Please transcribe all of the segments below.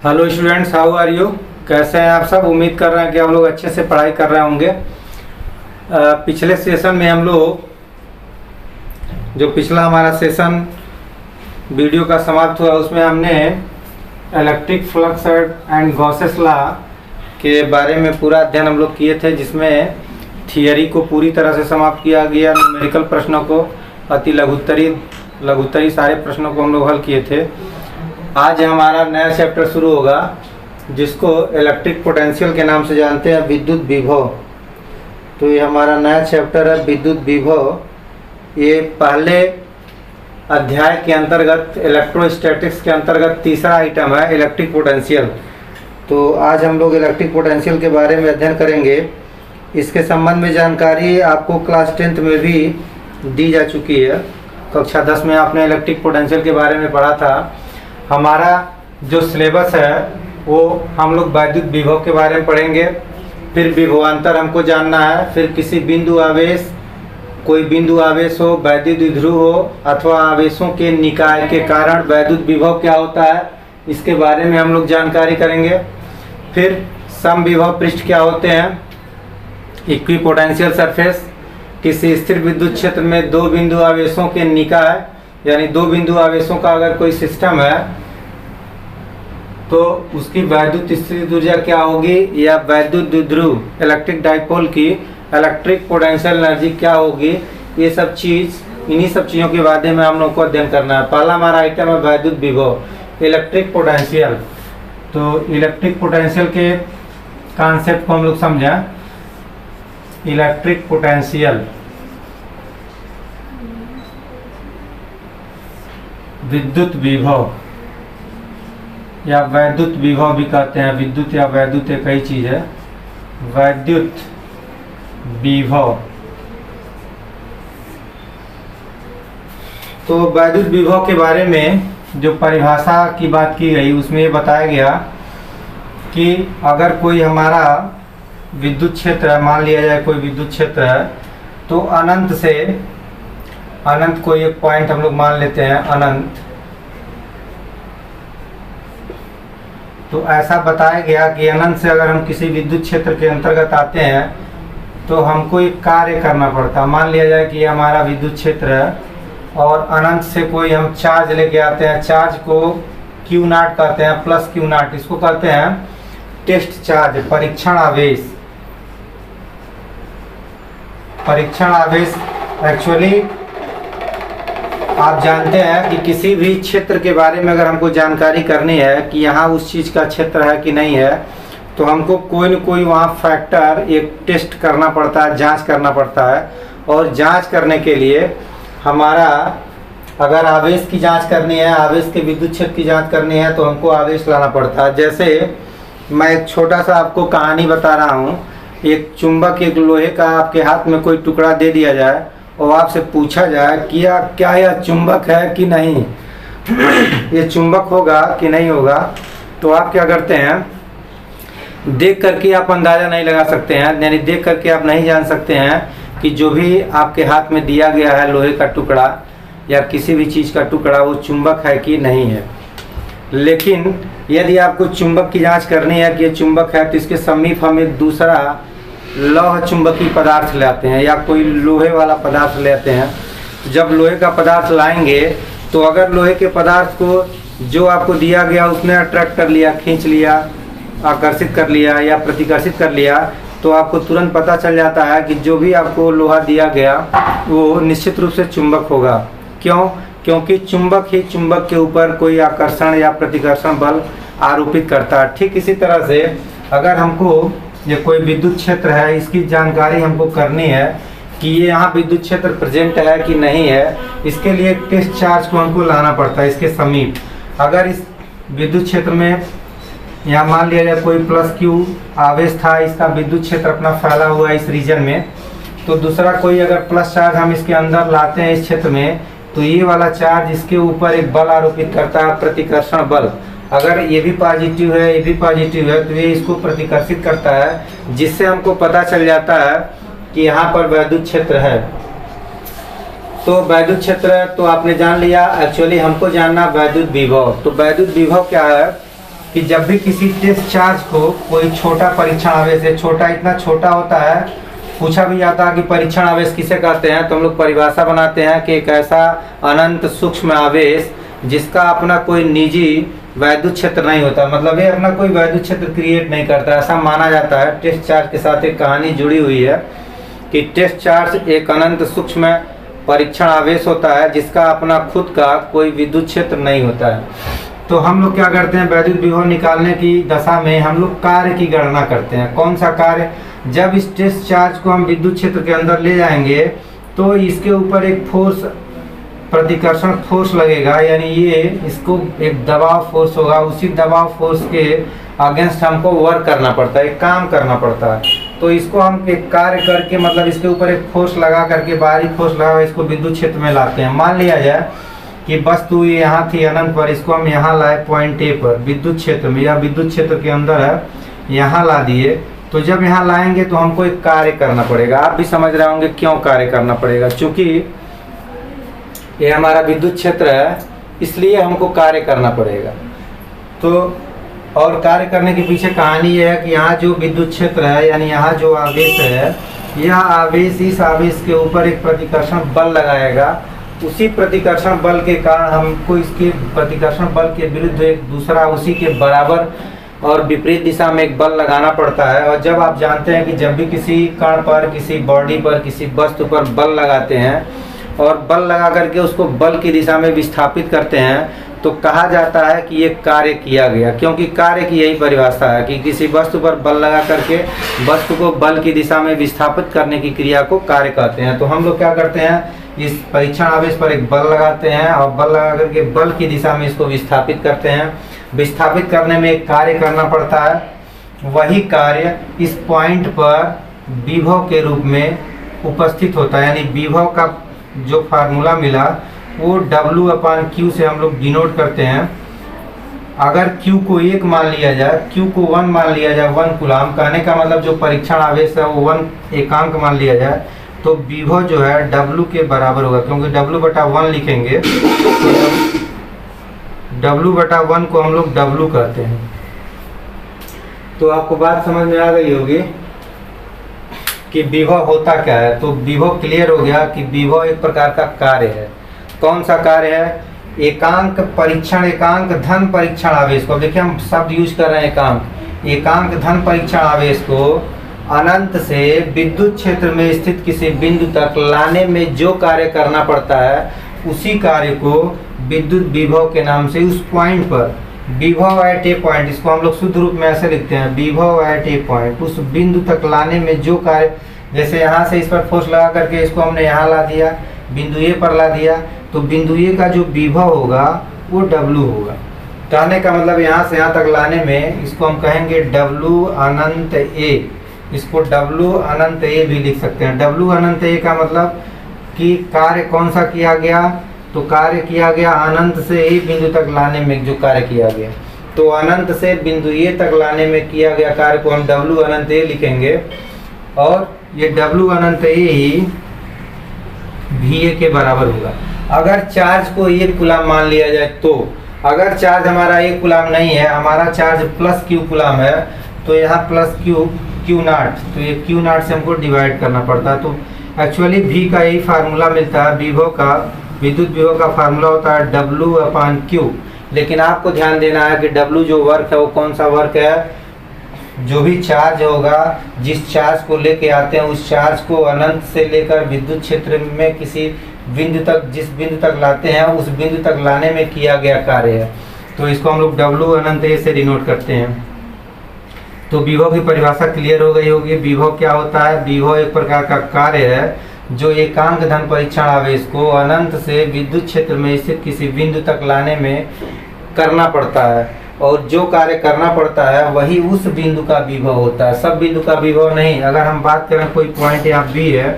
Hello students, how are you. कैसे हैं आप सब। उम्मीद कर रहे हैं कि हम लोग अच्छे से पढ़ाई कर रहे होंगे। पिछले सेशन में हम लोग जो पिछला हमारा सेशन वीडियो का समाप्त हुआ उसमें हमने electric flux and Gauss's law के बारे में पूरा अध्ययन हम लोग किए थे, जिसमें थियरी को पूरी तरह से समाप्त किया गया। न्यूमेरिकल प्रश्नों को, अति लघुत्तरी सारे प्रश्नों को हम लोग हल किए थे। आज हमारा नया चैप्टर शुरू होगा जिसको इलेक्ट्रिक पोटेंशियल के नाम से जानते हैं, विद्युत विभव। तो ये हमारा नया चैप्टर है विद्युत विभव। ये पहले अध्याय के अंतर्गत इलेक्ट्रोस्टैटिक्स के अंतर्गत तीसरा आइटम है इलेक्ट्रिक पोटेंशियल। तो आज हम लोग इलेक्ट्रिक पोटेंशियल के बारे में अध्ययन करेंगे। इसके संबंध में जानकारी आपको क्लास 10th में भी दी जा चुकी है। कक्षा 10 में आपने इलेक्ट्रिक पोटेंशियल के बारे में पढ़ा था। हमारा जो सिलेबस है वो हम लोग वैद्युत विभव के बारे में पढ़ेंगे, फिर विभवांतर हमको जानना है, फिर किसी बिंदु आवेश, कोई बिंदु आवेश हो, वैद्युत द्विध्रुव हो अथवा आवेशों के निकाय के कारण वैद्युत विभव क्या होता है, इसके बारे में हम लोग जानकारी करेंगे। फिर सम विभव पृष्ठ क्या होते हैं, इक्विपोटेंशियल सरफेस, किसी स्थिर विद्युत क्षेत्र में दो बिंदु आवेशों के निकाय यानी दो बिंदु आवेशों का अगर कोई सिस्टम है तो उसकी वैद्युत स्थिर ऊर्जा क्या होगी, या वैद्युत द्विध्रुव इलेक्ट्रिक डाइपोल की इलेक्ट्रिक पोटेंशियल एनर्जी क्या होगी। ये सब इन्हीं सब चीज़ों के बारे में हम लोग को अध्ययन करना है। पहला हमारा आइटम है वैद्युत विभव, इलेक्ट्रिक पोटेंशियल। तो इलेक्ट्रिक पोटेंशियल के कॉन्सेप्ट को हम लोग समझें। इलेक्ट्रिक पोटेंशियल विद्युत विभव या वैद्युत विभव भी कहते हैं। विद्युत या वैद्युत एक ही चीज है। वैद्युत विभव, तो वैद्युत विभव के बारे में जो परिभाषा की बात की गई उसमें ये बताया गया कि अगर कोई हमारा विद्युत क्षेत्र है, मान लिया जाए कोई विद्युत क्षेत्र है, तो अनंत से अनंत कोई एक पॉइंट हम लोग मान लेते हैं अनंत। तो ऐसा बताया गया कि अनंत से अगर हम किसी विद्युत क्षेत्र के अंतर्गत आते हैं तो हमको एक कार्य करना पड़ता है। मान लिया जाए कि ये हमारा विद्युत क्षेत्र है और अनंत से कोई हम चार्ज लेके आते हैं। चार्ज को Q नॉट कहते हैं, प्लस Q नॉट, इसको कहते हैं टेस्ट चार्ज, परीक्षण आवेश। परीक्षण आवेश एक्चुअली आप जानते हैं कि किसी भी क्षेत्र के बारे में अगर हमको जानकारी करनी है कि यहाँ उस चीज़ का क्षेत्र है कि नहीं है, तो हमको कोई न कोई वहाँ फैक्टर एक टेस्ट करना पड़ता है, जांच करना पड़ता है। और जांच करने के लिए हमारा अगर आवेश की जांच करनी है, आवेश के विद्युत क्षेत्र की जांच करनी है, तो हमको आवेश लाना पड़ता है। जैसे मैं एक छोटा सा आपको कहानी बता रहा हूँ। एक चुंबक, एक लोहे का आपके हाथ में कोई टुकड़ा दे दिया जाए और आपसे पूछा जाए कि क्या यह चुंबक है कि नहीं, ये चुंबक होगा कि नहीं होगा, तो आप क्या करते हैं, देख करके आप अंदाज़ा नहीं लगा सकते हैं, यानी देख करके आप नहीं जान सकते हैं कि जो भी आपके हाथ में दिया गया है लोहे का टुकड़ा या किसी भी चीज़ का टुकड़ा वो चुंबक है कि नहीं है। लेकिन यदि आपको चुंबक की जांच करनी है कि ये चुंबक है, तो इसके समीप हम एक दूसरा लौह चुंबकीय पदार्थ लाते हैं या कोई लोहे वाला पदार्थ लेते हैं। जब लोहे का पदार्थ लाएंगे तो अगर लोहे के पदार्थ को जो आपको दिया गया उसने अट्रैक्ट कर लिया, खींच लिया, आकर्षित कर लिया या प्रतिकर्षित कर लिया, तो आपको तुरंत पता चल जाता है कि जो भी आपको लोहा दिया गया वो निश्चित रूप से चुंबक होगा। क्यों? क्योंकि चुंबक ही चुंबक के ऊपर कोई आकर्षण या प्रतिकर्षण बल आरोपित करता है। ठीक इसी तरह से अगर हमको ये कोई विद्युत क्षेत्र है, इसकी जानकारी हमको करनी है कि ये यहाँ विद्युत क्षेत्र प्रेजेंट है कि नहीं है, इसके लिए टेस्ट चार्ज को हमको लाना पड़ता है इसके समीप। अगर इस विद्युत क्षेत्र में यहाँ मान लिया जाए कोई प्लस Q आवेश था, इसका विद्युत क्षेत्र अपना फैला हुआ है इस रीजन में, तो दूसरा कोई अगर प्लस चार्ज हम इसके अंदर लाते हैं इस क्षेत्र में, तो ये वाला चार्ज इसके ऊपर एक बल आरोपित करता है, प्रतिकर्षण बल। अगर ये भी पॉजिटिव है, ये भी पॉजिटिव है, तो ये इसको प्रतिकर्षित करता है, जिससे हमको पता चल जाता है कि यहाँ पर वैद्युत क्षेत्र है। तो वैद्युत क्षेत्र तो आपने जान लिया। एक्चुअली हमको जानना वैद्युत विभव। तो वैद्युत विभव क्या है, कि जब भी किसी टेस्ट चार्ज को कोई छोटा परीक्षण आवेश है, छोटा इतना छोटा होता है, पूछा भी जाता है कि परीक्षण आवेश किसे कहते हैं, तो हम लोग परिभाषा बनाते हैं कि एक ऐसा अनंत सूक्ष्म आवेश जिसका अपना कोई निजी वैद्युत क्षेत्र नहीं होता, मतलब ये अपना कोई वैद्युत क्षेत्र क्रिएट नहीं करता, ऐसा माना जाता है। टेस्ट चार्ज के साथ एक कहानी जुड़ी हुई है कि टेस्ट चार्ज एक अनंत सूक्ष्म परीक्षण आवेश होता है जिसका अपना खुद का कोई विद्युत क्षेत्र नहीं होता है। तो हम लोग क्या करते हैं, वैद्युत विभव निकालने की दशा में हम लोग कार्य की गणना करते हैं। कौन सा कार्य? जब इस टेस्ट चार्ज को हम विद्युत क्षेत्र के अंदर ले जाएंगे तो इसके ऊपर एक फोर्स, प्रतिकर्षण फोर्स लगेगा, यानी ये इसको एक दबाव फोर्स होगा, उसी दबाव फोर्स के अगेंस्ट हमको वर्क करना पड़ता है, एक काम करना पड़ता है। तो इसको हम एक कार्य करके, मतलब इसके ऊपर एक फोर्स लगा करके, बाहरी फोर्स लगा इसको विद्युत क्षेत्र में लाते हैं। मान लिया जाए कि वस्तु ये यहाँ थी अनंत पर, इसको हम यहाँ लाए पॉइंट ए पर विद्युत क्षेत्र में, या विद्युत क्षेत्र के अंदर है, यहाँ ला दिए। तो जब यहाँ लाएंगे तो हमको एक कार्य करना पड़ेगा। आप भी समझ रहे होंगे क्यों कार्य करना पड़ेगा, क्योंकि ये हमारा विद्युत क्षेत्र है, इसलिए हमको कार्य करना पड़ेगा। तो और कार्य करने के पीछे कहानी ये है कि यहाँ जो विद्युत क्षेत्र है, यानी यहाँ जो आवेश है, यह आवेश इस आवेश के ऊपर एक प्रतिकर्षण बल लगाएगा। उसी प्रतिकर्षण बल के कारण हमको इसके प्रतिकर्षण बल के विरुद्ध एक दूसरा उसी के बराबर और विपरीत दिशा में एक बल लगाना पड़ता है। और जब आप जानते हैं कि जब भी किसी कण पर, किसी बॉडी पर, किसी वस्तु पर बल लगाते हैं और बल लगा करके उसको बल की दिशा में विस्थापित करते हैं, तो कहा जाता है कि ये कार्य किया गया, क्योंकि कार्य की यही परिभाषा है कि किसी वस्तु पर बल लगा करके वस्तु को बल की दिशा में विस्थापित करने की क्रिया को कार्य कहते हैं। तो हम लोग क्या करते हैं, इस परीक्षण आवेश पर एक बल लगाते हैं और बल लगा करके बल की दिशा में इसको विस्थापित करते हैं। विस्थापित करने में एक कार्य करना पड़ता है, वही कार्य इस पॉइंट पर विभव के रूप में उपस्थित होता है। यानी विभव का जो फार्मूला मिला वो W/Q से हम लोग डिनोट करते हैं। अगर Q को 1 मान लिया जाए, Q को 1 मान लिया जाए, 1 कूलाम, कहने का मतलब जो परीक्षण आवेश है वो 1 एकांक मान लिया जाए, तो विभव जो है W के बराबर होगा, क्योंकि W/1 लिखेंगे तो W/1 को हम लोग W कहते हैं। तो आपको बात समझ में आ गई होगी कि विभव होता क्या है। तो विभव क्लियर हो गया कि विभव एक प्रकार का कार्य है। कौन सा कार्य है? एकांक परीक्षण, एकांक धन परीक्षण आवेश को, देखिए हम शब्द यूज कर रहे हैं एकांक, एकांक धन परीक्षण आवेश को अनंत से विद्युत क्षेत्र में स्थित किसी बिंदु तक लाने में जो कार्य करना पड़ता है, उसी कार्य को विद्युत विभव के नाम से, उस पॉइंट पर, विभव एट ए पॉइंट, इसको हम लोग शुद्ध रूप में ऐसे लिखते हैं, विभव एट ए पॉइंट, उस बिंदु तक लाने में जो कार्य, जैसे यहाँ से इस पर फोर्स लगा करके इसको हमने यहाँ ला दिया, बिंदु ए पर ला दिया, तो बिंदु ए का जो विभव होगा वो W होगा। कहने का मतलब यहाँ से यहाँ तक लाने में इसको हम कहेंगे W अनंत A, इसको W अनंत A भी लिख सकते हैं। W अनंत A का मतलब कि कार्य कौन सा किया गया, तो कार्य किया गया अनंत से A बिंदु तक लाने में जो कार्य किया गया, तो अनंत से बिंदु A तक लाने में किया गया कार्य को हम W अनंत A लिखेंगे, और ये W Anant A he VA के बराबर होगा। अगर चार्ज को 1 कूलाम मान लिया जाए, तो अगर चार्ज हमारा 1 कूलाम नहीं है, हमारा चार्ज प्लस Q कूलाम है, तो यहाँ प्लस Q नॉट, तो ये Q नॉट से हमको डिवाइड करना पड़ता है। तो एक्चुअली V का यही फार्मूला मिलता है, विभव का, विद्युत विभव का फार्मूला होता है W/Q। लेकिन आपको ध्यान देना है कि W जो वर्क है वो कौन सा वर्क है, जो भी चार्ज होगा, जिस चार्ज को लेके आते हैं उस चार्ज को अनंत से लेकर विद्युत क्षेत्र में किसी बिंदु तक, जिस बिंदु तक लाते हैं उस बिंदु तक लाने में किया गया कार्य है। तो इसको हम लोग W अनंत A से डिनोट करते हैं। तो विभव की परिभाषा क्लियर हो गई होगी। विभव क्या होता है? विभव एक प्रकार का कार्य है जो एकांक धन परीक्षण आवेश को अनंत से विद्युत क्षेत्र में स्थित किसी बिंदु तक लाने में करना पड़ता है, और जो कार्य करना पड़ता है वही उस बिंदु का विभव होता है, सब बिंदु का विभव नहीं। अगर हम बात करें कोई पॉइंट यहाँ B है,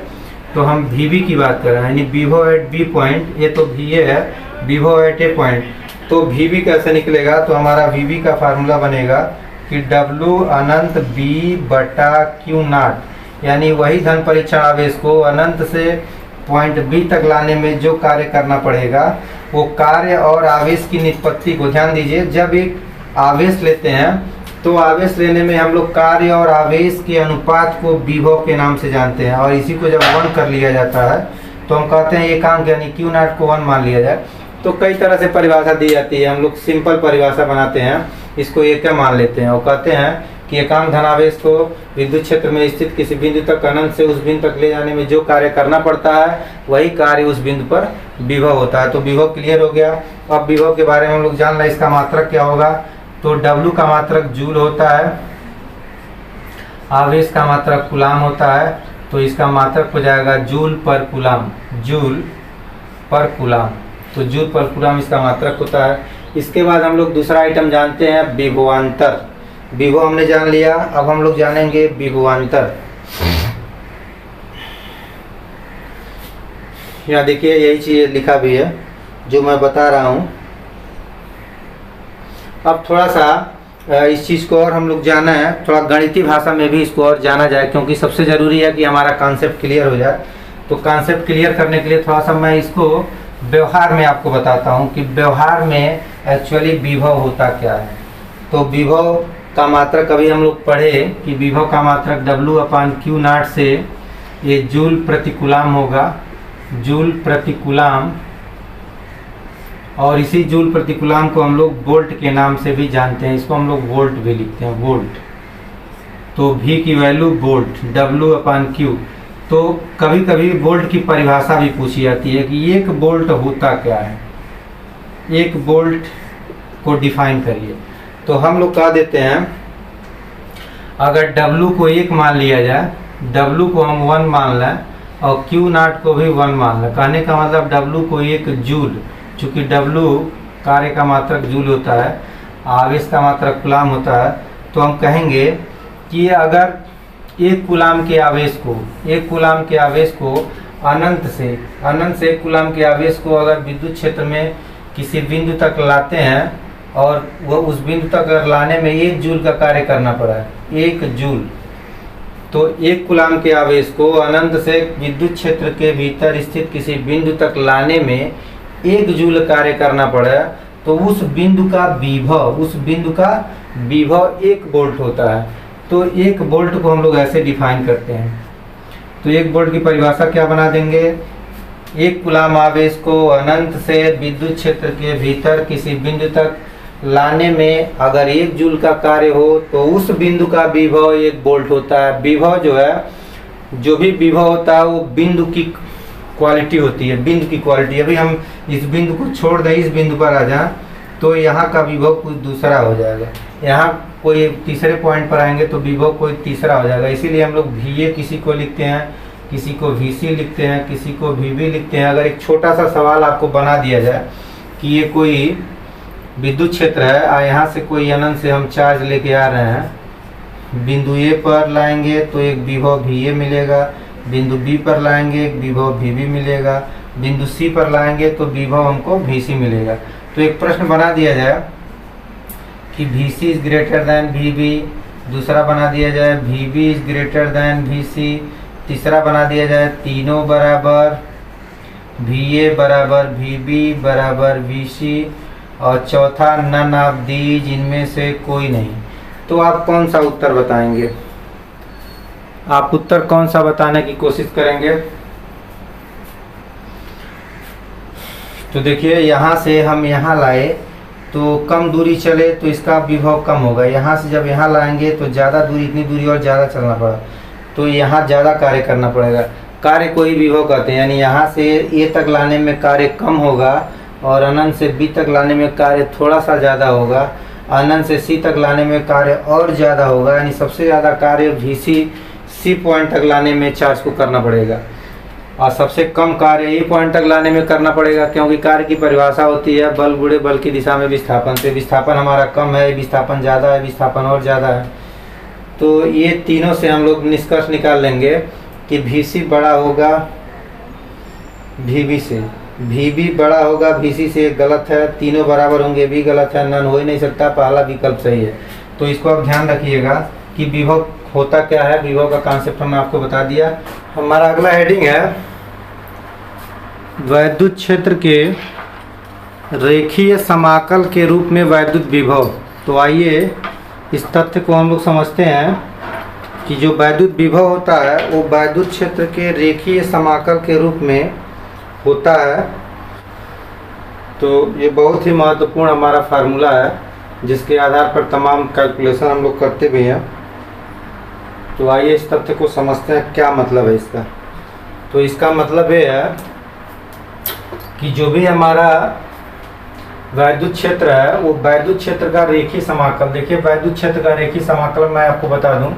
तो हम VB की बात कर रहे हैं, यानी विभव एट B पॉइंट, ये तो VA है, विभव एट A पॉइंट, तो VB कैसे निकलेगा? तो हमारा VB का फार्मूला बनेगा कि W अनंत B/Q नॉट, यानी वही धन परीक्षण आवेश को अनंत से पॉइंट B तक लाने में जो कार्य करना पड़ेगा, वो कार्य और आवेश की निष्पत्ति को ध्यान दीजिए। जब एक आवेश लेते हैं तो आवेश लेने में हम लोग कार्य और आवेश के अनुपात को विभव के नाम से जानते हैं, और इसी को जब 1 कर लिया जाता है तो हम कहते हैं एकांक यानी क्यू नॉट को 1 मान लिया जाए। तो कई तरह से परिभाषा दी जाती है, हम लोग सिंपल परिभाषा बनाते हैं, इसको एक मान लेते हैं और कहते हैं कि एकांक धनावेश को विद्युत क्षेत्र में स्थित किसी बिंदु तक अनंत से उस बिंदु तक ले जाने में जो कार्य करना पड़ता है वही कार्य उस बिंदु पर विभव होता है। तो विभव क्लियर हो गया। अब विभव के बारे में हम लोग जान लें, इसका मात्रक क्या होगा। तो W का मात्रक जूल होता है, आवेश का मात्रक कूलाम होता है, तो इसका मात्रक हो जाएगा जूल पर कूलाम, जूल पर कूलाम। तो जूल पर कूलाम इसका मात्रक होता है। इसके बाद हम लोग दूसरा आइटम जानते हैं विभवांतर। विभव हमने जान लिया, अब हम लोग जानेंगे विभवांतर। यहाँ देखिए यही चीज लिखा भी है जो मैं बता रहा हूँ। अब थोड़ा सा इस चीज़ को और हम लोग जाना है, थोड़ा गणितीय भाषा में भी इसको और जाना जाए, क्योंकि सबसे ज़रूरी है कि हमारा कॉन्सेप्ट क्लियर हो जाए। तो कॉन्सेप्ट क्लियर करने के लिए थोड़ा सा मैं इसको व्यवहार में आपको बताता हूँ कि व्यवहार में एक्चुअली विभव होता क्या है। तो विभव का मात्रक अभी हम लोग पढ़े कि विभव का मात्रक W/Q0 से ये जूल प्रति कूलाम होगा, जूल प्रति कूलाम, और इसी जूल प्रति कूलाम को हम लोग वोल्ट के नाम से भी जानते हैं, इसको हम लोग वोल्ट भी लिखते हैं, वोल्ट। तो V की वैल्यू वोल्ट, W/Q। तो कभी कभी वोल्ट की परिभाषा भी पूछी जाती है कि एक वोल्ट होता क्या है, एक वोल्ट को डिफाइन करिए। तो हम लोग कह देते हैं अगर W को 1 मान लिया जाए, W को हम 1 मान लें और Q0 को भी 1 मान लें, कहने का मतलब W को 1 जूल, चूँकि W कार्य का मात्रक जूल होता है, आवेश का मात्रक कूलाम होता है, तो हम कहेंगे कि अगर एक कूलाम के आवेश को, एक कूलाम के आवेश को अनंत से एक कूलाम के आवेश को अगर विद्युत क्षेत्र में किसी बिंदु तक लाते हैं और वह उस बिंदु तक लाने में 1 जूल का कार्य करना पड़ा है, 1 जूल, तो एक कूलाम के आवेश को अनंत से विद्युत क्षेत्र के भीतर स्थित किसी बिंदु तक लाने में 1 जूल कार्य करना पड़ा, तो उस बिंदु का विभव 1 वोल्ट होता है। तो 1 वोल्ट को हम लोग ऐसे डिफाइन करते हैं। तो 1 वोल्ट की परिभाषा क्या बना देंगे, एक कूलाम आवेश को अनंत से विद्युत क्षेत्र के भीतर किसी बिंदु तक लाने में अगर 1 जूल का कार्य हो तो उस बिंदु का विभव 1 वोल्ट होता है। विभव जो है, जो भी विभव होता है वो बिंदु की क्वालिटी होती है, बिंदु की क्वालिटी। अभी हम इस बिंदु को छोड़ दें, इस बिंदु पर आ जाएं तो यहाँ का विभव कुछ दूसरा हो जाएगा, यहाँ कोई तीसरे पॉइंट पर आएंगे तो विभव कोई तीसरा हो जाएगा। इसीलिए हम लोग VA किसी को लिखते हैं, किसी को VC लिखते हैं, किसी को VB लिखते हैं। अगर एक छोटा सा सवाल आपको बना दिया जाए कि ये कोई विद्युत क्षेत्र है और यहाँ से कोई अनंत से हम चार्ज लेके आ रहे हैं, बिंदु A पर लाएंगे तो एक विभव VA मिलेगा, बिंदु B पर लाएंगे एक विभव VB मिलेगा, बिंदु C पर लाएंगे तो विभव हमको VC मिलेगा। तो एक प्रश्न बना दिया जाए कि VC is greater than VB, दूसरा बना दिया जाए VB is greater than VC, तीसरा बना दिया जाए तीनों बराबर VA बराबर VB बराबर VC, और चौथा नन ऑफ दीज, इनमें से कोई नहीं। तो आप कौन सा उत्तर बताएंगे, आप उत्तर कौन सा बताने की कोशिश करेंगे। तो देखिए यहाँ से हम यहाँ लाए तो कम दूरी चले तो इसका विभव कम होगा, यहाँ से जब यहाँ लाएंगे तो ज़्यादा दूरी, इतनी दूरी और ज़्यादा चलना पड़ा तो यहाँ ज़्यादा कार्य करना पड़ेगा। कार्य को ही विभव कहते हैं, यानी यहाँ से A तक लाने में कार्य कम होगा और अनंत से B तक लाने में कार्य थोड़ा सा ज़्यादा होगा, अनंत से C तक लाने में कार्य और ज़्यादा होगा, यानी सबसे ज़्यादा कार्य VC C पॉइंट तक लाने में चार्ज को करना पड़ेगा और सबसे कम कार्य A पॉइंट तक लाने में करना पड़ेगा, क्योंकि कार्य की परिभाषा होती है बल गुणे बल की दिशा में विस्थापन से। विस्थापन हमारा कम है, विस्थापन ज़्यादा है, विस्थापन और ज़्यादा है। तो ये तीनों से हम लोग निष्कर्ष निकाल लेंगे कि VC बड़ा होगा VB से, VB बड़ा होगा VC से, गलत है, तीनों बराबर होंगे भी गलत है, नन हो ही नहीं सकता, पहला विकल्प सही है। तो इसको आप ध्यान रखिएगा कि विभव होता क्या है, विभव का कॉन्सेप्ट हमने आपको बता दिया। हमारा अगला हेडिंग है वैद्युत क्षेत्र के रेखीय समाकल के रूप में वैद्युत विभव। तो आइए इस तथ्य को हम लोग समझते हैं कि जो वैद्युत विभव होता है वो वैद्युत क्षेत्र के रेखीय समाकल के रूप में होता है। तो ये बहुत ही महत्वपूर्ण हमारा फार्मूला है जिसके आधार पर तमाम कैलकुलेशन हम लोग करते भी हैं। तो आइए इस तथ्य को समझते हैं क्या मतलब है इसका। तो इसका मतलब ये है कि जो भी हमारा वैद्युत क्षेत्र है वो वैद्युत क्षेत्र का रेखीय समाकल, देखिए वैद्युत क्षेत्र का रेखीय समाकल मैं आपको बता दूं,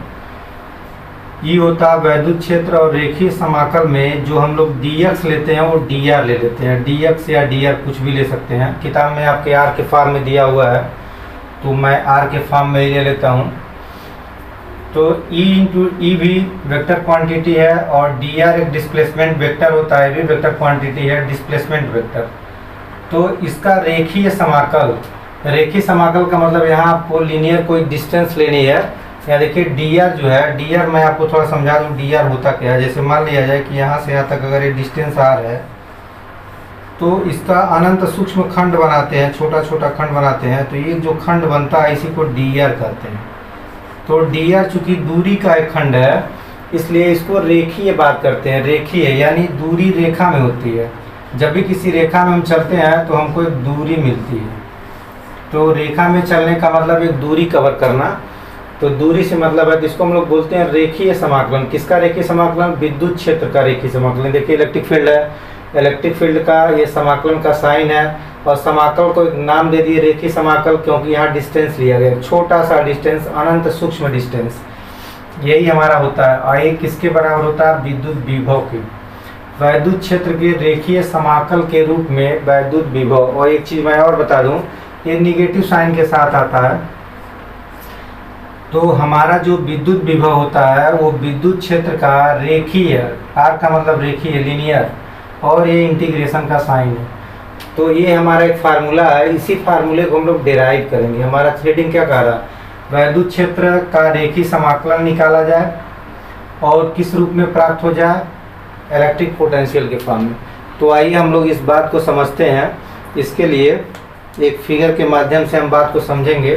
ये होता है वैद्युत क्षेत्र और रेखीय समाकल में जो हम लोग dx लेते हैं वो dr ले लेते हैं। dx या dr कुछ भी ले सकते हैं, किताब में आपके r के फॉर्म में दिया हुआ है तो मैं r के फॉर्म में ही ले लेता हूँ। तो E इंटू ई भी वेक्टर क्वांटिटी है और dr एक डिस्प्लेसमेंट वेक्टर होता है, भी वेक्टर क्वांटिटी है, डिस्प्लेसमेंट वेक्टर। तो इसका रेखीय समाकल, रेखीय समाकल का मतलब यहाँ आपको लीनियर कोई डिस्टेंस लेनी है। यहाँ देखिए dr जो है, dr मैं आपको थोड़ा समझा दूँ dr होता क्या है। जैसे मान लिया जाए कि यहाँ से यहाँ तक अगर ये डिस्टेंस r है तो इसका अनंत सूक्ष्म खंड बनाते हैं, छोटा छोटा खंड बनाते हैं, तो ये जो खंड बनता है इसी को dr कहते हैं। तो dr चूंकि दूरी का एक खंड है इसलिए इसको रेखीय बात करते हैं। रेखीय यानी दूरी रेखा में होती है, जब भी किसी रेखा में हम चलते हैं तो हमको एक दूरी मिलती है। तो रेखा में चलने का मतलब एक दूरी कवर करना, तो दूरी से मतलब है जिसको हम लोग बोलते हैं रेखीय समाकलन। किसका रेखीय समाकलन? विद्युत क्षेत्र का रेखीय समाकलन। देखिए इलेक्ट्रिक फील्ड है, इलेक्ट्रिक फील्ड का ये समाकलन का साइन है और समाकल को एक नाम दे दिए रेखीय समाकल, क्योंकि यहाँ डिस्टेंस लिया गया, छोटा सा डिस्टेंस, अनंत सूक्ष्म डिस्टेंस, यही हमारा होता है। और ये किसके बराबर होता है? विद्युत विभव की। वैद्युत क्षेत्र के रेखीय समाकल के रूप में वैद्युत विभव। और एक चीज़ मैं और बता दूं, ये निगेटिव साइन के साथ आता है। तो हमारा जो विद्युत विभव होता है वो विद्युत क्षेत्र का रेखीय, आर का मतलब रेखीय, लीनियर, और ये इंटीग्रेशन का साइन है। तो ये हमारा एक फार्मूला है, इसी फार्मूले को हम लोग डेराइव करेंगे। हमारा थ्रेडिंग क्या कह रहा है? वैद्युत क्षेत्र का रेखीय समाकलन निकाला जाए और किस रूप में प्राप्त हो जाए? इलेक्ट्रिक पोटेंशियल के फॉर्म में। तो आइए हम लोग इस बात को समझते हैं। इसके लिए एक फिगर के माध्यम से हम बात को समझेंगे।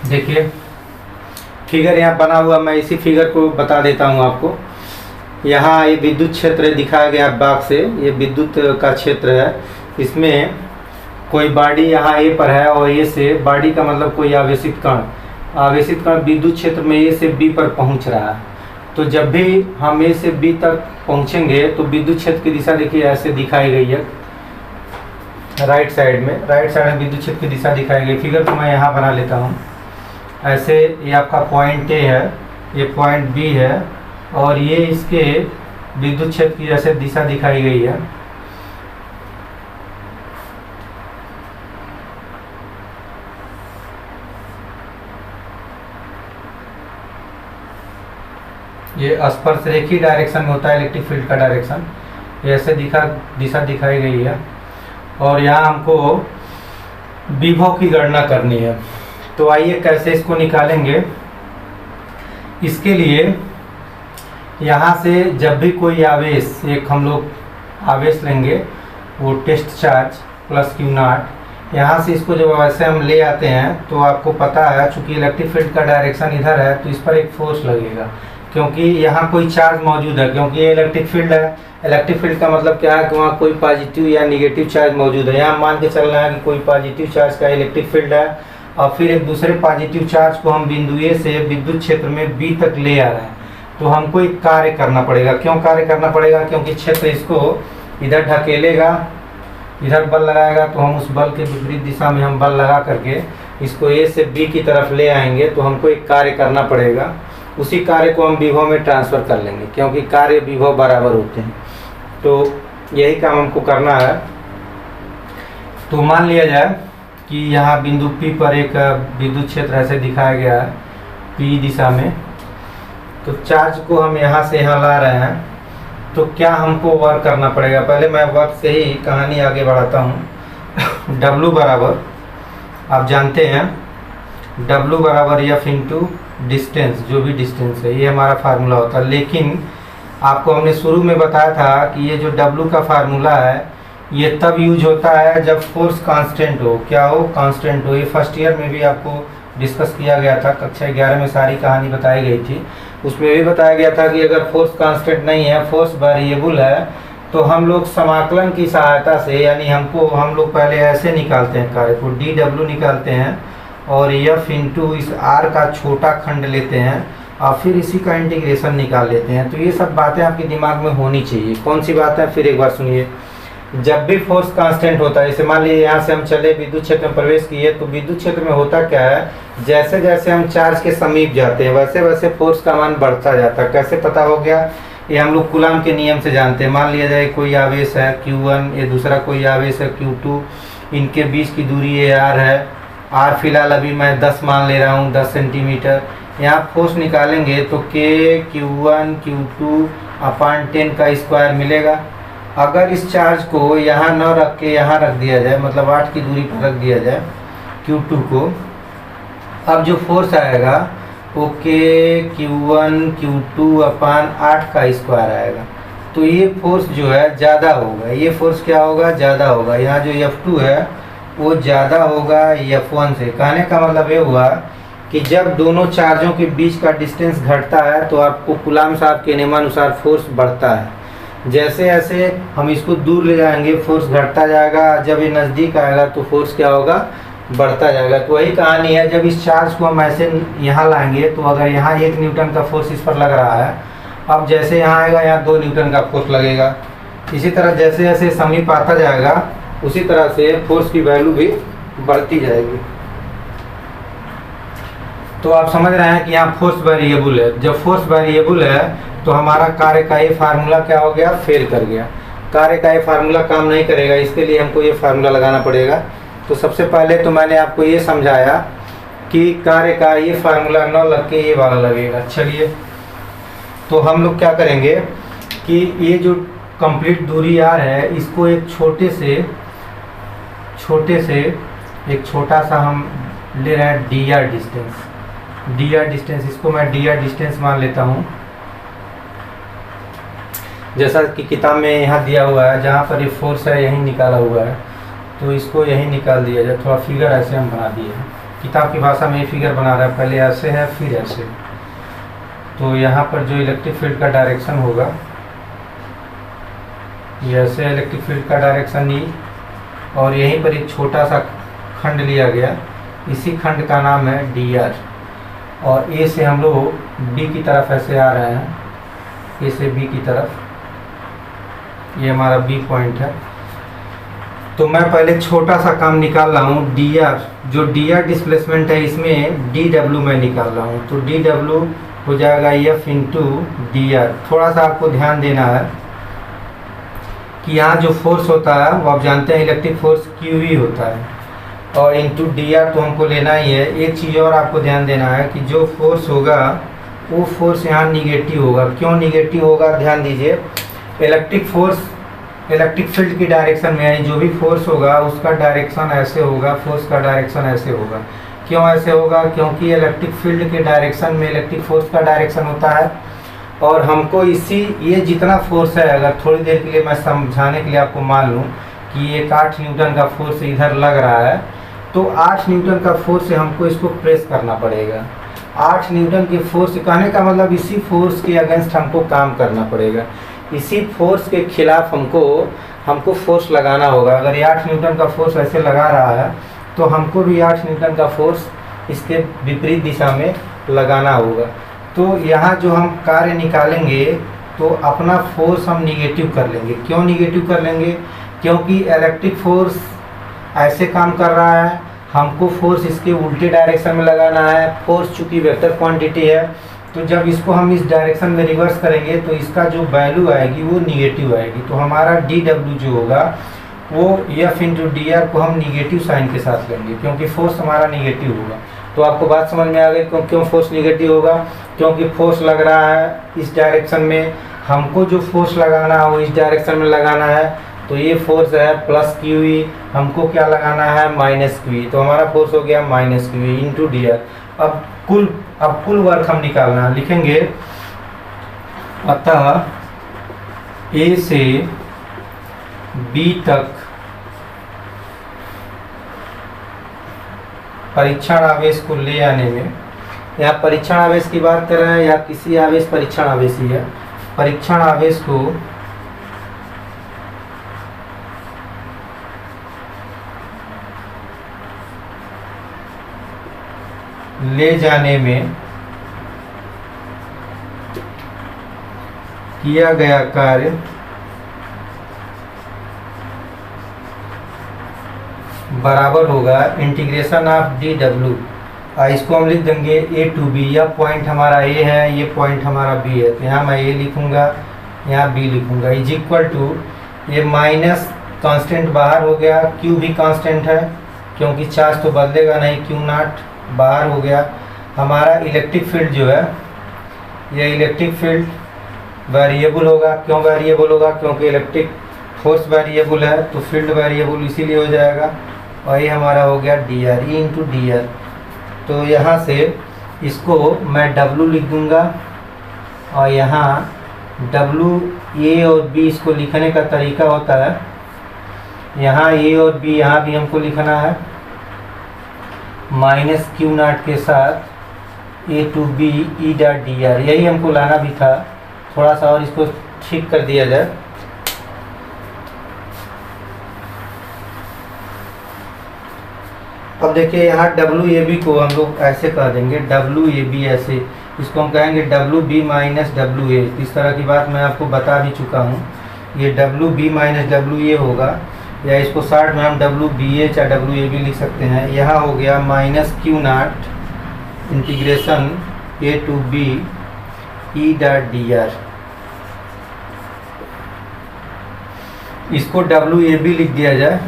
देखिए फिगर यहाँ बना हुआ, मैं इसी फिगर को बता देता हूँ आपको। यहाँ ये विद्युत क्षेत्र दिखाया गया बॉक्स से, ये विद्युत का क्षेत्र है। इसमें कोई बॉडी यहाँ ए पर है और ए से, बॉडी का मतलब कोई आवेशित कण, आवेशित कण विद्युत क्षेत्र में ए से बी पर पहुँच रहा है। तो जब भी हम ए से बी तक पहुँचेंगे तो विद्युत क्षेत्र की दिशा देखिए ऐसे दिखाई गई है, राइट साइड में, राइट साइड में विद्युत क्षेत्र की दिशा दिखाई गई। फिगर को मैं यहाँ बना लेता हूँ ऐसे। ये आपका पॉइंट ए है, ये पॉइंट बी है और ये इसके विद्युत क्षेत्र की जैसे दिशा दिखाई गई है। ये स्पर्श रेखीय डायरेक्शन में होता है इलेक्ट्रिक फील्ड का डायरेक्शन, ये ऐसे दिशा दिखाई गई है। और यहाँ हमको विभव की गणना करनी है। तो आइए कैसे इसको निकालेंगे। इसके लिए यहाँ से जब भी कोई आवेश, एक हम लोग आवेश लेंगे वो test charge plus Q naught, यहाँ से इसको जब वैसे हम ले आते हैं तो आपको पता है चूँकि इलेक्ट्रिक फील्ड का डायरेक्शन इधर है तो इस पर एक फोर्स लगेगा, क्योंकि यहाँ कोई चार्ज मौजूद है, क्योंकि ये इलेक्ट्रिक फील्ड है। इलेक्ट्रिक फील्ड का मतलब क्या है कि वहाँ कोई पॉजिटिव या निगेटिव चार्ज मौजूद है। यहाँ मान के चलना है कि कोई पॉजिटिव चार्ज का इलेक्ट्रिक फील्ड है और फिर एक दूसरे पॉजिटिव चार्ज को हम बिंदु ए से विद्युत क्षेत्र में बी तक ले आ रहे हैं। तो हमको एक कार्य करना पड़ेगा। क्यों कार्य करना पड़ेगा? क्योंकि क्षेत्र इसको इधर ढकेलेगा, इधर बल लगाएगा, तो हम उस बल के विपरीत दिशा में हम बल लगा करके इसको ए से बी की तरफ ले आएंगे। तो हमको एक कार्य करना पड़ेगा, उसी कार्य को हम विभव में ट्रांसफ़र कर लेंगे, क्योंकि कार्य विभव बराबर होते हैं। तो यही काम हमको करना है। तो मान लिया जाए कि यहाँ बिंदु P पर एक विद्युत क्षेत्र ऐसे दिखाया गया है P दिशा में। तो चार्ज को हम यहाँ से यहाँ ला रहे हैं, तो क्या हमको वर्क करना पड़ेगा? पहले मैं वर्क से ही कहानी आगे बढ़ाता हूँ। W बराबर आप जानते हैं, W बराबर F इंटू डिस्टेंस, जो भी डिस्टेंस है, ये हमारा फार्मूला होता है। लेकिन आपको हमने शुरू में बताया था कि ये जो W का फार्मूला है ये तब यूज होता है जब फोर्स कांस्टेंट हो। क्या हो? कांस्टेंट हो। ये फर्स्ट ईयर में भी आपको डिस्कस किया गया था, कक्षा 11 में सारी कहानी बताई गई थी। उसमें भी बताया गया था कि अगर फोर्स कांस्टेंट नहीं है, फोर्स वेरिएबल है, तो हम लोग समाकलन की सहायता से, यानी हम लोग पहले ऐसे निकालते हैं कार्य को, डी डब्ल्यू निकालते हैं और एफ इंटू इस आर का छोटा खंड लेते हैं और फिर इसी का इंटीग्रेशन निकाल लेते हैं। तो ये सब बातें आपके दिमाग में होनी चाहिए। कौन सी बात है? फिर एक बार सुनिए। जब भी फोर्स कांस्टेंट होता है, जैसे मान लीजिए यहाँ से हम चले विद्युत क्षेत्र में प्रवेश किए, तो विद्युत क्षेत्र में होता क्या है, जैसे जैसे हम चार्ज के समीप जाते हैं वैसे वैसे फोर्स का मान बढ़ता जाता है। कैसे पता हो गया? ये हम लोग कूलम के नियम से जानते हैं। मान लिया जाए कोई आवेश है Q1, ये दूसरा कोई आवेश है Q2, इनके बीच की दूरी ये R है। R फिलहाल अभी मैं 10 मान ले रहा हूँ, 10 सेंटीमीटर। यहाँ फोर्स निकालेंगे तो K Q1 Q2 अपान 10 का स्क्वायर मिलेगा। अगर इस चार्ज को यहाँ न रख के यहाँ रख दिया जाए, मतलब 8 की दूरी पर रख दिया जाए Q2 को, अब जो फोर्स आएगा वो K Q1 Q2 अपान 8 का स्क्वायर आएगा। तो ये फोर्स जो है ज़्यादा होगा। ये फोर्स क्या होगा? ज़्यादा होगा। यहाँ जो F2 है वो ज़्यादा होगा F1 से। कहने का मतलब ये हुआ कि जब दोनों चार्जों के बीच का डिस्टेंस घटता है तो आपको कूलम साहब के नियमानुसार फोर्स बढ़ता है। जैसे जैसे हम इसको दूर ले जाएंगे फोर्स घटता जाएगा, जब ये नज़दीक आएगा तो फोर्स क्या होगा? बढ़ता जाएगा। तो वही कहानी है, जब इस चार्ज को हम ऐसे यहाँ लाएंगे तो अगर यहाँ 1 न्यूटन का फोर्स इस पर लग रहा है, अब जैसे यहाँ आएगा यहाँ 2 न्यूटन का फोर्स लगेगा। इसी तरह जैसे जैसे समीप आता जाएगा उसी तरह से फोर्स की वैल्यू भी बढ़ती जाएगी। तो आप समझ रहे हैं कि यहाँ फोर्स वेरिएबल है। जब फोर्स वेरिएबल है तो हमारा कार्य का ये फार्मूला क्या हो गया? फेल कर गया। कार्य का ये फार्मूला काम नहीं करेगा, इसके लिए हमको ये फार्मूला लगाना पड़ेगा। तो सबसे पहले तो मैंने आपको ये समझाया कि कार्य का ये फार्मूला न लग के ये वाला लगेगा। चलिए, तो हम लोग क्या करेंगे कि ये जो कंप्लीट दूरी आर है, इसको एक छोटे से एक छोटा सा हम ले रहे हैं dr डिस्टेंस। इसको मैं dr डिस्टेंस मान लेता हूँ, जैसा कि किताब में यहाँ दिया हुआ है। जहाँ पर ये फोर्स है यहीं निकाला हुआ है, तो इसको यहीं निकाल दिया जाए। थोड़ा फिगर ऐसे हम बना दिए हैं, किताब की भाषा में ये फिगर बना रहा है, पहले ऐसे है फिर ऐसे। तो यहाँ पर जो इलेक्ट्रिक फील्ड का डायरेक्शन होगा, ये ऐसे इलेक्ट्रिक फील्ड का डायरेक्शन ई, और यहीं पर एक छोटा सा खंड लिया गया, इसी खंड का नाम है dr। और ए से हम लोग बी की तरफ ऐसे आ रहे हैं, ए से बी की तरफ, ये हमारा बी पॉइंट है। तो मैं पहले छोटा सा काम निकाल रहा हूँ dr, जो dr डिस्प्लेसमेंट है इसमें dw मैं निकाल रहा हूँ। तो dw हो जाएगा f इंटू dr। थोड़ा सा आपको ध्यान देना है कि यहाँ जो फोर्स होता है वो आप जानते हैं इलेक्ट्रिक फोर्स QE होता है, और इंटू dr तो हमको लेना ही है। एक चीज़ और आपको ध्यान देना है कि जो फोर्स होगा वो फोर्स यहाँ निगेटिव होगा। क्यों निगेटिव होगा? ध्यान दीजिए। इलेक्ट्रिक फील्ड की डायरेक्शन में, यानी जो भी फोर्स होगा उसका डायरेक्शन ऐसे होगा, फोर्स का डायरेक्शन ऐसे होगा। क्यों ऐसे होगा? क्योंकि इलेक्ट्रिक फील्ड के डायरेक्शन में इलेक्ट्रिक फोर्स का डायरेक्शन होता है। और हमको ये जितना फोर्स है, अगर थोड़ी देर के लिए मैं समझाने के लिए आपको मान लूँ कि एक 8 न्यूटन का फोर्स इधर लग रहा है, तो 8 न्यूटन का फोर्स से हमको इसको प्रेस करना पड़ेगा। 8 न्यूटन के फोर्स, कहने का मतलब इसी फोर्स के अगेंस्ट हमको काम करना पड़ेगा, इसी फोर्स के खिलाफ हमको फोर्स लगाना होगा। अगर ये 8 न्यूटन का फोर्स ऐसे लगा रहा है तो हमको भी 8 न्यूटन का फोर्स इसके विपरीत दिशा में लगाना होगा। तो यहाँ जो हम कार्य निकालेंगे तो अपना फोर्स हम निगेटिव कर लेंगे। क्यों निगेटिव कर लेंगे? क्योंकि इलेक्ट्रिक फोर्स ऐसे काम कर रहा है, हमको फोर्स इसके उल्टे डायरेक्शन में लगाना है। फोर्स चूँकि वेक्टर क्वांटिटी है, तो जब इसको हम इस डायरेक्शन में रिवर्स करेंगे तो इसका जो वैल्यू आएगी वो निगेटिव आएगी। तो हमारा dw जो होगा वो f इंटू dr को हम निगेटिव साइन के साथ लेंगे, क्योंकि फोर्स हमारा निगेटिव होगा। तो आपको बात समझ में आ गई क्यों फोर्स निगेटिव होगा? क्योंकि फोर्स लग रहा है इस डायरेक्शन में, हमको जो फोर्स लगाना है वो इस डायरेक्शन में लगाना है। तो ये फोर्स है प्लस QE, हमको क्या लगाना है? Minus QE। तो हमारा फोर्स हो गया माइनस QE इंटू dr। अब कुल वर्क हम निकालना लिखेंगे, अतः A से बी तक परीक्षण आवेश को ले आने में, यहाँ परीक्षण आवेश की बात कर रहे हैं या किसी आवेश परीक्षण आवेश ही है, परीक्षण आवेश को ले जाने में किया गया कार्य बराबर होगा इंटीग्रेशन ऑफ डी डब्ल्यू। इसको हम लिख देंगे ए टू बी, या पॉइंट हमारा ए है, ये पॉइंट हमारा बी है, तो यहाँ मैं ए लिखूंगा, यहाँ बी लिखूंगा, इज इक्वल टू ये माइनस कांस्टेंट बाहर हो गया, क्यू भी कांस्टेंट है क्योंकि चार्ज तो बदलेगा नहीं, क्यू नॉट बाहर हो गया। हमारा इलेक्ट्रिक फील्ड जो है, ये इलेक्ट्रिक फील्ड वेरिएबल होगा। क्यों वेरिएबल होगा? क्योंकि इलेक्ट्रिक फोर्स वेरिएबल है तो फील्ड वेरिएबल इसीलिए हो जाएगा। और ये हमारा हो गया D R, E into D R. तो यहाँ से इसको मैं डब्लू लिख दूंगा, और यहाँ डब्लू ए और बी इसको लिखने का तरीका होता है, यहाँ ए और बी यहाँ भी हमको लिखना है माइनस क्यू नॉट के साथ A to B E dot D R, यही हमको लाना भी था। थोड़ा सा और इसको ठीक कर दिया जाए। अब देखिए यहाँ डब्ल्यू ए बी को हम लोग ऐसे कह देंगे, डब्ल्यू ए बी ऐसे, इसको हम कहेंगे W B minus W A. इस तरह की बात मैं आपको बता भी चुका हूँ। ये W B minus W A होगा, या इसको शॉर्ट में हम डब्ल्यू बी ए या डब्ल्यू ए बी लिख सकते हैं। यहाँ हो गया minus Q naught integration A to B E dot D R. इसको डब्ल्यू ए बी लिख दिया जाए,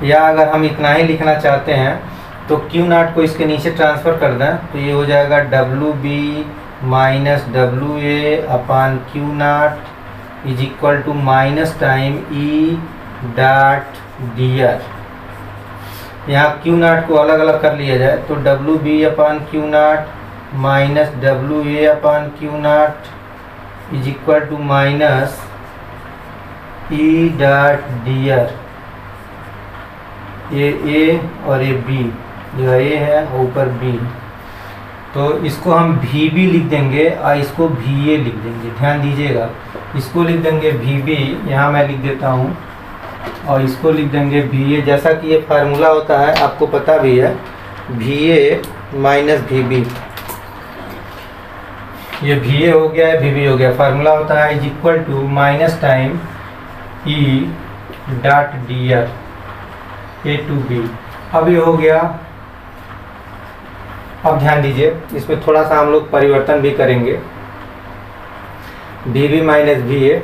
या अगर हम इतना ही लिखना चाहते हैं तो क्यू नॉट को इसके नीचे ट्रांसफ़र कर दें, तो ये हो जाएगा W B minus W A upon Q naught is equal to minus time E dot D R. यहाँ क्यू नॉट को अलग अलग कर लिया जाए तो W B upon Q naught minus W A upon Q naught is equal to minus E dot D R. ये A और ये बी, जो ए है ऊपर बी, तो इसको हम वी बी लिख देंगे और इसको वी ए लिख देंगे। ध्यान दीजिएगा, इसको लिख देंगे वी बी, यहाँ मैं लिख देता हूँ, और इसको लिख देंगे वी ए। जैसा कि ये फार्मूला होता है आपको पता भी है, V A minus V B, ये वी ए हो गया है, वी बी हो गया। फार्मूला होता है is equal to minus time E dot D R A to B. अब ये हो गया। अब ध्यान दीजिए, इसमें थोड़ा सा हम लोग परिवर्तन भी करेंगे, V B minus V A,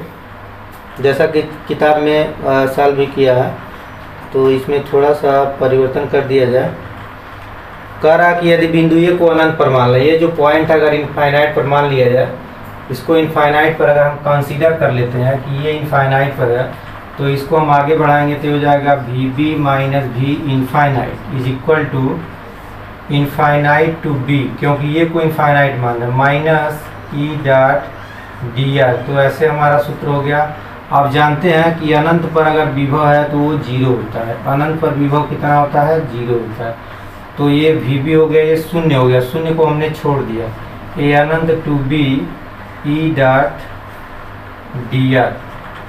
जैसा कि किताब में सॉल्व भी किया है, तो इसमें थोड़ा सा परिवर्तन कर दिया जाए। कह रहा कि यदि बिंदु ए को अनंत पर मान लें, ये जो पॉइंट अगर इनफाइनाइट पर मान लिया जाए, इसको इनफाइनाइट पर अगर हम कंसीडर कर लेते हैं कि ये इनफाइनाइट पर है, तो इसको हम आगे बढ़ाएंगे तो हो जाएगा V B minus V infinite is equal to infinite to B, क्योंकि ये को इनफाइनाइट मान रहे, minus E dot D R. तो ऐसे हमारा सूत्र हो गया। आप जानते हैं कि अनंत पर अगर विभव है तो वो जीरो होता है, अनंत पर विभव कितना होता है? जीरो होता है। तो ये वी बी हो गया, ये शून्य हो गया, शून्य को हमने छोड़ दिया, ए अनंत to B E dot D R.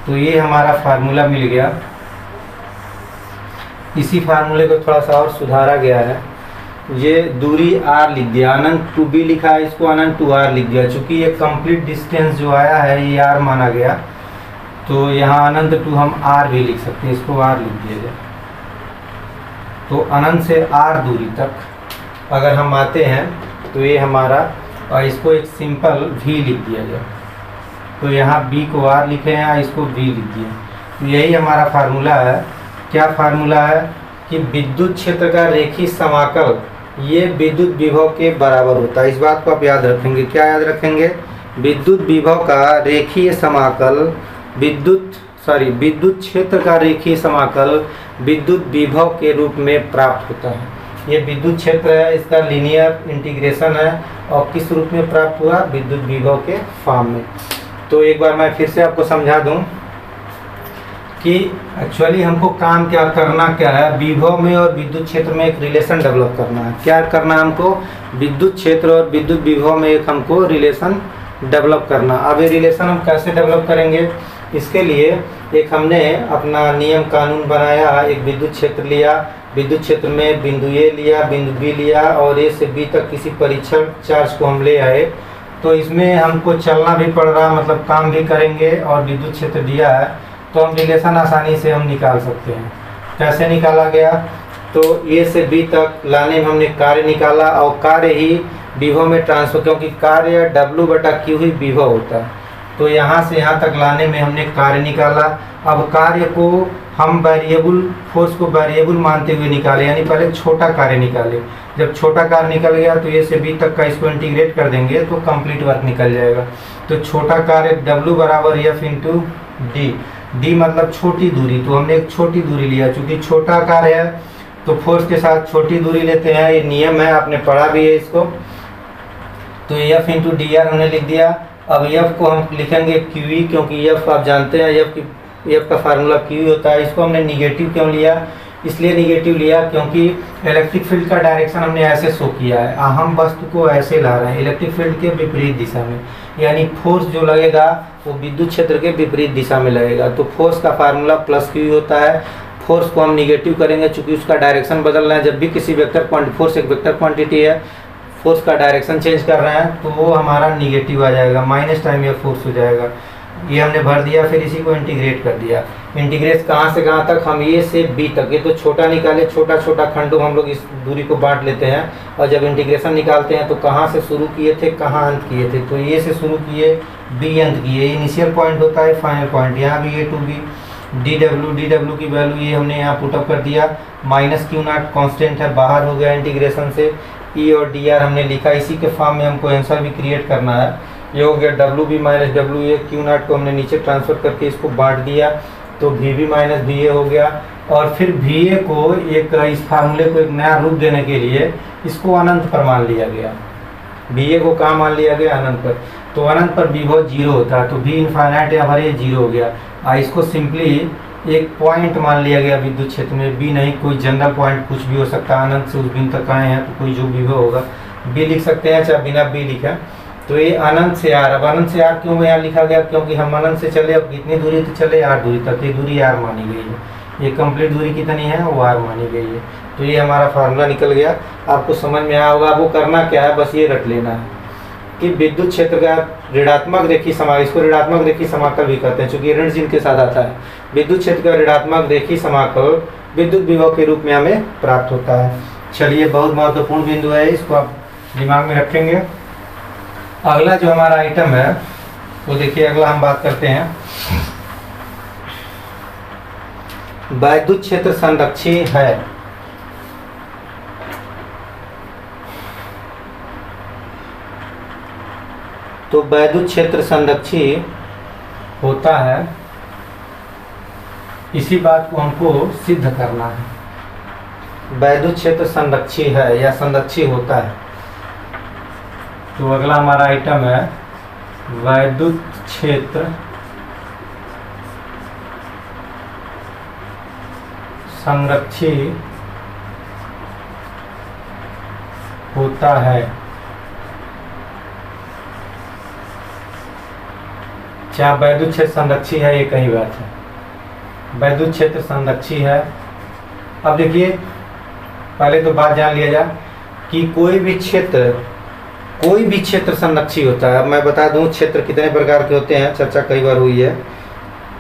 तो ये हमारा फार्मूला मिल गया। इसी फार्मूले को थोड़ा सा और सुधारा गया है, ये दूरी r लिख दिया, अनंत टू बी लिखा है, इसको अनंत टू r लिख दिया। चूँकि ये कंप्लीट डिस्टेंस जो आया है ये r माना गया, तो यहाँ अनंत टू हम r भी लिख सकते हैं, इसको r लिख दिया जाए। तो अनंत से r दूरी तक अगर हम आते हैं तो ये हमारा, और इसको एक सिंपल v लिख दिया जाए, तो यहाँ b को r लिखे हैं, इसको v लिख दिए। तो यही हमारा फार्मूला है। क्या फार्मूला है कि विद्युत क्षेत्र का रेखीय समाकल ये विद्युत विभव के बराबर होता है। इस बात को आप याद रखेंगे। क्या याद रखेंगे? विद्युत विभव का रेखीय समाकल, विद्युत क्षेत्र का रेखीय समाकल विद्युत विभव के रूप में प्राप्त होता है। ये विद्युत क्षेत्र है, इसका लीनियर इंटीग्रेशन है, और किस रूप में प्राप्त हुआ? विद्युत विभव के फॉर्म में। तो एक बार मैं फिर से आपको समझा दूं कि एक्चुअली हमको काम क्या करना क्या है, विभव में और विद्युत क्षेत्र में एक रिलेशन डेवलप करना है। क्या करना है हमको, विद्युत क्षेत्र और विद्युत विभव में एक हमको रिलेशन डेवलप करना। अब ये रिलेशन हम कैसे डेवलप करेंगे, इसके लिए एक हमने अपना नियम कानून बनाया। एक विद्युत क्षेत्र लिया, विद्युत क्षेत्र में बिंदु ए लिया, बिंदु बी लिया और ए से बी तक किसी परीक्षण चार्ज को हम ले आए। तो इसमें हमको चलना भी पड़ रहा, मतलब काम भी करेंगे, और विद्युत क्षेत्र दिया है तो हम रिलेशन आसानी से हम निकाल सकते हैं। कैसे निकाला गया, तो ए से बी तक लाने में हमने कार्य निकाला, और कार्य ही विभव में ट्रांसफर, क्योंकि कार्य W/Q ही विभव होता है। तो यहाँ से यहाँ तक लाने में हमने कार्य निकाला। अब कार्य को हम वेरिएबल, फोर्स को वेरिएबल मानते हुए निकाले, यानी पहले छोटा कार्य निकाले। जब छोटा कार्य निकल गया तो ए से बी तक का इसको इंटीग्रेट कर देंगे तो कंप्लीट वर्क निकल जाएगा। तो छोटा कार्य W बराबर F इंटू डी, डी मतलब छोटी दूरी, तो हमने एक छोटी दूरी लिया। चूंकि छोटा कार्य है तो फोर्स के साथ छोटी दूरी लेते हैं, ये नियम है, आपने पढ़ा भी है इसको। तो F इंटू डी आर हमने लिख दिया। अब F को हम लिखेंगे QE, क्योंकि F आप जानते हैं F का फार्मूला QE होता है। इसको हमने निगेटिव क्यों लिया, इसलिए निगेटिव लिया क्योंकि इलेक्ट्रिक फील्ड का डायरेक्शन हमने ऐसे शो किया है, हम वस्तु को ऐसे ला रहे हैं इलेक्ट्रिक फील्ड के विपरीत दिशा में, यानी फोर्स जो लगेगा वो विद्युत क्षेत्र के विपरीत दिशा में लगेगा। तो फोर्स का फार्मूला प्लस QE होता है। फोर्स को हम निगेटिव करेंगे चूंकि उसका डायरेक्शन बदल रहा है। जब भी किसी वेक्टर क्वांटिटी, फोर्स एक वेक्टर क्वांटिटी है, फोर्स का डायरेक्शन चेंज कर रहे हैं तो वो हमारा निगेटिव आ जाएगा, माइनस टाइम ये फोर्स हो जाएगा। ये हमने भर दिया, फिर इसी को इंटीग्रेट कर दिया। इंटीग्रेट कहाँ से कहाँ तक, हम ए से बी तक, ये तो छोटा निकाले, छोटा छोटा खंडों हम लोग इस दूरी को बांट लेते हैं, और जब इंटीग्रेशन निकालते हैं तो कहाँ से शुरू किए थे, कहाँ अंत किए थे। तो ए से शुरू किए, बी अंत किए, इनिशियल पॉइंट होता है, फाइनल पॉइंट। यहाँ भी ए टू बी, डी डब्ल्यू की वैल्यू ये हमने यहाँ पुटअप कर दिया। माइनस Q0 कॉन्स्टेंट है, बाहर हो गया इंटीग्रेशन से। ई और डी आर हमने लिखा, इसी के फॉर्म में हमको आंसर भी क्रिएट करना है। ये हो गया WB माइनस WA, Q0 को हमने नीचे ट्रांसफर करके इसको बांट दिया, तो VB माइनस VA हो गया। और फिर VA को एक, इस फार्मूले को एक नया रूप देने के लिए इसको अनंत पर मान लिया गया। VA को कहाँ मान लिया गया, अनंत पर। तो अनंत पर विभव 0 होता है, तो V इनफाइनाइट या भरे 0 हो गया। इसको सिंपली एक पॉइंट मान लिया गया विद्युत क्षेत्र में, B नहीं, कोई जनरल पॉइंट कुछ भी हो सकता है। अनंत से उस बिंदु तक आए हैं तो कोई जो विभव होगा B लिख सकते हैं, चाहे बिना B लिखा। तो ये अनंत से R, अब अनंत से R क्यों यहाँ लिखा गया, क्योंकि हम अनंत से चले, अब कितनी दूरी तो चले, R दूरी तक, ये दूरी R मानी गई है। ये कंप्लीट दूरी कितनी है, वो R मानी गई है। तो ये हमारा फार्मूला निकल गया। आपको समझ में आया होगा। वो करना क्या है, बस ये रट लेना है कि विद्युत क्षेत्र का ऋणात्मक रेखीय समाकल, इसको ऋणात्मक रेखीय समाकल भी कहते हैं चूंकि ऋण चिन्ह के साथ आता है। विद्युत क्षेत्र का ऋणात्मक रेखीय समाकल विद्युत विभव के रूप में हमें प्राप्त होता है। चलिए, बहुत महत्वपूर्ण बिंदु है, इसको आप दिमाग में रखेंगे। अगला जो हमारा आइटम है वो देखिए, अगला हम बात करते हैं वैद्युत क्षेत्र संरक्षी है। तो वैद्युत क्षेत्र संरक्षी होता है, इसी बात को हमको सिद्ध करना है। वैद्युत क्षेत्र संरक्षी है या संरक्षी होता है। तो अगला हमारा आइटम है वैद्युत क्षेत्र संरक्षी होता है। क्या वैद्युत क्षेत्र संरक्षी है, ये कई बात है। वैद्युत क्षेत्र संरक्षी है। अब देखिए, पहले तो बात जान लिया जाए कि कोई भी क्षेत्र संरक्षी होता है। अब मैं बता दूं क्षेत्र कितने प्रकार के होते हैं, चर्चा कई बार हुई है।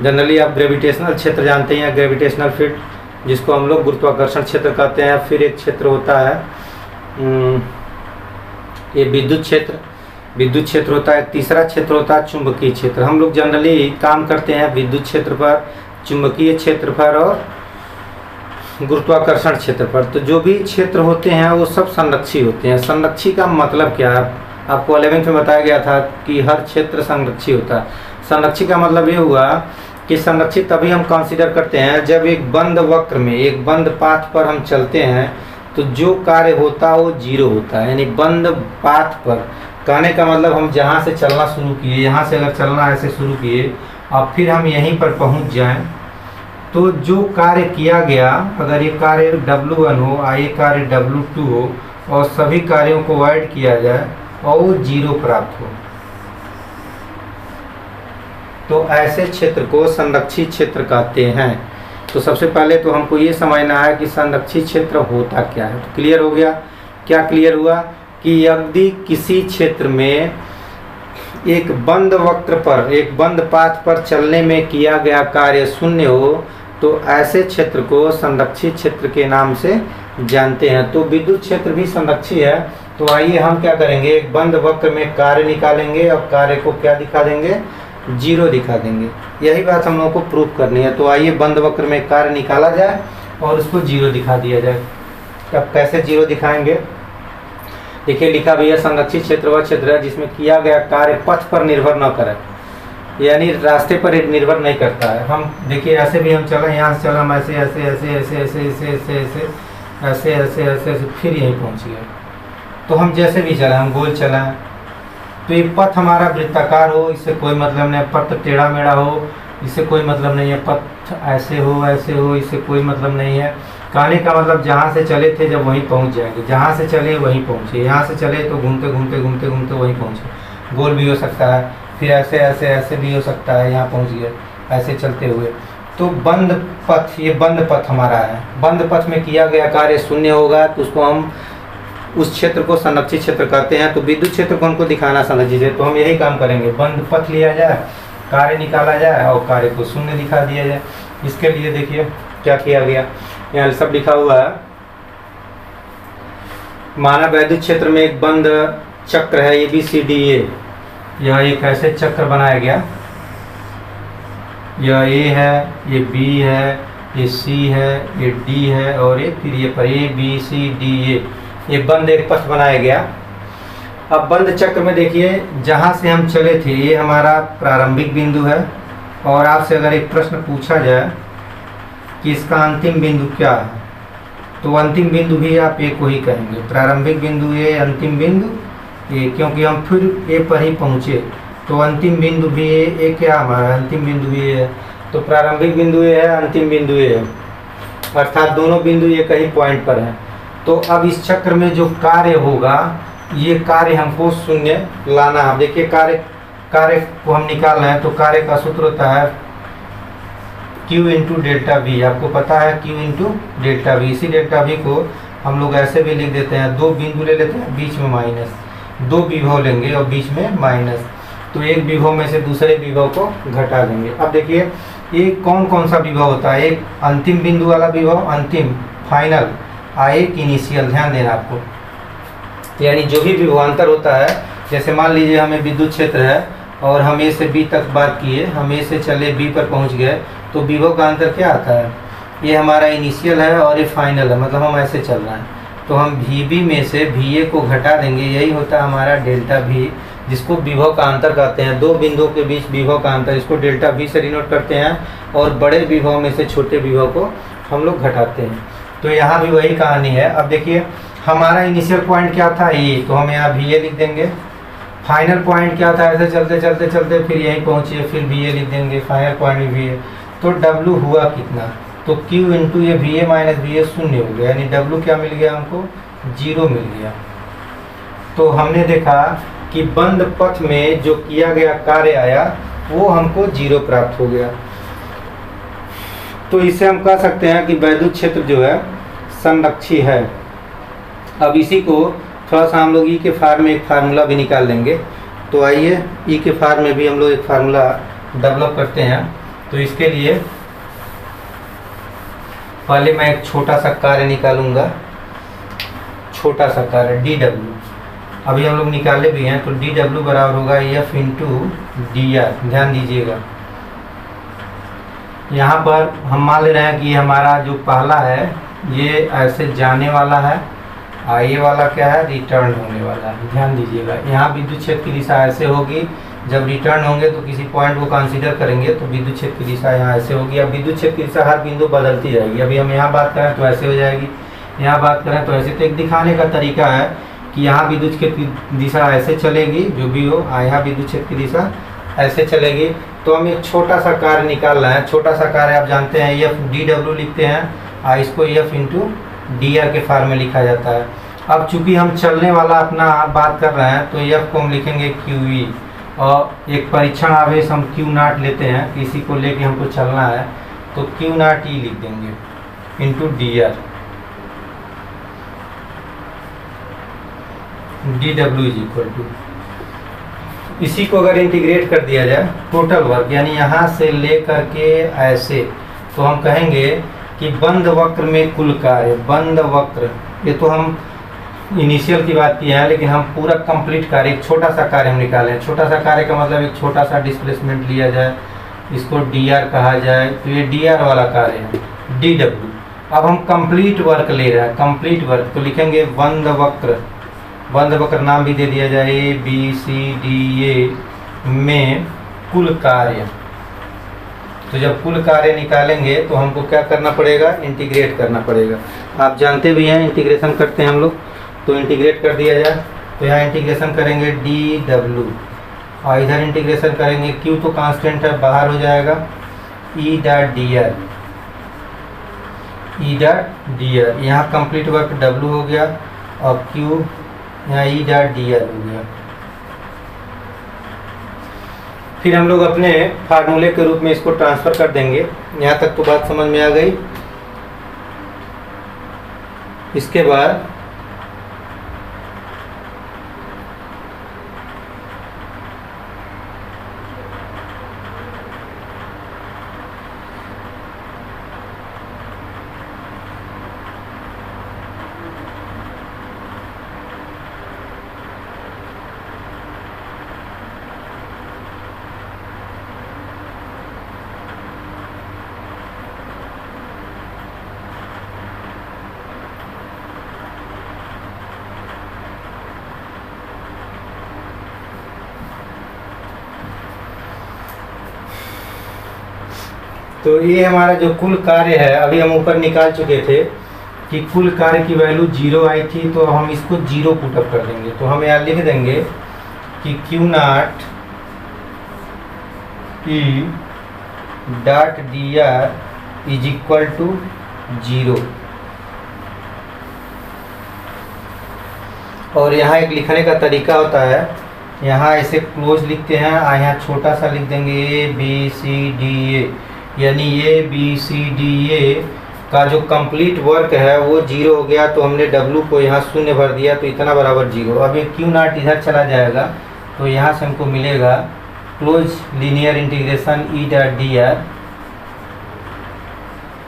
जनरली आप ग्रेविटेशनल क्षेत्र जानते हैं, ग्रेविटेशनल फील्ड, जिसको हम लोग गुरुत्वाकर्षण क्षेत्र कहते हैं। फिर एक क्षेत्र होता है ये विद्युत क्षेत्र होता है। तीसरा क्षेत्र होता है चुंबकीय क्षेत्र। हम लोग जनरली काम करते हैं विद्युत क्षेत्र पर, चुंबकीय क्षेत्र पर और गुरुत्वाकर्षण क्षेत्र पर। तो जो भी क्षेत्र होते हैं वो सब संरक्षी होते हैं। संरक्षी का मतलब क्या है, आपको 11th में बताया गया था कि हर क्षेत्र संरक्षी होता है। संरक्षी का मतलब ये हुआ कि संरक्षित तभी हम कंसीडर करते हैं जब एक बंद वक्र में, एक बंद पाथ पर हम चलते हैं तो जो कार्य होता है वो 0 होता है। यानी बंद पाथ पर, कहने का मतलब हम जहाँ से चलना शुरू किए, यहाँ से अगर चलना ऐसे शुरू किए और फिर हम यहीं पर पहुँच जाएं तो जो कार्य किया गया, अगर ये कार्य W1 हो और ये कार्य W2 हो और सभी कार्यों को ऐड किया जाए और वो 0 प्राप्त हो, तो ऐसे क्षेत्र को संरक्षित क्षेत्र कहते हैं। तो सबसे पहले तो हमको ये समझना है कि संरक्षित क्षेत्र होता क्या है। तो क्लियर हो गया। क्या क्लियर हुआ कि यदि किसी क्षेत्र में एक बंद वक्र पर, एक बंद पाथ पर चलने में किया गया कार्य शून्य हो, तो ऐसे क्षेत्र को संरक्षित क्षेत्र के नाम से जानते हैं। तो विद्युत क्षेत्र भी संरक्षित है। तो आइए हम क्या करेंगे, एक बंद वक्र में कार्य निकालेंगे और कार्य को क्या दिखा देंगे, 0 दिखा देंगे। यही बात हम लोगों को प्रूव करनी है। तो आइए बंद वक्र में कार्य निकाला जाए और उसको 0 दिखा दिया जाए। अब कैसे 0 दिखाएंगे, देखिए लिखा भैया संरक्षित क्षेत्र वह क्षेत्र है जिसमें किया गया कार्य पथ पर निर्भर न करे, यानी रास्ते पर निर्भर नहीं करता है। हम देखिए ऐसे भी हम चला, यहाँ से चला हम ऐसे ऐसे ऐसे ऐसे ऐसे ऐसे ऐसे ऐसे ऐसे ऐसे ऐसे ऐसे फिर यहीं पहुँच गए। तो हम जैसे भी चलाएं, हम गोल चलाएं, तो ये पथ हमारा वृत्ताकार हो, इससे कोई मतलब नहीं। पथ टेढ़ा मेढ़ा हो, इससे कोई मतलब नहीं है। पथ ऐसे हो, इससे कोई मतलब नहीं है। कहने का मतलब जहाँ से चले थे जब वहीं पहुँच जाएंगे, जहाँ से चले वहीं पहुँचे, यहाँ से चले तो घूमते घूमते घूमते घूमते वहीं पहुँचे। गोल भी हो सकता है, फिर ऐसे ऐसे ऐसे भी हो सकता है, यहाँ पहुँच गए ऐसे चलते हुए। तो बंद पथ, ये बंद पथ हमारा है। बंद पथ में किया गया कार्य शून्य होगा तो उसको हम, उस क्षेत्र को संरक्षित क्षेत्र कहते हैं। तो विद्युत क्षेत्र को हमको दिखाना संरक्षित है, तो हम यही काम करेंगे, बंद पथ लिया जाए, कार्य निकाला जाए और कार्य को शून्य दिखा दिया जाए। इसके लिए देखिए क्या किया गया, यहाँ सब लिखा हुआ है। माना विद्युत क्षेत्र में एक बंद चक्र है ABCDA, यह एक ऐसे चक्र बनाया गया, यह A है, ये B है, ये C है, ये D है और ये फिर ये पर ABCDA, ये बंद एक पथ बनाया गया। अब बंद चक्र में देखिए जहाँ से हम चले थे ये हमारा प्रारंभिक बिंदु है, और आपसे अगर एक प्रश्न पूछा जाए कि इसका अंतिम बिंदु क्या है, तो अंतिम बिंदु भी आप A को ही कहेंगे। प्रारंभिक बिंदु A, अंतिम बिंदु A, क्योंकि हम फिर A पर ही पहुँचे, तो अंतिम बिंदु भी A क्या हमारा अंतिम बिंदु भी A है। तो प्रारंभिक बिंदु A है, अंतिम बिंदु A है, अर्थात दोनों बिंदु एक ही पॉइंट पर हैं। तो अब इस चक्र में जो कार्य होगा, ये कार्य हमको शून्य लाना है। देखिए कार्य को हम निकाल रहे हैं, तो कार्य का सूत्र होता है Q इंटू डेल्टा V। आपको पता है Q इंटू डेल्टा V। इसी डेल्टा V को हम लोग ऐसे भी लिख देते हैं, 2 बिंदु ले लेते हैं, बीच में माइनस, 2 विभव लेंगे और बीच में माइनस, तो एक विभव में से दूसरे विभव को घटा देंगे। अब देखिए ये कौन कौन सा विभव होता है, एक अंतिम बिंदु वाला विभव, अंतिम फाइनल, एक इनिशियल, ध्यान देना आपको। यानी जो भी विभवांतर होता है, जैसे मान लीजिए हमें विद्युत क्षेत्र है और हम A से B तक बात किए, हम A से चले B पर पहुंच गए, तो विभव का अंतर क्या आता है, ये हमारा इनिशियल है और ये फाइनल है, मतलब हम ऐसे चल रहे हैं। तो हम VB में से VA को घटा देंगे, यही होता है हमारा डेल्टा V, जिसको विभव का अंतर कहते हैं। 2 बिंदुओं के बीच विभव का अंतर, इसको डेल्टा V से डिनोट करते हैं, और बड़े विभव में से छोटे विभव को हम लोग घटाते हैं। तो यहाँ भी वही कहानी है। अब देखिए हमारा इनिशियल पॉइंट क्या था A, तो हम यहाँ VA लिख देंगे। फाइनल पॉइंट क्या था, ऐसे चलते चलते चलते फिर यहीं पहुँचे, फिर VA लिख देंगे, फाइनल पॉइंट भी VA। तो W हुआ कितना, तो Q इंटू ये VA माइनस VA शून्य हो गया, यानी W क्या मिल गया हमको, 0 मिल गया। तो हमने देखा कि बंद पथ में जो किया गया कार्य आया वो हमको 0 प्राप्त हो गया। तो इसे हम कह सकते हैं कि विद्युत क्षेत्र जो है संरक्षित है। अब इसी को थोड़ा सा हम लोग ई के फार्म में एक फार्मूला भी निकाल लेंगे। तो आइए ई के फार्म में भी हम लोग एक फार्मूला डेवलप करते हैं। तो इसके लिए पहले मैं एक छोटा सा कार्य निकालूंगा, छोटा सा कार्य DW, अभी हम लोग निकाले भी हैं। तो DW बराबर होगा F इंटू DR। ध्यान दीजिएगा, यहाँ पर हम मान ले रहे हैं कि ये हमारा जो पहला है ये ऐसे जाने वाला है, ये वाला क्या है, रिटर्न होने वाला है। ध्यान दीजिएगा, यहाँ विद्युत क्षेत्र की दिशा ऐसे होगी, जब रिटर्न होंगे तो किसी पॉइंट को कंसीडर करेंगे तो विद्युत क्षेत्र की दिशा यहाँ ऐसे होगी। अब विद्युत क्षेत्र की दिशा हर बिंदु बदलती जाएगी। अभी हम यहाँ बात करें तो ऐसे हो जाएगी, यहाँ बात करें तो ऐसे। तो एक दिखाने का तरीका है कि यहाँ विद्युत क्षेत्र की दिशा ऐसे चलेगी, जो भी हो, यहाँ विद्युत क्षेत्र की दिशा ऐसे चलेगी। तो हम एक छोटा सा कार्य निकाल रहे हैं। छोटा सा कार्य आप जानते हैं एफ डी डब्ल्यू लिखते हैं और इसको एफ इंटू डी आर के फॉर्म में लिखा जाता है। अब चूंकि हम चलने वाला अपना बात कर रहे हैं तो एफ को हम लिखेंगे क्यू ई, और एक परीक्षण आवेश हम क्यू नॉट लेते हैं, किसी को लेके हमको चलना है तो क्यू नॉट ई लिख देंगे into D R. D W is equal to, इसी को अगर इंटीग्रेट कर दिया जाए टोटल वर्क, यानी यहाँ से ले करके ऐसे, तो हम कहेंगे कि बंद वक्र में कुल कार्य, बंद वक्र, ये तो हम इनिशियल की बात की है, लेकिन हम पूरा कंप्लीट कार्य, एक छोटा सा कार्य हम निकालें। छोटा सा कार्य का मतलब एक छोटा सा डिस्प्लेसमेंट लिया जाए, इसको डी आर कहा जाए, तो ये डी आर वाला कार्य है डी डब्ल्यू। अब हम कंप्लीट वर्क ले रहे हैं, कंप्लीट वर्क तो लिखेंगे बंद वक्र, बंद वक्र नाम भी दे दिया जाए ए बी सी डी ए में कुल कार्य। तो जब कुल कार्य निकालेंगे तो हमको क्या करना पड़ेगा, इंटीग्रेट करना पड़ेगा। आप जानते भी हैं इंटीग्रेशन करते हैं हम लोग, तो इंटीग्रेट कर दिया जाए तो यहाँ इंटीग्रेशन करेंगे डी डब्ल्यू और इधर इंटीग्रेशन करेंगे, क्यू तो कांस्टेंट है बाहर हो जाएगा, ई dot D R, E dot D R, यहाँ कंप्लीट वर्क डब्ल्यू हो गया और क्यू यहाँ ई डॉट डी आर हो गया। फिर हम लोग अपने फार्मूले के रूप में इसको ट्रांसफर कर देंगे। यहाँ तक तो बात समझ में आ गई। इसके बाद तो ये हमारा जो कुल कार्य है, अभी हम ऊपर निकाल चुके थे कि कुल कार्य की वैल्यू 0 आई थी, तो हम इसको 0 पुटअप कर देंगे। तो हम यहाँ लिख देंगे कि Q naught E dot D R is equal to 0। और यहाँ एक लिखने का तरीका होता है, यहाँ ऐसे क्लोज लिखते हैं और यहाँ छोटा सा लिख देंगे ए बी सी डी ए, यानी ए बी सी डी ए का जो कंप्लीट वर्क है वो 0 हो गया। तो हमने W को यहाँ शून्य भर दिया, तो इतना बराबर 0। अब ये क्यू नॉट इधर चला जाएगा तो यहाँ से हमको मिलेगा close linear integration E dot D R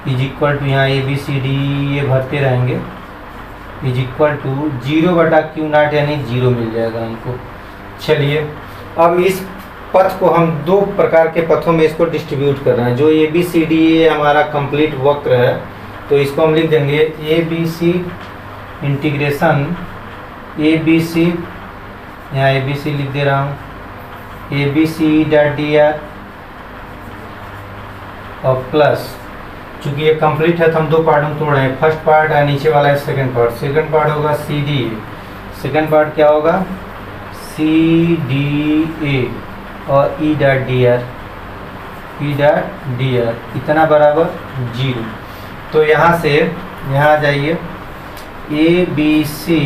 is equal to, यहाँ ए बी सी डी ए भरते रहेंगे, इज इक्वल टू 0 बटा क्यू नॉट, यानी 0 मिल जाएगा हमको। चलिए अब इस पथ को हम दो प्रकार के पथों में इसको डिस्ट्रीब्यूट कर रहे हैं। जो ए बी सी डी ए हमारा कंप्लीट वक्र है, तो इसको हम लिख देंगे A B C integration A B C, यहाँ ए बी सी लिख दे रहा हूँ, A B C dot D R और प्लस, चूँकि ये कंप्लीट है तो हम दो पार्ट में तोड़ रहे हैं। फर्स्ट पार्ट है नीचे वाला है सेकंड पार्ट, सेकंड पार्ट होगा C D A, second part क्या होगा सी डी ए और E dot D R, E dot D R इतना बराबर 0। तो यहाँ से यहाँ आ जाइए, A B C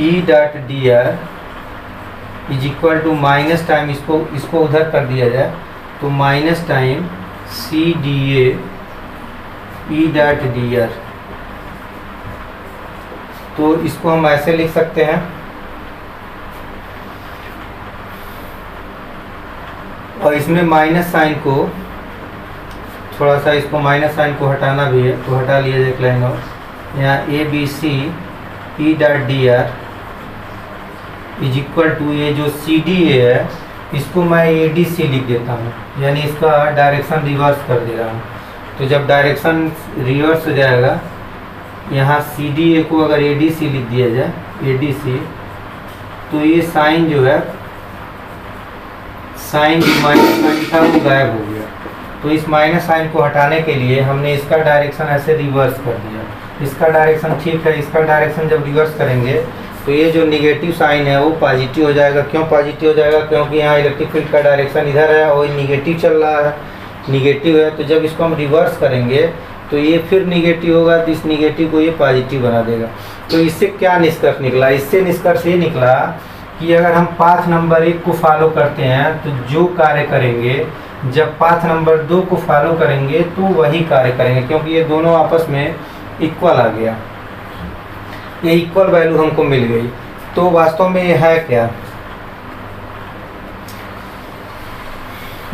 E dot D R is equal to minus time, इसको उधर कर दिया जाए तो minus time C D A E dot D R. तो इसको हम ऐसे लिख सकते हैं, और इसमें माइनस साइन को थोड़ा सा, इसको माइनस साइन को हटाना भी है तो हटा लिया जाए एक लाइन और। यहाँ A B C E dot D R is equal to, ये जो सी डी ए है इसको मैं ए डी सी लिख देता हूँ, यानी इसका डायरेक्शन रिवर्स कर दे रहा हूँ। तो जब डायरेक्शन रिवर्स हो जाएगा, यहाँ सी डी ए को अगर ए डी सी लिख दिया जाए, ए डी सी, तो ये साइन जो है, साइन जो माइनस साइन था वो गायब हो गया। तो इस माइनस साइन को हटाने के लिए हमने इसका डायरेक्शन ऐसे रिवर्स कर दिया। इसका डायरेक्शन ठीक है, इसका डायरेक्शन जब रिवर्स करेंगे तो ये जो निगेटिव साइन है वो पॉजिटिव हो जाएगा। क्यों पॉजिटिव हो जाएगा? क्योंकि यहाँ इलेक्ट्रिक फील्ड का डायरेक्शन इधर है और निगेटिव चल रहा है, निगेटिव है। तो जब इसको हम रिवर्स करेंगे तो ये फिर निगेटिव होगा, तो इस निगेटिव को ये पॉजिटिव बना देगा। तो इससे क्या निष्कर्ष निकला? इससे निष्कर्ष ये निकला कि अगर हम पाथ नंबर 1 को फॉलो करते हैं तो जो कार्य करेंगे, जब पाथ नंबर 2 को फॉलो करेंगे तो वही कार्य करेंगे, क्योंकि ये दोनों आपस में इक्वल आ गया, ये इक्वल वैल्यू हमको मिल गई। तो वास्तव में ये है क्या?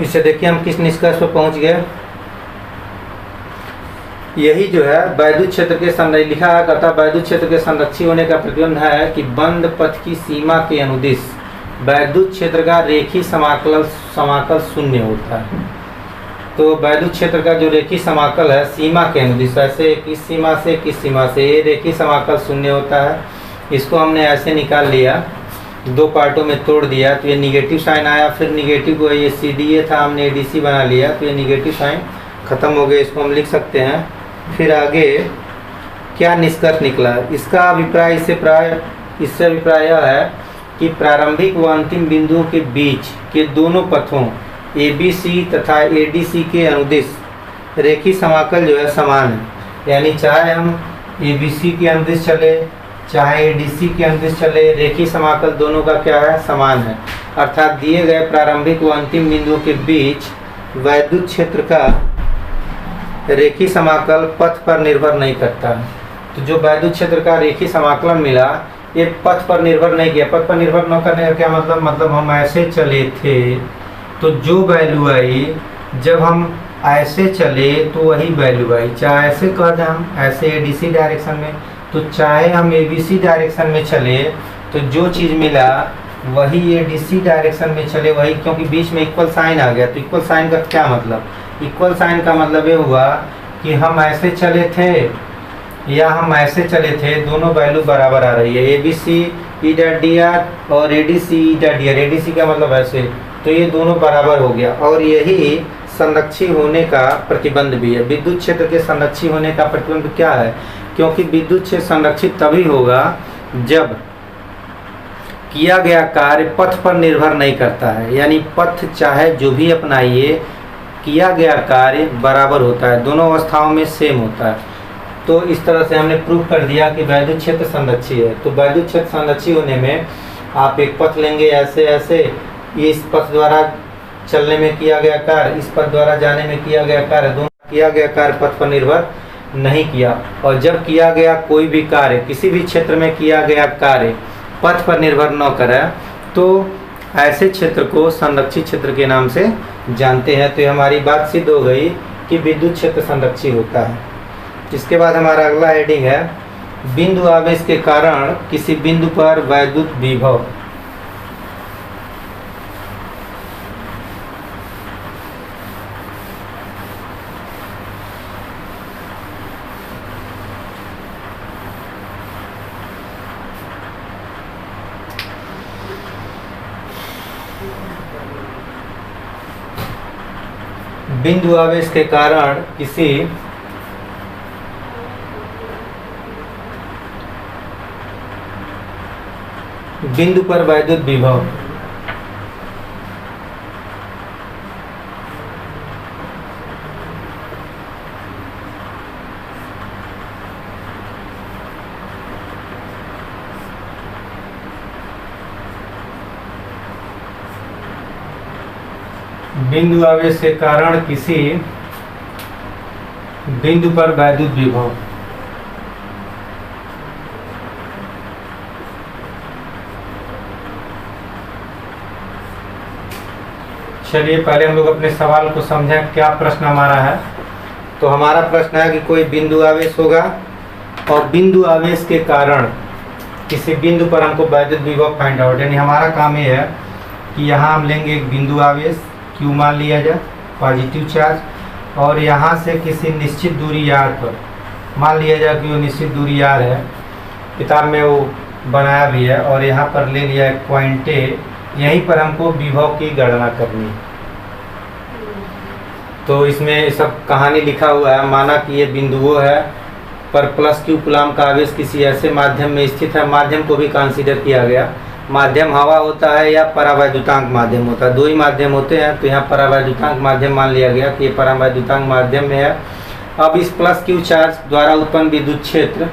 इसे देखिए हम किस निष्कर्ष पर पहुंच गए। यही जो है वैद्युत क्षेत्र के संरक्षी लिखा करता, वैद्युत क्षेत्र के संरक्षी होने का प्रतिबंध है कि बंद पथ की सीमा के अनुदिश वैद्युत क्षेत्र का रेखीय समाकल शून्य होता है। तो वैद्युत क्षेत्र का जो रेखीय समाकल है सीमा के अनुदिश, ऐसे किस सीमा से किस सीमा से, ये रेखीय समाकल शून्य होता है। इसको हमने ऐसे निकाल लिया, 2 पार्टों में तोड़ दिया, तो ये निगेटिव साइन आया, फिर निगेटिव को ये CDA था, हमने ADC बना लिया, तो ये निगेटिव साइन खत्म हो गया। इसको हम लिख सकते हैं। फिर आगे क्या निष्कर्ष निकला? इसका अभिप्राय इससे अभिप्राय यह है कि प्रारंभिक व अंतिम बिंदुओं के बीच के दोनों पथों ABC तथा ADC के अनुदिश रेखीय समाकल जो है समान है। यानी चाहे हम ABC के अनुदिश चले चाहे ADC के अनुदिश चले, रेखीय समाकल दोनों का क्या है? समान है। अर्थात दिए गए प्रारंभिक व अंतिम बिंदुओं के बीच वैद्युत क्षेत्र का रेखीय समाकल पथ पर निर्भर नहीं करता है। तो जो वैद्युत क्षेत्र का रेखीय समाकलन मिला ये पथ पर निर्भर नहीं किया। पथ पर निर्भर न करने का क्या मतलब हम ऐसे चले थे तो जो वैल्यू आई, जब हम ऐसे चले तो वही वैल्यू आई। चाहे ऐसे कह दें हम ऐसे ADC डायरेक्शन में, तो चाहे हम ABC डायरेक्शन में चले तो जो चीज़ मिला वही ADC डायरेक्शन में चले वही, क्योंकि बीच में इक्वल साइन आ गया। तो इक्वल साइन का क्या मतलब? इक्वल साइन का मतलब ये हुआ कि हम ऐसे चले थे या हम ऐसे चले थे, दोनों वैल्यू बराबर आ रही है। ABC E.dr और ADC E.dr, ADC का मतलब ऐसे, तो ये दोनों बराबर हो गया। और यही संरक्षी होने का प्रतिबंध भी है। विद्युत क्षेत्र के संरक्षी होने का प्रतिबंध क्या है? क्योंकि विद्युत क्षेत्र संरक्षित तभी होगा जब किया गया कार्य पथ पर निर्भर नहीं करता है। यानी पथ चाहे जो भी अपनाइए, किया गया कार्य बराबर होता है, दोनों अवस्थाओं में सेम होता है। तो इस तरह से हमने प्रूव कर दिया कि वैद्युत क्षेत्र संरक्षी है। तो वैद्युत क्षेत्र संरक्षी होने में आप एक पथ लेंगे ऐसे ऐसे, इस पथ द्वारा चलने में किया गया कार्य, इस पथ द्वारा जाने में किया गया कार्य, दोनों किया गया कार्य पथ पर निर्भर नहीं किया। और जब किया गया कोई भी कार्य, किसी भी क्षेत्र में किया गया कार्य पथ पर निर्भर न करे तो ऐसे क्षेत्र को संरक्षित क्षेत्र के नाम से जानते हैं। तो ये हमारी बात सिद्ध हो गई कि विद्युत क्षेत्र संरक्षी होता है। इसके बाद हमारा अगला हेडिंग है बिंदु आवेश के कारण किसी बिंदु पर वैद्युत विभव। बिंदु आवेश के कारण किसी बिंदु पर वैद्युत विभव। बिंदु आवेश के कारण किसी बिंदु पर वैद्युत विभव। चलिए पहले हम लोग अपने सवाल को समझें, क्या प्रश्न हमारा है। तो हमारा प्रश्न है कि कोई बिंदु आवेश होगा और बिंदु आवेश के कारण किसी बिंदु पर हमको वैद्युत विभव फाइंड आउट। यानी हमारा काम ये है कि यहाँ हम लेंगे एक बिंदु आवेश Q मान लिया जाए, पॉजिटिव चार्ज, और यहाँ से किसी निश्चित दूरी R पर मान लिया जाए कि वो निश्चित दूरी R है, किताब में वो बनाया भी है, और यहाँ पर ले लिया एक पॉइंट A, यहीं पर हमको विभव की गणना करनी है। तो इसमें सब कहानी लिखा हुआ है। माना कि ये बिंदु वो है पर प्लस क्यू कूलाम का आवेश किसी ऐसे माध्यम में स्थित है, माध्यम को भी कंसीडर किया गया, माध्यम हवा होता है या परावैद्युतांक माध्यम होता है, दो ही माध्यम होते हैं, तो यहाँ परावैद्युतांक माध्यम मान लिया गया कि ये परावैद्युतांक माध्यम में है। अब इस प्लस क्यू चार्ज द्वारा उत्पन्न विद्युत क्षेत्र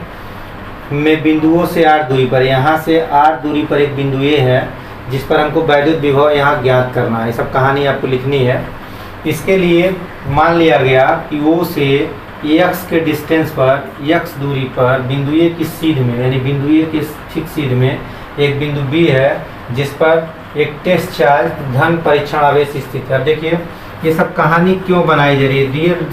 में बिंदुओं से r दूरी पर, यहाँ से r दूरी पर एक बिंदु ए है जिस पर हमको वैद्युत विभव यहाँ ज्ञात करना है, ये सब कहानी आपको लिखनी है। इसके लिए मान लिया गया कि O से x के डिस्टेंस पर, x दूरी पर बिंदु ए की सीध में, यानी बिंदु ए के ठीक सीध में एक बिंदु B है जिस पर एक टेस्ट चार्ज धन परीक्षण आवेश स्थित है। अब देखिए ये सब कहानी क्यों बनाई जा रही है, रियल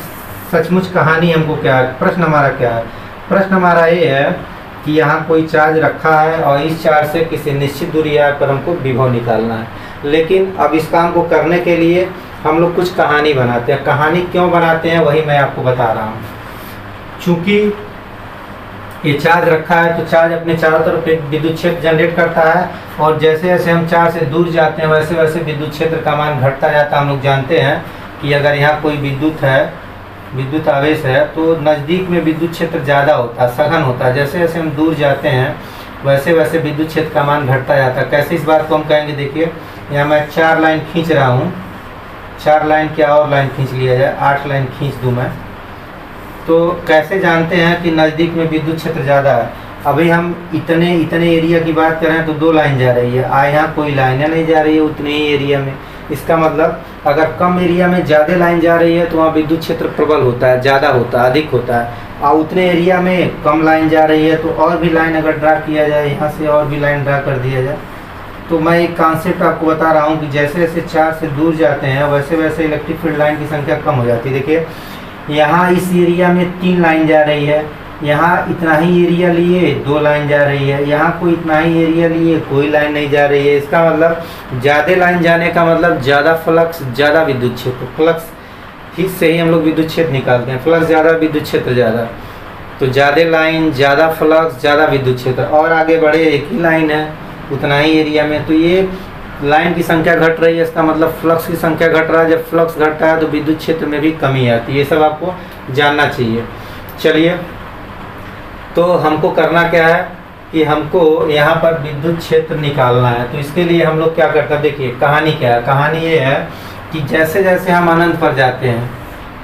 सचमुच कहानी हमको क्या है, प्रश्न हमारा क्या है, प्रश्न हमारा ये है कि यहाँ कोई चार्ज रखा है और इस चार्ज से किसी निश्चित दूरी पर हमको विभव निकालना है। लेकिन अब इस काम को करने के लिए हम लोग कुछ कहानी बनाते हैं। कहानी क्यों बनाते हैं वही मैं आपको बता रहा हूँ। चूँकि ये चार्ज रखा है तो चार्ज अपने चारों तरफ एक विद्युत क्षेत्र जनरेट करता है और जैसे जैसे हम चार्ज से दूर जाते हैं वैसे वैसे विद्युत क्षेत्र का मान घटता जाता है। हम लोग जानते हैं कि अगर यहाँ कोई विद्युत है, विद्युत आवेश है, तो नज़दीक में विद्युत क्षेत्र ज़्यादा होता है, सघन होता है। जैसे जैसे हम दूर जाते हैं वैसे वैसे विद्युत क्षेत्र का मान घटता जाता है। कैसे इस बात को हम कहेंगे, देखिए यहाँ मैं 4 लाइन खींच रहा हूँ, 4 लाइन क्या और लाइन खींच लिया जाए, 8 लाइन खींच दूँ मैं, तो कैसे जानते हैं कि नज़दीक में विद्युत क्षेत्र ज़्यादा है। अभी हम इतने एरिया की बात करें तो 2 लाइन जा रही है, यहाँ कोई लाइनें नहीं जा रही है उतने ही एरिया में। इसका मतलब अगर कम एरिया में ज़्यादा लाइन जा रही है तो वहाँ विद्युत क्षेत्र प्रबल होता है, ज़्यादा होता है, अधिक होता है। और उतने एरिया में कम लाइन जा रही है तो और भी लाइन अगर ड्रा किया जाए, यहाँ से और भी लाइन ड्रा कर दिया जाए, तो मैं एक कॉन्सेप्ट आपको बता रहा हूँ कि जैसे जैसे चार्ज से दूर जाते हैं वैसे वैसे इलेक्ट्रिक फील्ड लाइन की संख्या कम हो जाती है। देखिए यहाँ इस एरिया में 3 लाइन जा रही है, यहाँ इतना ही एरिया लिए 2 लाइन जा रही है, यहाँ कोई इतना ही एरिया लिए कोई लाइन नहीं जा रही है। इसका मतलब ज़्यादा लाइन जाने का मतलब ज़्यादा फ्लक्स, ज़्यादा विद्युत क्षेत्र। फ्लक्स ही से ही हम लोग विद्युत क्षेत्र निकालते हैं, फ्लक्स ज़्यादा विद्युत क्षेत्र ज़्यादा, तो ज़्यादा लाइन ज़्यादा फ्लक्स ज़्यादा विद्युत क्षेत्र। और आगे बढ़े एक ही लाइन है उतना ही एरिया में, तो ये लाइन की संख्या घट रही है, इसका मतलब फ्लक्स की संख्या घट रहा है। जब फ्लक्स घटता है तो विद्युत क्षेत्र में भी कमी आती है। ये सब आपको जानना चाहिए। चलिए, तो हमको करना क्या है कि हमको यहाँ पर विद्युत क्षेत्र निकालना है। तो इसके लिए हम लोग क्या करते हैं, देखिए कहानी क्या है। कहानी ये है कि जैसे जैसे हम अनंत पर जाते हैं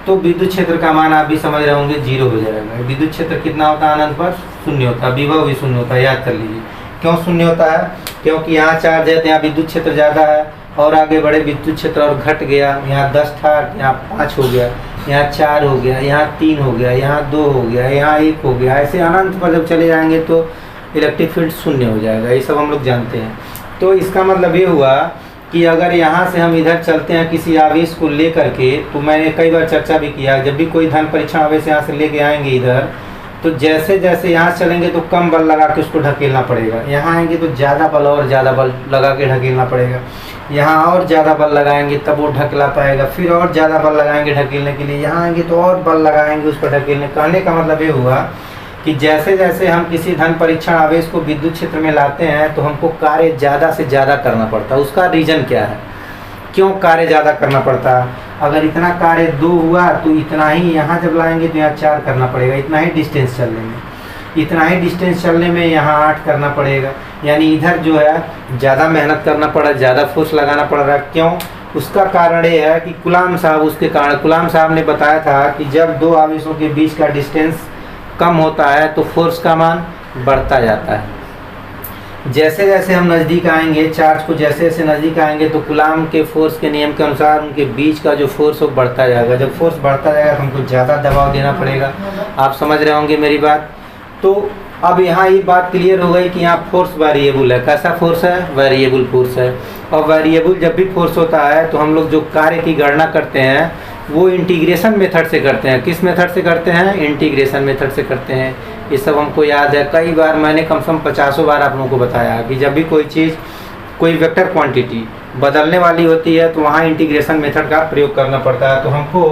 तो विद्युत क्षेत्र का मान आप भी समझ रहे होंगे 0 हो जाएगा। विद्युत क्षेत्र कितना होता है अनंत पर? 0 होता है। विभव भी 0 होता है, याद कर लीजिए। क्यों 0 होता है? क्योंकि यहाँ चार्ज है तो यहाँ विद्युत क्षेत्र ज़्यादा है, और आगे बढ़े विद्युत क्षेत्र और घट गया। यहाँ 10 था, यहाँ 5 हो गया, यहाँ 4 हो गया, यहाँ 3 हो गया, यहाँ 2 हो गया, यहाँ 1 हो गया। ऐसे अनंत पर जब चले जाएंगे तो इलेक्ट्रिक फील्ड 0 हो जाएगा। ये सब हम लोग जानते हैं। तो इसका मतलब ये हुआ कि अगर यहाँ से हम इधर चलते हैं किसी आवेश को लेकर के, तो मैंने कई बार चर्चा भी किया, जब भी कोई धन परीक्षण आवेश यहाँ से लेके आएंगे इधर, तो जैसे जैसे यहाँ चलेंगे तो कम बल लगा के उसको ढकेलना पड़ेगा। यहाँ आएंगे तो ज़्यादा बल और ज़्यादा बल लगा के ढकेलना पड़ेगा। यहाँ और ज़्यादा बल लगाएंगे तब वो ढकेला पाएगा, फिर और ज़्यादा बल लगाएंगे ढकेलने के लिए। यहाँ आएंगे तो और बल लगाएंगे उस पर ढकेलने। कहने का मतलब ये हुआ कि जैसे जैसे हम किसी धन परीक्षण आवेश को विद्युत क्षेत्र में लाते हैं तो हमको कार्य ज़्यादा से ज़्यादा करना पड़ता है। उसका रीज़न क्या है, क्यों कार्य ज़्यादा करना पड़ता है? अगर इतना कार्य 2 हुआ तो इतना ही यहाँ जब लाएंगे तो यहाँ 4 करना पड़ेगा। इतना ही डिस्टेंस चलने में, इतना ही डिस्टेंस चलने में यहाँ 8 करना पड़ेगा। यानी इधर जो है ज़्यादा मेहनत करना पड़ा, ज़्यादा फोर्स लगाना पड़ रहा है। क्यों? उसका कारण ये है कि कूलाम साहब, उसके कारण कूलाम साहब ने बताया था कि जब 2 आवेशों के बीच का डिस्टेंस कम होता है तो फोर्स का मान बढ़ता जाता है। जैसे जैसे हम नज़दीक आएंगे, चार्ज को जैसे जैसे नज़दीक आएंगे तो कूलाम के फोर्स के नियम के अनुसार उनके बीच का जो फोर्स वो बढ़ता जाएगा। जब फोर्स बढ़ता जाएगा तो हमको ज़्यादा दबाव देना पड़ेगा। आप समझ रहे होंगे मेरी बात। तो अब यहाँ ये बात क्लियर हो गई कि यहाँ फोर्स वेरिएबल है। कैसा फोर्स है? वेरिएबल फोर्स है। और वेरिएबल जब भी फोर्स होता है तो हम लोग जो कार्य की गणना करते हैं वो इंटीग्रेशन मेथड से करते हैं। किस मेथड से करते हैं? इंटीग्रेशन मेथड से करते हैं। ये सब हमको याद है, कई बार मैंने कम से कम 50 बार आप लोगों को बताया कि जब भी कोई चीज़, कोई वेक्टर क्वांटिटी बदलने वाली होती है तो वहाँ इंटीग्रेशन मेथड का प्रयोग करना पड़ता है। तो हमको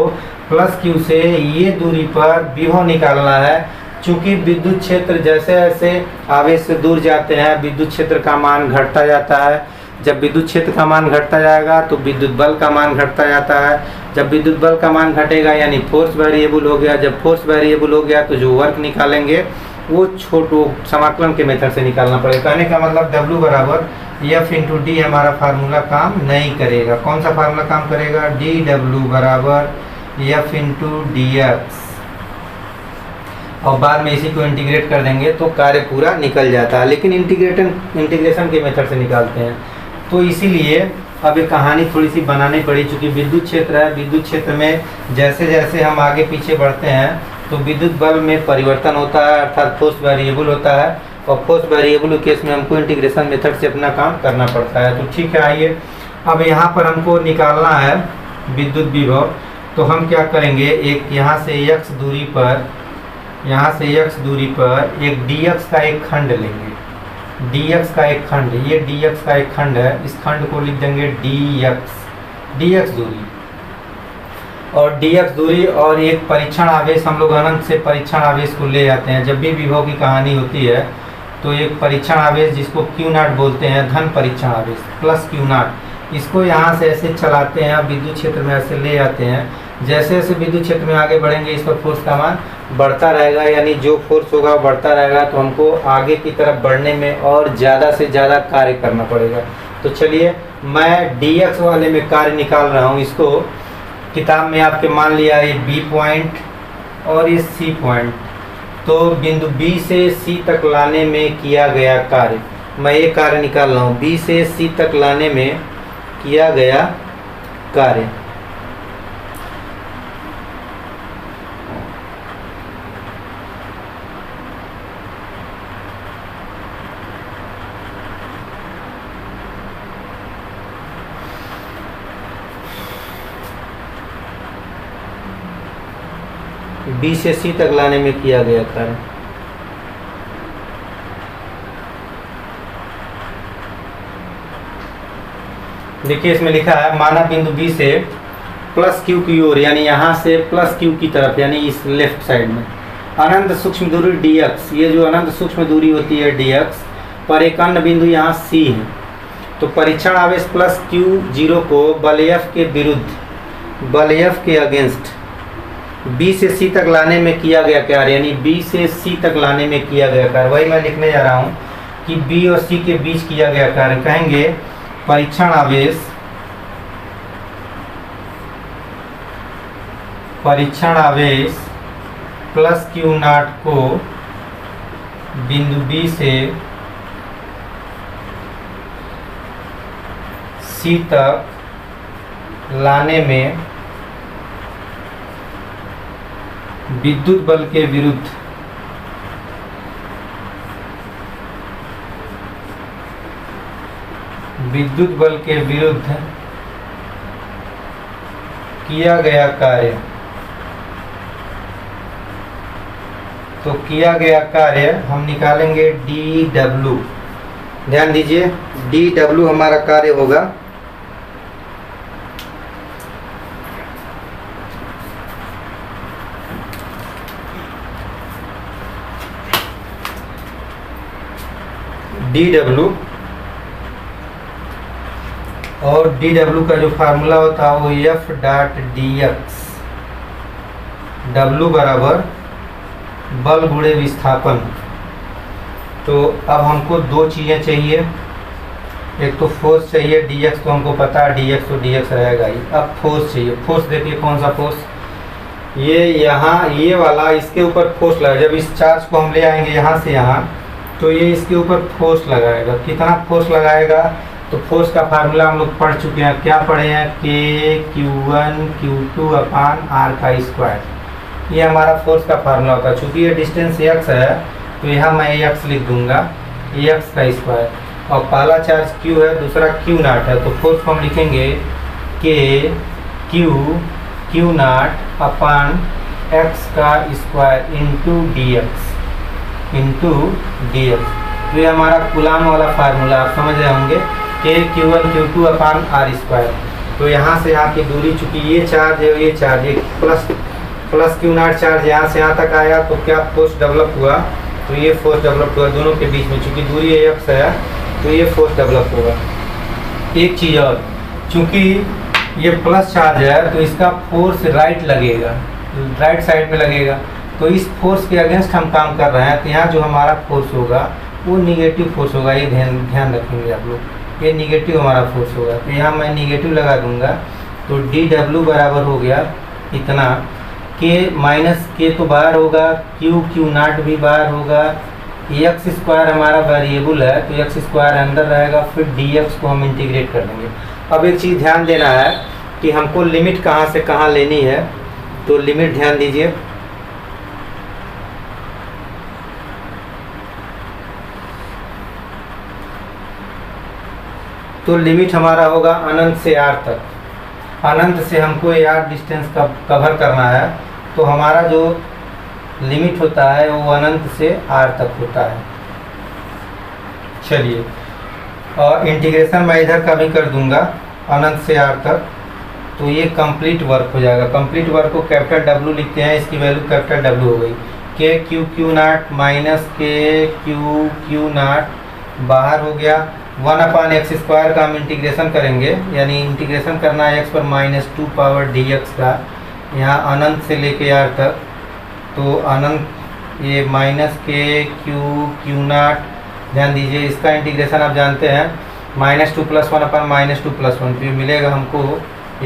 प्लस क्यू से ये दूरी पर विभव निकालना है। चूँकि विद्युत क्षेत्र जैसे जैसे आवेश से दूर जाते हैं विद्युत क्षेत्र का मान घटता जाता है। जब विद्युत क्षेत्र का मान घटता जाएगा तो विद्युत बल का मान घटता जाता है, जब विद्युत बल का मान घटेगा यानी फोर्स वेरिएबल हो गया। जब फोर्स वेरिएबल हो गया तो जो वर्क निकालेंगे वो छोटो समाकलन के मेथड से निकालना पड़ेगा। कहने का मतलब W बराबर F इंटू डी हमारा फार्मूला काम नहीं करेगा। कौन सा फार्मूला काम करेगा? dW बराबर F इंटू डी एक्स, और बाद में इसी को इंटीग्रेट कर देंगे तो कार्य पूरा निकल जाता है। लेकिन इंटीग्रेशन के मेथड से निकालते हैं, तो इसीलिए अब ये कहानी थोड़ी सी बनानी पड़ी। चूँकि विद्युत क्षेत्र है, विद्युत क्षेत्र में जैसे जैसे हम आगे पीछे बढ़ते हैं तो विद्युत बल में परिवर्तन होता है, अर्थात फोर्स वेरिएबल होता है, और फोर्स वेरिएबल के केस में हमको इंटीग्रेशन मेथड से अपना काम करना पड़ता है। तो ठीक है, आइए अब यहाँ पर हमको निकालना है विद्युत विभव। तो हम क्या करेंगे, एक यहाँ से x दूरी पर, यहाँ से x दूरी पर एक dx का एक खंड लेंगे, dx का एक खंड, ये dx का एक खंड है, इस खंड को लिख देंगे dx दूरी, और dx दूरी और एक परीक्षण आवेश। हम लोग अनंत से परीक्षण आवेश को ले जाते हैं। जब भी विभव की कहानी होती है तो एक परीक्षण आवेश जिसको Q0 बोलते हैं, धन परीक्षण आवेश प्लस Q0, इसको यहाँ से ऐसे चलाते हैं, विद्युत क्षेत्र में ऐसे ले जाते हैं। जैसे जैसे विद्युत क्षेत्र में आगे बढ़ेंगे इस पर फोर्स का मान बढ़ता रहेगा, यानी जो फोर्स होगा बढ़ता रहेगा, तो हमको आगे की तरफ बढ़ने में और ज़्यादा से ज़्यादा कार्य करना पड़ेगा। तो चलिए मैं dx वाले में कार्य निकाल रहा हूँ। इसको किताब में आपके मान लिया ये B पॉइंट और ये C पॉइंट, तो बिंदु B से C तक लाने में किया गया कार्य, मैं ये कार्य निकाल रहा हूँ। B से C तक लाने में किया गया कार्य, B से C तक लाने में किया गया कार्य। देखिए इसमें लिखा है, माना बिंदु B से प्लस Q की ओर, यानी यहाँ से प्लस Q की तरफ, यानी इस लेफ्ट साइड में अनंत सूक्ष्म दूरी dx, ये जो अनंत सूक्ष्म दूरी होती है dx पर एक अन्य बिंदु यहाँ C है। तो परीक्षण आवेश प्लस Q0 को बल F के विरुद्ध, बल F के अगेंस्ट B से C तक लाने में किया गया कार्य, यानी B से C तक लाने में किया गया कार्य, वही मैं लिखने जा रहा हूँ कि B और C के बीच किया गया कार्य। कहेंगे परीक्षण आवेश प्लस Q0 को बिंदु B से C तक लाने में विद्युत बल के विरुद्ध किया गया कार्य। तो किया गया कार्य हम निकालेंगे dW। ध्यान दीजिए, dW हमारा कार्य होगा dW, और dW का जो फार्मूला होता है वो F डॉट dx, W बराबर बल गुणे विस्थापन। तो अब हमको दो चीज़ें चाहिए, एक तो फोर्स चाहिए, dx तो हमको पता है dx तो dx रहेगा ही। अब फोर्स चाहिए। फोर्स देखिए कौन सा फोर्स, ये यहाँ ये वाला, इसके ऊपर फोर्स लगा। जब इस चार्ज को हम ले आएंगे यहाँ से यहाँ, तो ये इसके ऊपर फोर्स लगाएगा। कितना फोर्स लगाएगा, तो फोर्स का फार्मूला हम लोग पढ़ चुके हैं। क्या पढ़े हैं, K/Q1 Q2 अपान R का स्क्वायर, ये हमारा फोर्स का फार्मूला होता है। चूँकि ये डिस्टेंस x है तो यहाँ मैं x लिख दूंगा, x का स्क्वायर, और पहला चार्ज Q है, दूसरा Q0 है। तो फोर्स को हम लिखेंगे Q0 अपान x का स्क्वायर इंटू dx। तो ये हमारा कूलाम वाला फार्मूला आप समझ रहे होंगे, K/Q1 Q2 अपान R स्क्वायर। तो यहाँ से यहाँ की दूरी, चूँकि ये चार्ज है, ये चार्ज है, प्लस Q0 चार्ज यहाँ से यहाँ तक आया, तो क्या फोर्स डेवलप हुआ, तो ये फोर्स डेवलप हुआ दोनों के बीच में। चूँकि दूरी x है तो ये फोर्स डेवलप होगा। एक चीज़ और, चूँकि ये प्लस चार्ज है तो इसका फोर्स राइट लगेगा, राइट साइड में लगेगा। तो इस फोर्स के अगेंस्ट हम काम कर रहे हैं, तो यहाँ जो हमारा फोर्स होगा वो निगेटिव फोर्स होगा। ये ध्यान रखेंगे आप लोग, ये निगेटिव हमारा फोर्स होगा। तो यहाँ मैं निगेटिव लगा दूंगा, तो डी डब्ल्यू बराबर हो गया इतना, के माइनस के तो बाहर होगा, क्यू नॉट भी बाहर होगा, एक्स स्क्वायर हमारा वेरिएबल है तो एक्स स्क्वायर अंदर रहेगा, फिर डी एक्स को हम इंटीग्रेट कर देंगे। अब एक चीज़ ध्यान देना है कि हमको लिमिट कहाँ से कहाँ लेनी है, तो लिमिट ध्यान दीजिए। तो लिमिट हमारा होगा अनंत से आर तक, अनंत से हमको आर डिस्टेंस कवर करना है, तो हमारा जो लिमिट होता है वो अनंत से आर तक होता है। चलिए, और इंटीग्रेशन मैं इधर का भी कर दूंगा अनंत से आर तक, तो ये कंप्लीट वर्क हो जाएगा। कंप्लीट वर्क को कैपिटल डब्ल्यू लिखते हैं, इसकी वैल्यू कैपिटल डब्ल्यू हो गई। के क्यू नॉट माइनस के क्यू नॉट बाहर हो गया, 1/x स्क्वायर का हम इंटीग्रेशन करेंगे, यानी इंटीग्रेशन करना है x पर -2 पावर dx का, यहाँ अनंत से लेके आर तक। तो अनंत ये माइनस के क्यू नॉट, ध्यान दीजिए इसका इंटीग्रेशन आप जानते हैं -2 + 1/-2 + 1, फिर मिलेगा हमको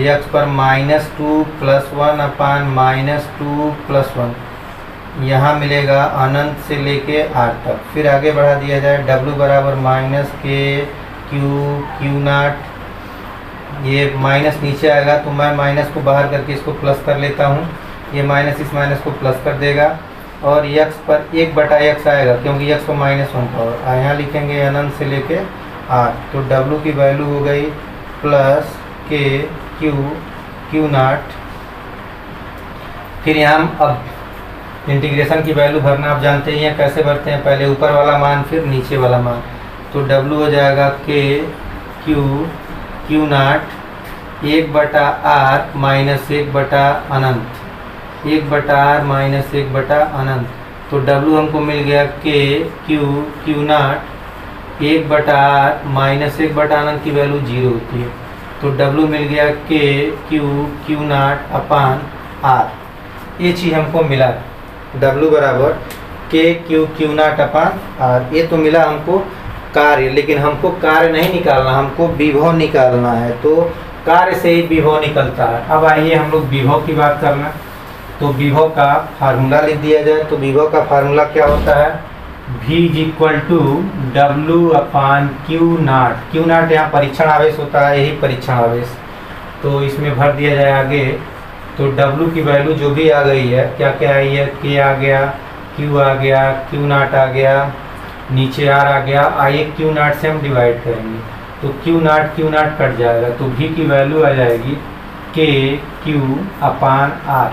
x पर -2 + 1/-2 + 1, यहाँ मिलेगा अनंत से लेके आर तक। फिर आगे बढ़ा दिया जाए, w बराबर -के क्यू नॉट, ये माइनस नीचे आएगा तो मैं माइनस को बाहर करके इसको प्लस कर लेता हूँ, ये माइनस इस माइनस को प्लस कर देगा, और x पर 1/x आएगा क्योंकि x को -1 पावर, यहाँ लिखेंगे अनंत से लेके आर। तो w की वैल्यू हो गई प्लस के क्यू नॉट। फिर यहाँ हम अब इंटीग्रेशन की वैल्यू भरना आप जानते ही हैं, कैसे भरते हैं, पहले ऊपर वाला मान फिर नीचे वाला मान। तो w हो जाएगा के क्यू नॉट 1/r माइनस 1/अनंत, 1/r माइनस 1/अनंत। तो w हमको मिल गया के क्यू नॉट 1/r माइनस 1/अनंत की वैल्यू 0 होती है, तो w मिल गया के क्यू नॉट अपान r। ये चीज़ हमको मिला, w बराबर के क्यू नॉट अपान r। ये तो मिला हमको कार्य, लेकिन हमको कार्य नहीं निकालना, हमको विभव निकालना है, तो कार्य से ही विभव निकलता है। अब आइए हम लोग विभव की बात करना, तो विभव का फार्मूला लिख दिया जाए। तो विभव का फार्मूला क्या होता है, V = W/Q0। क्यू नॉट यहाँ परीक्षण आवेश होता है, यही परीक्षण आवेश, तो इसमें भर दिया जाए आगे। तो W की वैल्यू जो भी आ गई है, क्या क्या आई है, K आ गया, Q आ गया, क्यू नॉट आ गया, नीचे R आ गया। आइए क्यू नॉट से हम डिवाइड करेंगे, तो क्यू नॉट कट जाएगा, तो V की वैल्यू आ जाएगी KQ/R,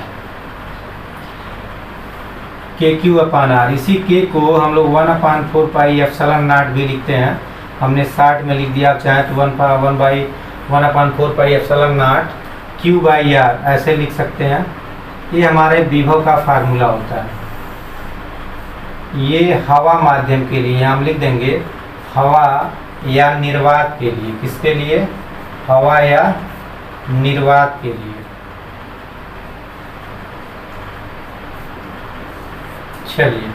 KQ/R। इसी K को हम लोग 1/4πε0 भी लिखते हैं, हमने 60 में लिख दिया, आप चाहें तो 1/4πε0 Q/R ऐसे लिख सकते हैं। ये हमारे विभव का फार्मूला होता है। ये हवा माध्यम के लिए हम लिख देंगे, हवा या निर्वात के लिए, किसके लिए, हवा या निर्वात के लिए। चलिए,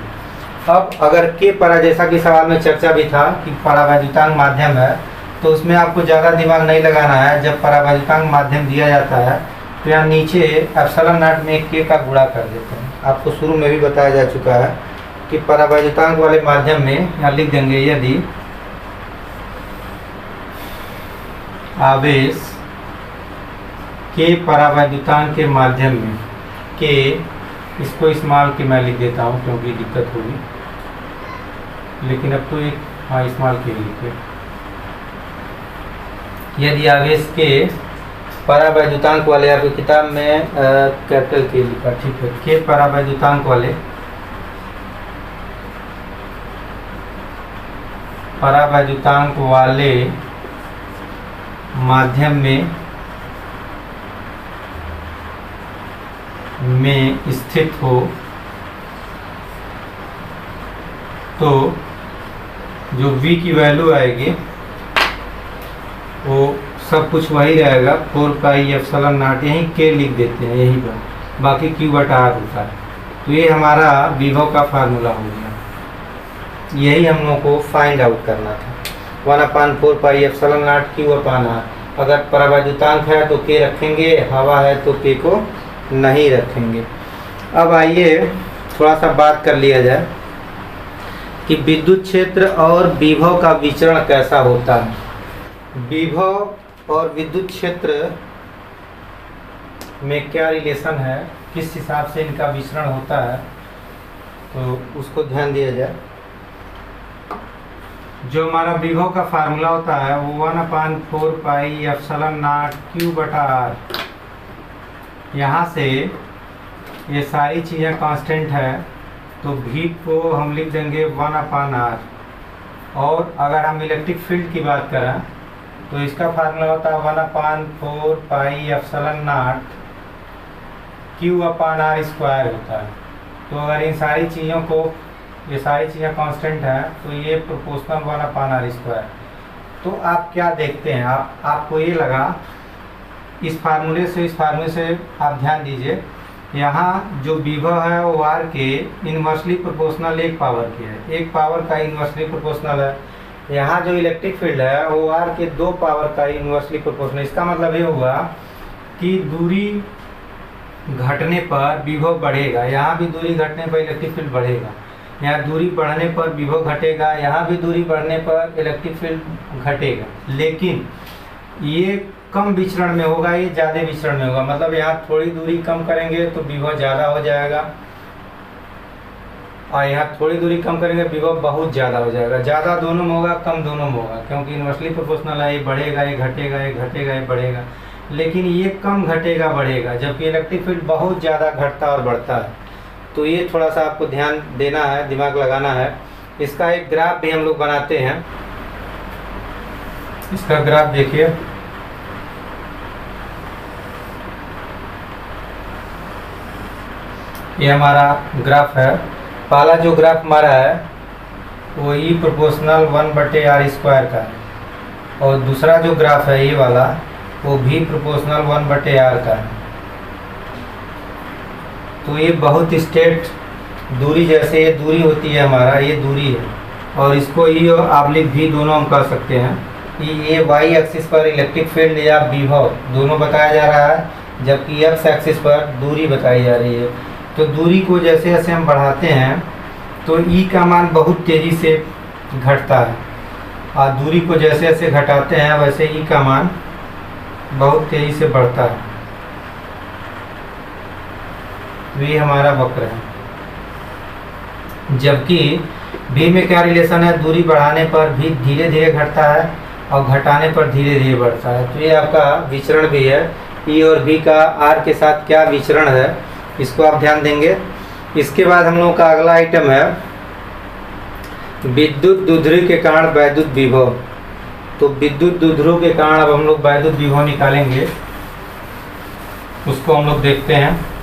अब अगर के परा, जैसा कि सवाल में चर्चा भी था कि परावैद्युतांक माध्यम है, तो उसमें आपको ज़्यादा दिमाग नहीं लगाना है। जब परावैद्युतांक माध्यम दिया जाता है तो यहाँ नीचे ε0 में के का गुणा कर देते हैं। आपको शुरू में भी बताया जा चुका है कि परावैद्युतांक वाले माध्यम में यहाँ लिख देंगे, यदि आवेश के परावैद्युतांक के माध्यम में के, इसको इस्तेमाल के मैं लिख देता हूँ क्योंकि दिक्कत होगी, लेकिन अब तो एक इस्तेमाल के लिखे, यदि आवेश के परावैद्युतांक वाले, आपकी किताब में कैपिटल के लिखा, ठीक है, के परावैद्युतांक वाले माध्यम में स्थित हो, तो जो V की वैल्यू आएगी वो सब कुछ वही रहेगा, 4 पाई एप्सिलॉन नॉट, यहीं के लिख देते हैं यहीं पर, बाकी Q बटा R होता है। तो ये हमारा विभव का फार्मूला हो गया, यही हम लोगों को फाइंड आउट करना था। 1/4 pi epsilon not Q upon R। अगर परावैद्युतांक है तो K रखेंगे, हवा है तो K को नहीं रखेंगे। अब आइए थोड़ा सा बात कर लिया जाए कि विद्युत क्षेत्र और विभव का विचरण कैसा होता है। विभव और विद्युत क्षेत्र में क्या रिलेशन है, किस हिसाब से इनका विचरण होता है, तो उसको ध्यान दिया जाए। जो हमारा विभव का फार्मूला होता है वो 1/4 पाई एप्सिलॉन नॉट Q बटा R। यहाँ से ये सारी चीज़ें कांस्टेंट है, तो V को हम लिख देंगे 1/R। और अगर हम इलेक्ट्रिक फील्ड की बात करें तो इसका फार्मूला होता है 1/4 pi epsilon not Q upon R square होता है। तो अगर इन सारी चीज़ों को, ये सारी चीज़ें कांस्टेंट हैं, तो ये प्रोपोर्शनल 1/R स्क्वायर। तो आप क्या देखते हैं, आपको ये लगा इस फार्मूले से, इस फार्मूले से आप ध्यान दीजिए, यहाँ जो विभव है वो R के इन्वर्सली प्रोपोर्शनल 1 पावर के है, 1 पावर का इन्वर्सली प्रोपोर्शनल है। यहाँ जो इलेक्ट्रिक फील्ड है वो R के 2 पावर का इन्वर्सली प्रोपोर्शनल। इसका मतलब ये हुआ कि दूरी घटने पर विभव बढ़ेगा, यहाँ भी दूरी घटने पर इलेक्ट्रिक फील्ड बढ़ेगा, यहाँ दूरी बढ़ने पर विभव घटेगा, यहाँ भी दूरी बढ़ने पर इलेक्ट्रिक फील्ड घटेगा। लेकिन ये कम विचरण में होगा, ये ज़्यादा विचरण में होगा। मतलब यहाँ थोड़ी दूरी कम करेंगे तो विभव ज़्यादा हो जाएगा, और यहाँ थोड़ी दूरी कम करेंगे विभव बहुत ज़्यादा हो जाएगा। ज़्यादा दोनों में होगा, कम दोनों में होगा, क्योंकि इन्वर्सली प्रोपोर्शनल है, ये बढ़ेगा, ये घटेगा, ये घटेगा, ये बढ़ेगा। लेकिन ये कम घटेगा बढ़ेगा, जबकि इलेक्ट्रिक फील्ड बहुत ज़्यादा घटता और बढ़ता है। तो ये थोड़ा सा आपको ध्यान देना है, दिमाग लगाना है। इसका एक ग्राफ भी हम लोग बनाते हैं। इसका ग्राफ देखिए, ये हमारा ग्राफ है। पहला जो ग्राफ हमारा है वो E प्रोपोर्शनल 1/R स्क्वायर का है, और दूसरा जो ग्राफ है ये वाला वो V प्रोपोर्शनल 1/R का है। तो ये बहुत स्ट्रेट दूरी, जैसे ये दूरी होती है हमारा, ये दूरी है, और इसको E और ऑब्लिक V दोनों हम कर सकते हैं। ये Y एक्सिस पर इलेक्ट्रिक फील्ड या विभव दोनों बताया जा रहा है, जबकि X एक्सिस पर दूरी बताई जा रही है। तो दूरी को जैसे जैसे हम बढ़ाते हैं तो E का मान बहुत तेज़ी से घटता है, और दूरी को जैसे जैसे घटाते हैं वैसे E का मान बहुत तेज़ी से बढ़ता है। ये हमारा वक्र है। जबकि V में क्या रिलेशन है, दूरी बढ़ाने पर भी धीरे धीरे घटता है और घटाने पर धीरे धीरे बढ़ता है। तो ये आपका विचरण भी है, E और V का R के साथ क्या विचरण है, इसको आप ध्यान देंगे। इसके बाद हम लोगों का अगला आइटम है विद्युत द्विध्रुव के कारण वैद्युत विभव। तो विद्युत द्विध्रुव के कारण अब हम लोग वैद्युत विभव निकालेंगे, उसको हम लोग देखते हैं।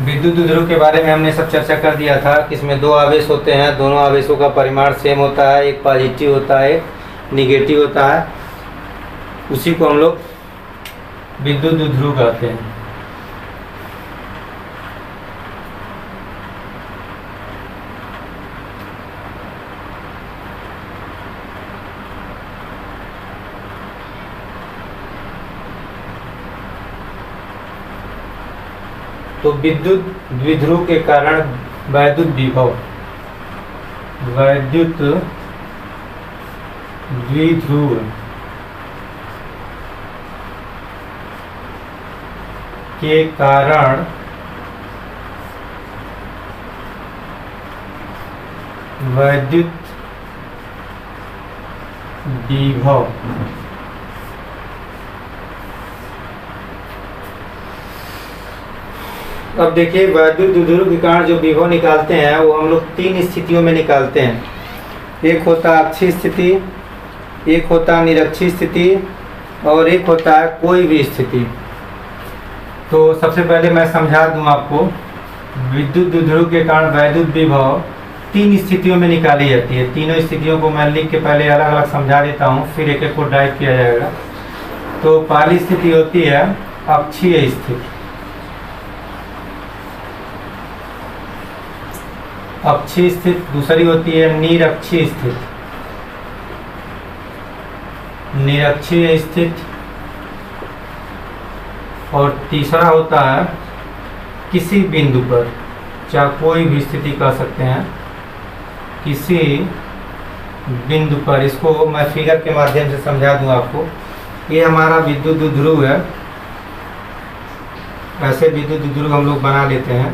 विद्युत द्विध्रुव के बारे में हमने सब चर्चा कर दिया था कि इसमें 2 आवेश होते हैं, दोनों आवेशों का परिमाण सेम होता है, एक पॉजिटिव होता है, एक निगेटिव होता है। उसी को हम लोग विद्युत द्विध्रुव कहते हैं। तो विद्युत द्विध्रुव के कारण वैद्युत विभव, वैद्युत द्विध्रुव के कारण वैद्युत विभव अब देखिए, वैद्युत द्विध्रुव के कारण जो विभव निकालते हैं वो हम लोग 3 स्थितियों में निकालते हैं। एक होता है अक्षीय स्थिति, एक होता है निरक्षीय स्थिति, और एक होता है कोई भी स्थिति। तो सबसे पहले मैं समझा दूं आपको विद्युत द्विध्रुव के कारण वैद्युत विभव 3 स्थितियों में निकाली जाती है। तीनों स्थितियों को मैं लिख के पहले अलग अलग समझा देता हूँ, फिर एक एक को ड्राइव किया जाएगा। तो पहली स्थिति होती है अक्षीय स्थिति। अक्षीय स्थिति। दूसरी होती है निरक्षीय स्थिति। निरक्षीय स्थिति। और तीसरा होता है किसी बिंदु पर, चाहे कोई भी स्थिति कह सकते हैं, किसी बिंदु पर। इसको मैं फिगर के माध्यम से समझा दूं आपको। ये हमारा विद्युत द्विध्रुव है। ऐसे विद्युत द्विध्रुव हम लोग बना लेते हैं।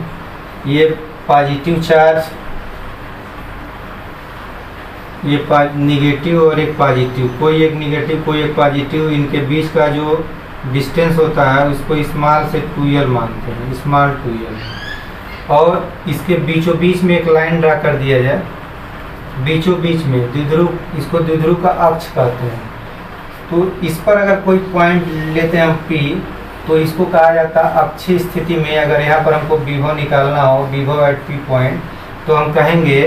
ये पॉजिटिव चार्ज, ये निगेटिव और एक पॉजिटिव, कोई एक निगेटिव कोई एक पॉजिटिव, इनके बीच का जो डिस्टेंस होता है उसको स्मॉल से 2l मानते हैं, स्मॉल 2l। और इसके बीचों बीच में एक लाइन ड्रा कर दिया जाए, बीचों बीच में द्विध्रुव, इसको द्विध्रुव का अक्ष कहते हैं। तो इस पर अगर कोई पॉइंट लेते हैं हम P, तो इसको कहा जाता है अक्षीय स्थिति में। अगर यहाँ पर हमको विभव निकालना हो, विभव एट P पॉइंट, तो हम कहेंगे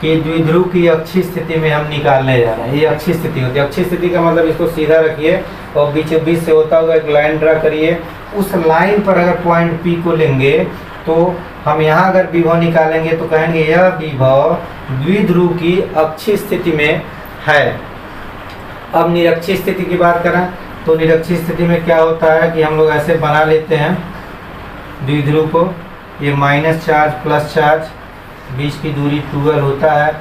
कि द्विध्रुव की अक्षीय स्थिति में हम निकालने जा रहे हैं। ये अक्षीय स्थिति होती है। अक्षीय स्थिति का मतलब इसको सीधा रखिए और बीचों बीच से होता हुआ एक लाइन ड्रा करिए। उस लाइन पर अगर पॉइंट P को लेंगे तो हम यहाँ अगर विभव निकालेंगे तो कहेंगे यह विभव द्विध्रुव की अक्षीय स्थिति में है। अब निरक्षीय स्थिति की बात करें तो निरक्षीय स्थिति में क्या होता है कि हम लोग ऐसे बना लेते हैं द्विध्रुव को। ये माइनस चार्ज प्लस चार्ज, बीच की दूरी 2l होता है।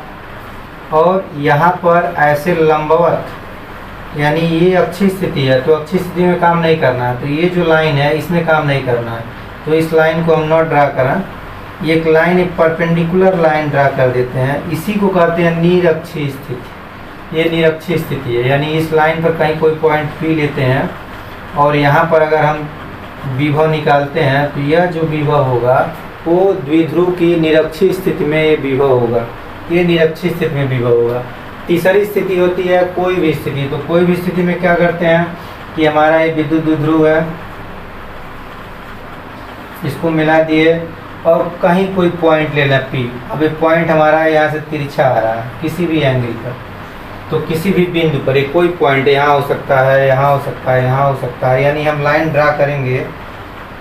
और यहाँ पर ऐसे लंबवत, यानी ये अक्षीय स्थिति है तो अक्षीय स्थिति में काम नहीं करना है, तो ये जो लाइन है इसमें काम नहीं करना है। तो इस लाइन को हम नॉट ड्रा करें, ये एक लाइन, एक परपेंडिकुलर लाइन ड्रा कर देते हैं। इसी को कहते हैं निरक्षीय स्थिति। ये निरक्षीय स्थिति है, यानी इस लाइन पर कहीं कोई पॉइंट P लेते हैं और यहाँ पर अगर हम विभव निकालते हैं तो यह जो विभव होगा वो द्विध्रुव की निरक्षीय स्थिति में ये विभव होगा। ये निरक्षीय स्थिति में विभव होगा। तीसरी स्थिति होती है कोई भी स्थिति। तो कोई भी स्थिति में क्या करते हैं कि हमारा ये विद्युत द्विध्रुव है, इसको मिला दिए और कहीं कोई पॉइंट ले लें P। अब ये पॉइंट हमारा यहाँ से तिरछा आ रहा है किसी भी एंगल पर, तो किसी भी बिंदु पर एक कोई पॉइंट यहाँ हो सकता है, यहाँ हो सकता है, यहाँ हो सकता है। यानी हम लाइन ड्रा करेंगे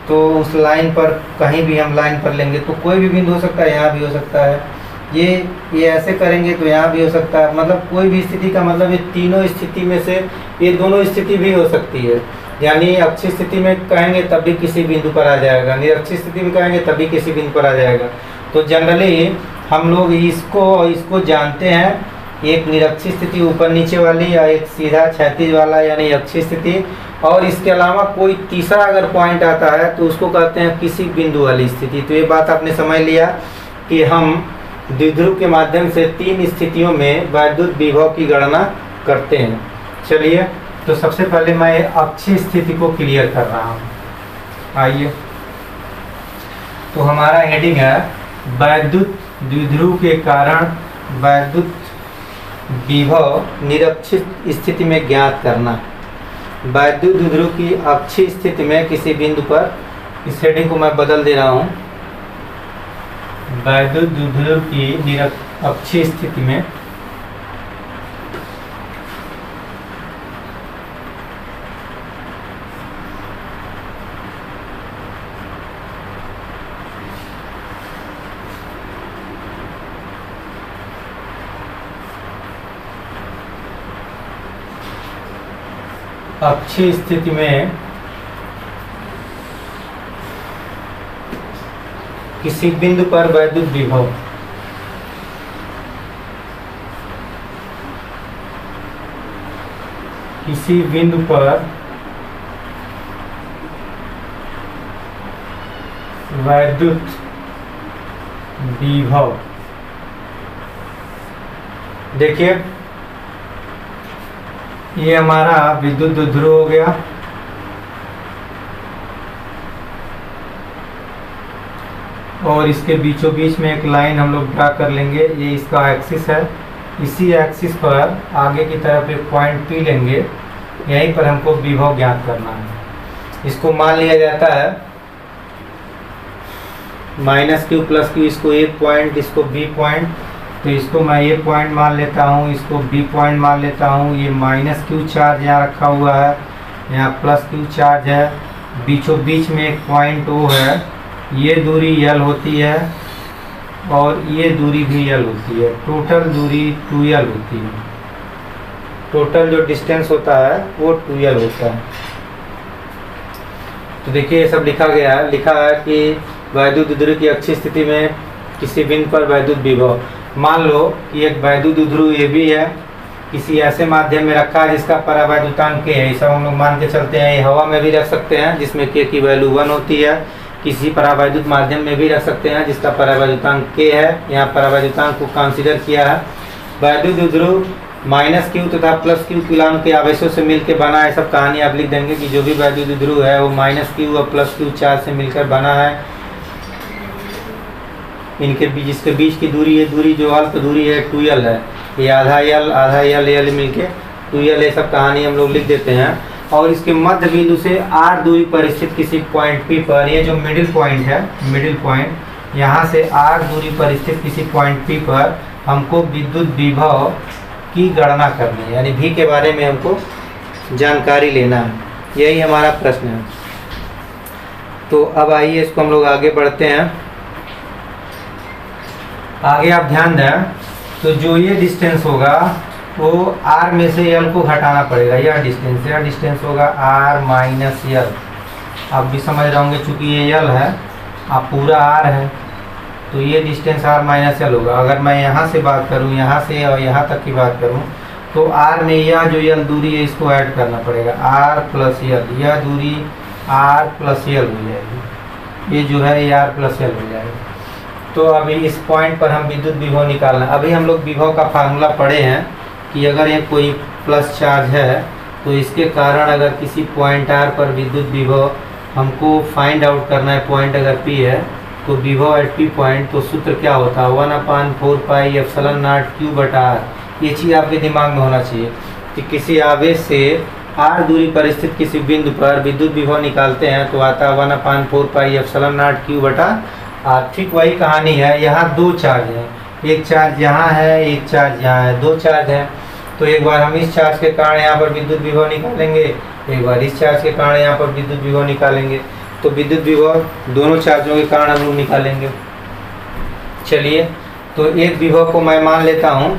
तो उस लाइन पर कहीं भी हम लाइन पर लेंगे तो कोई भी बिंदु हो सकता है, यहाँ भी हो सकता है। ये ऐसे करेंगे तो यहाँ भी हो सकता है। मतलब कोई भी स्थिति का मतलब ये तीनों स्थिति में से ये दोनों स्थिति भी हो सकती है। यानी अक्षीय स्थिति में कहेंगे तब भी किसी बिंदु पर आ जाएगा, निरक्षीय स्थिति में कहेंगे तब भी किसी बिंदु पर आ जाएगा। तो जनरली हम लोग इसको जानते हैं, एक निरक्षीय स्थिति ऊपर नीचे वाली या एक सीधा क्षैतिज वाला यानी अक्षीय स्थिति। और इसके अलावा कोई तीसरा अगर पॉइंट आता है तो उसको कहते हैं किसी बिंदु वाली स्थिति। तो ये बात आपने समझ लिया कि हम द्विध्रुव के माध्यम से 3 स्थितियों में वैद्युत विभव की गणना करते हैं। चलिए, तो सबसे पहले मैं अक्षीय स्थिति को क्लियर कर रहा हूँ। आइए, तो हमारा हेडिंग है वैद्युत द्विध्रुव के कारण वैद्युत विभव निरक्षित स्थिति में ज्ञात करना। वैद्युत द्विध्रुव की अक्षीय स्थिति में किसी बिंदु पर, इस हेडिंग को मैं बदल दे रहा हूँ, वैद्युत द्विध्रुव की अक्षीय स्थिति में अक्षीय स्थिति में किसी बिंदु पर वैद्युत विभव किसी बिंदु पर वैद्युत विभव, देखिए ये हमारा विद्युत द्विध्रुव हो गया। और इसके बीचों बीच में एक लाइन हम लोग ड्रा कर लेंगे, ये इसका एक्सिस है। इसी एक्सिस पर आगे की तरफ एक पॉइंट P लेंगे, यहीं पर हमको विभव ज्ञात करना है। इसको मान लिया जाता है माइनस क्यू प्लस क्यू, इसको ए पॉइंट, इसको बी पॉइंट, तो इसको मैं ए पॉइंट मान लेता हूँ, इसको बी पॉइंट मान लेता हूँ। ये माइनस क्यू चार्ज यहाँ रखा हुआ है, यहाँ प्लस क्यू चार्ज है, बीचों बीच में एक पॉइंट ओ है, ये दूरी यल होती है और ये दूरी भी यल होती है, टोटल दूरी 2l होती है। टोटल जो डिस्टेंस होता है वो 2l होता है। तो देखिए ये सब लिखा गया है, लिखा है कि वैद्युत द्विध्रुव की अक्षीय स्थिति में किसी बिंदु पर वैद्युत विभव, मान लो कि एक वैद्युत द्विध्रुव ये भी है, किसी ऐसे माध्यम में रखा है जिसका परावैद्युतांक k है, ऐसा हम लोग मान के चलते हैं। ये हवा में भी रख सकते हैं जिसमें k की वैल्यू 1 होती है, किसी परावैद्युत माध्यम में भी रख सकते हैं जिसका परावैद्युतांक k है। यहाँ परावैद्युतांक को कंसीडर किया है। वैद्युत द्विध्रुव माइनस क्यू तथा प्लस क्यू कूलॉम के आवेशों से मिलकर बना है। सब कहानी आप लिख देंगे कि जो भी वैद्युत द्विध्रुव है वो माइनस क्यू और प्लस क्यू चार्ज से मिलकर बना है। इनके बीच, इसके बीच की दूरी, ये दूरी जो अल्प दूरी है 2l है, ये आधा यल मिलके 2l, ये सब कहानी हम लोग लिख देते हैं। और इसके मध्य बिंदु से r दूरी पर स्थित किसी पॉइंट P पर, ये जो मिडिल पॉइंट है, मिडिल पॉइंट, यहाँ से r दूरी पर स्थित किसी पॉइंट P पर हमको विद्युत विभव की गणना करनी है, यानी V के बारे में हमको जानकारी लेना है। यही हमारा प्रश्न है। तो अब आइए इसको हम लोग आगे बढ़ते हैं। आगे आप ध्यान दें तो जो ये डिस्टेंस होगा वो r में से l को घटाना पड़ेगा। यह डिस्टेंस होगा r माइनस यल। आप भी समझ रहे होंगे चूंकि ये l है, आप पूरा r है, तो ये डिस्टेंस r माइनस यल होगा। अगर मैं यहाँ से बात करूँ, यहाँ से और यहाँ तक की बात करूँ, तो r में यह जो यल दूरी है इसको ऐड करना पड़ेगा, r प्लस यल, यह दूरी r प्लस यल हो जाएगी, ये जो है ये r प्लस यल हो जाएगा। तो अभी इस पॉइंट पर हम विद्युत विभव निकालना है। अभी हम लोग विभव का फार्मूला पढ़े हैं कि अगर ये कोई प्लस चार्ज है तो इसके कारण अगर किसी पॉइंट r पर विद्युत विभव हमको फाइंड आउट करना है, पॉइंट अगर P है तो विभव एट P पॉइंट, तो सूत्र क्या होता है 1/4 पाई एप्सिलॉन नॉट Q बटा r। ये चीज़ आपके दिमाग में होना चाहिए कि किसी आवेश से r दूरी पर स्थित किसी बिंदु पर विद्युत विभव निकालते हैं तो आता है 1/4 पाई एप्सिलॉन नॉट Q बटा r। ठीक वही कहानी है। यहाँ दो चार्ज हैं, एक चार्ज यहाँ है, एक चार्ज यहाँ है, दो चार्ज हैं। तो एक बार हम इस चार्ज के कारण यहाँ पर विद्युत विभव निकालेंगे, एक बार इस चार्ज के कारण यहाँ पर विद्युत विभव निकालेंगे। तो विद्युत विभव दोनों चार्जों के कारण हम लोग निकालेंगे। चलिए, तो एक विभव को मैं मान लेता हूँ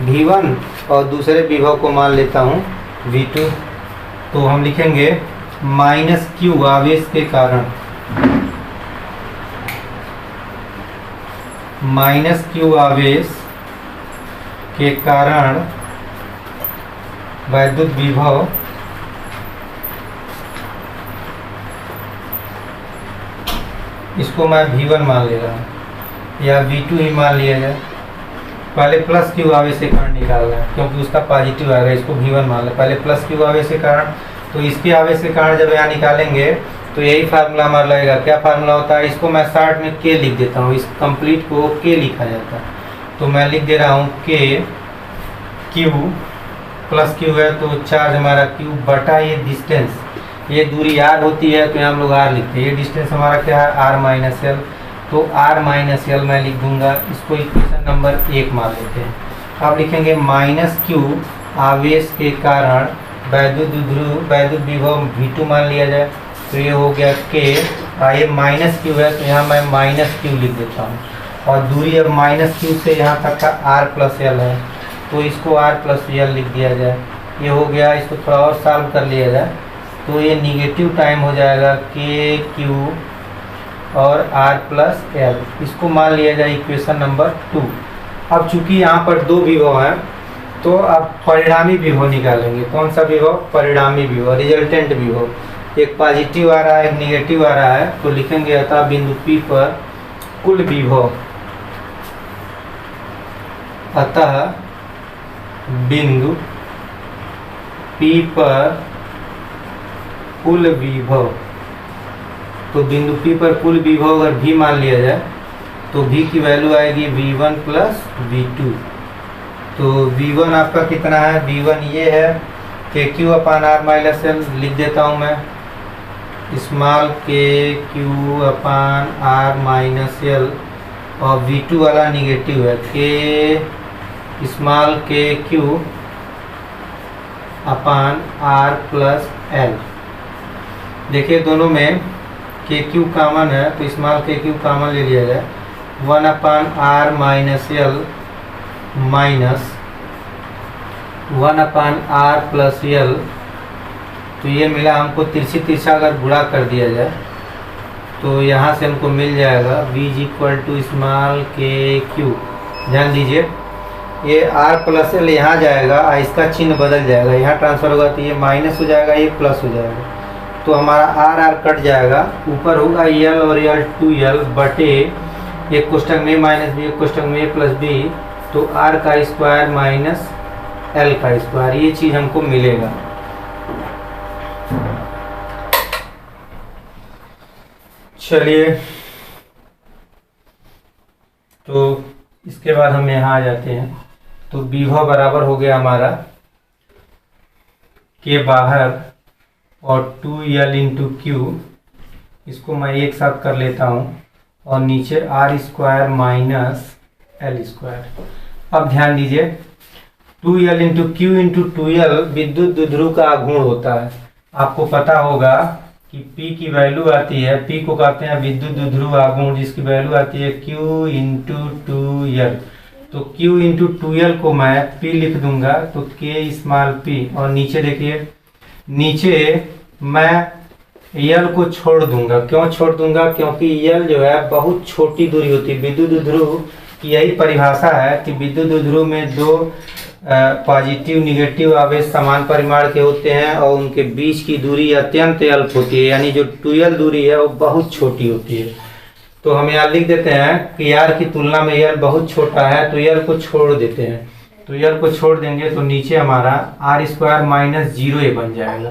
V1 और दूसरे विभव को मान लेता हूँ V2। तो हम लिखेंगे माइनस क्यू आवेश के कारण, माइनस क्यू आवेश के कारण वैद्युत विभव इसको मैं V1 मान ले रहा हूँ या V2 ही मान लिया जाए। पहले प्लस क्यू आवेश के कारण निकालना है क्योंकि उसका पॉजिटिव आएगा, इसको V1 मान लें। पहले प्लस क्यू आवेश के कारण, तो इसके आवेश के कारण जब यहाँ निकालेंगे तो यही फार्मूला हमारा लगेगा। क्या फार्मूला होता है, इसको मैं शॉर्ट में K लिख देता हूँ, इस कंप्लीट को K लिखा जाता है। तो मैं लिख दे रहा हूँ K, Q प्लस Q है तो चार्ज हमारा Q बटा ये डिस्टेंस, ये दूरी r होती है तो यहाँ हम लोग r लिखते हैं। ये डिस्टेंस हमारा क्या है, r माइनस एल। तो r माइनस एल मैं लिख दूंगा, इसको इक्वेशन नंबर 1 मान लेते हैं। अब लिखेंगे माइनस Q आवेश के कारण वैद्युत विभव V2 मान लिया जाए। तो ये हो गया K, ये माइनस Q है तो यहाँ मैं माइनस Q लिख देता हूँ। और दूरी अब माइनस Q से यहाँ तक का r प्लस एल है तो इसको r प्लस एल लिख दिया जाए। ये हो गया, इसको थोड़ा और सॉल्व कर लिया जाए तो ये निगेटिव टाइम हो जाएगा K Q और r प्लस एल, इसको मान लिया जाए इक्वेशन नंबर 2। अब चूंकि यहाँ पर दो विभव हैं तो अब परिणामी विभव निकालेंगे। कौन सा विभव, परिणामी विभव, रिजल्टेंट विभव। एक पॉजिटिव आ रहा है, एक निगेटिव आ रहा है, तो लिखेंगे अतः बिंदु P पर कुल विभव, अतः बिंदु P पर कुल विभव। तो बिंदु P पर कुल विभव अगर V मान लिया जाए तो V की वैल्यू आएगी V1 प्लस V2। तो V1 आपका कितना है, V1 ये है KQ/R माइनस एल लिख देता हूँ मैं। Small K Q upon R minus L, और V2 वाला निगेटिव है, K small K Q upon R plus L. देखिए दोनों में के क्यू कॉमन है तो स्मॉल के क्यू कॉमन ले लिया जाए, 1 upon R minus L minus 1 upon R plus L. तो ये मिला हमको, तिरछी तिरछा अगर गुणा कर दिया जाए तो यहाँ से हमको मिल जाएगा v is equal to small K Q. ध्यान दीजिए ये r प्लस एल यहाँ जाएगा, इसका चिन्ह बदल जाएगा, यहाँ ट्रांसफर होगा तो ये माइनस हो जाएगा, ये प्लस हो जाएगा, तो हमारा r कट जाएगा, ऊपर होगा l और l 2l बटे एक कोष्टक में माइनस बी, एक कोष्टक में a प्लस बी, तो r का स्क्वायर माइनस l का स्क्वायर, ये चीज़ हमको मिलेगा। चलिए तो इसके बाद हम यहाँ आ जाते हैं, तो विभव बराबर हो गया हमारा के बाहर और 2l इंटू क्यू, इसको मैं एक साथ कर लेता हूँ, और नीचे R square minus L square. अब ध्यान दीजिए 2l into Q into 2l विद्युत द्विध्रुव का आघूर्ण होता है। आपको पता होगा कि P की वैल्यू आती है, P को कहते हैं विद्युत द्विध्रुव आघूर्ण, जिसकी वैल्यू आती है Q इंटू 2l। तो Q इंटू 2l को मैं P लिख दूंगा, तो K स्मॉल p, और नीचे देखिए, नीचे मैं L को छोड़ दूंगा। क्यों छोड़ दूंगा? क्योंकि L जो है बहुत छोटी दूरी होती है। विद्युत द्विध्रुव की यही परिभाषा है कि विद्युत द्विध्रुव में दो पॉजिटिव निगेटिव आवेश समान परिमाण के होते हैं और उनके बीच की दूरी अत्यंत अल्प होती है, यानी जो 2l दूरी है वो बहुत छोटी होती है। तो हम यहाँ लिख देते हैं कि r की तुलना में l बहुत छोटा है, तो l को छोड़ देते हैं। तो l को छोड़ देंगे तो नीचे हमारा r स्क्वायर माइनस 0 बन जाएगा,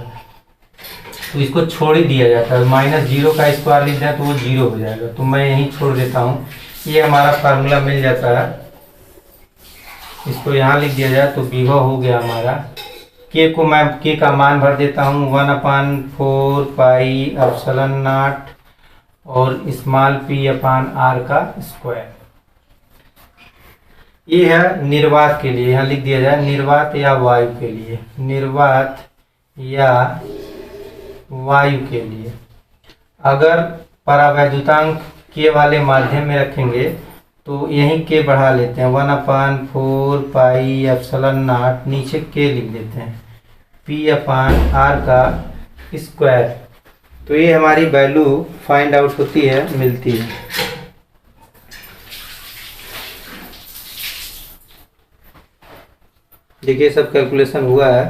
तो इसको छोड़ ही दिया जाता है। माइनस 0 का स्क्वायर लिख दें तो वो 0 हो जाएगा, तो मैं यहीं छोड़ देता हूँ। ये हमारा फार्मूला मिल जाता है, इसको यहाँ लिख दिया जाए तो विभव हो गया हमारा। के को मैं के का मान भर देता हूँ 1/4 पाई एप्सिलॉन नॉट और स्मॉल p अपान r का स्क्वायर। ये है निर्वात के लिए, यहाँ लिख दिया जाए निर्वात या वायु के लिए, निर्वात या वायु के लिए। अगर परावैद्युतांक के वाले माध्यम में रखेंगे तो यहीं के बढ़ा लेते हैं, 1/4 पाई एप्सिलॉन नॉट, नीचे के लिख देते हैं, p अपान r का स्क्वायर। तो ये हमारी वैल्यू फाइंड आउट होती है, मिलती है। देखिए सब कैलकुलेशन हुआ है,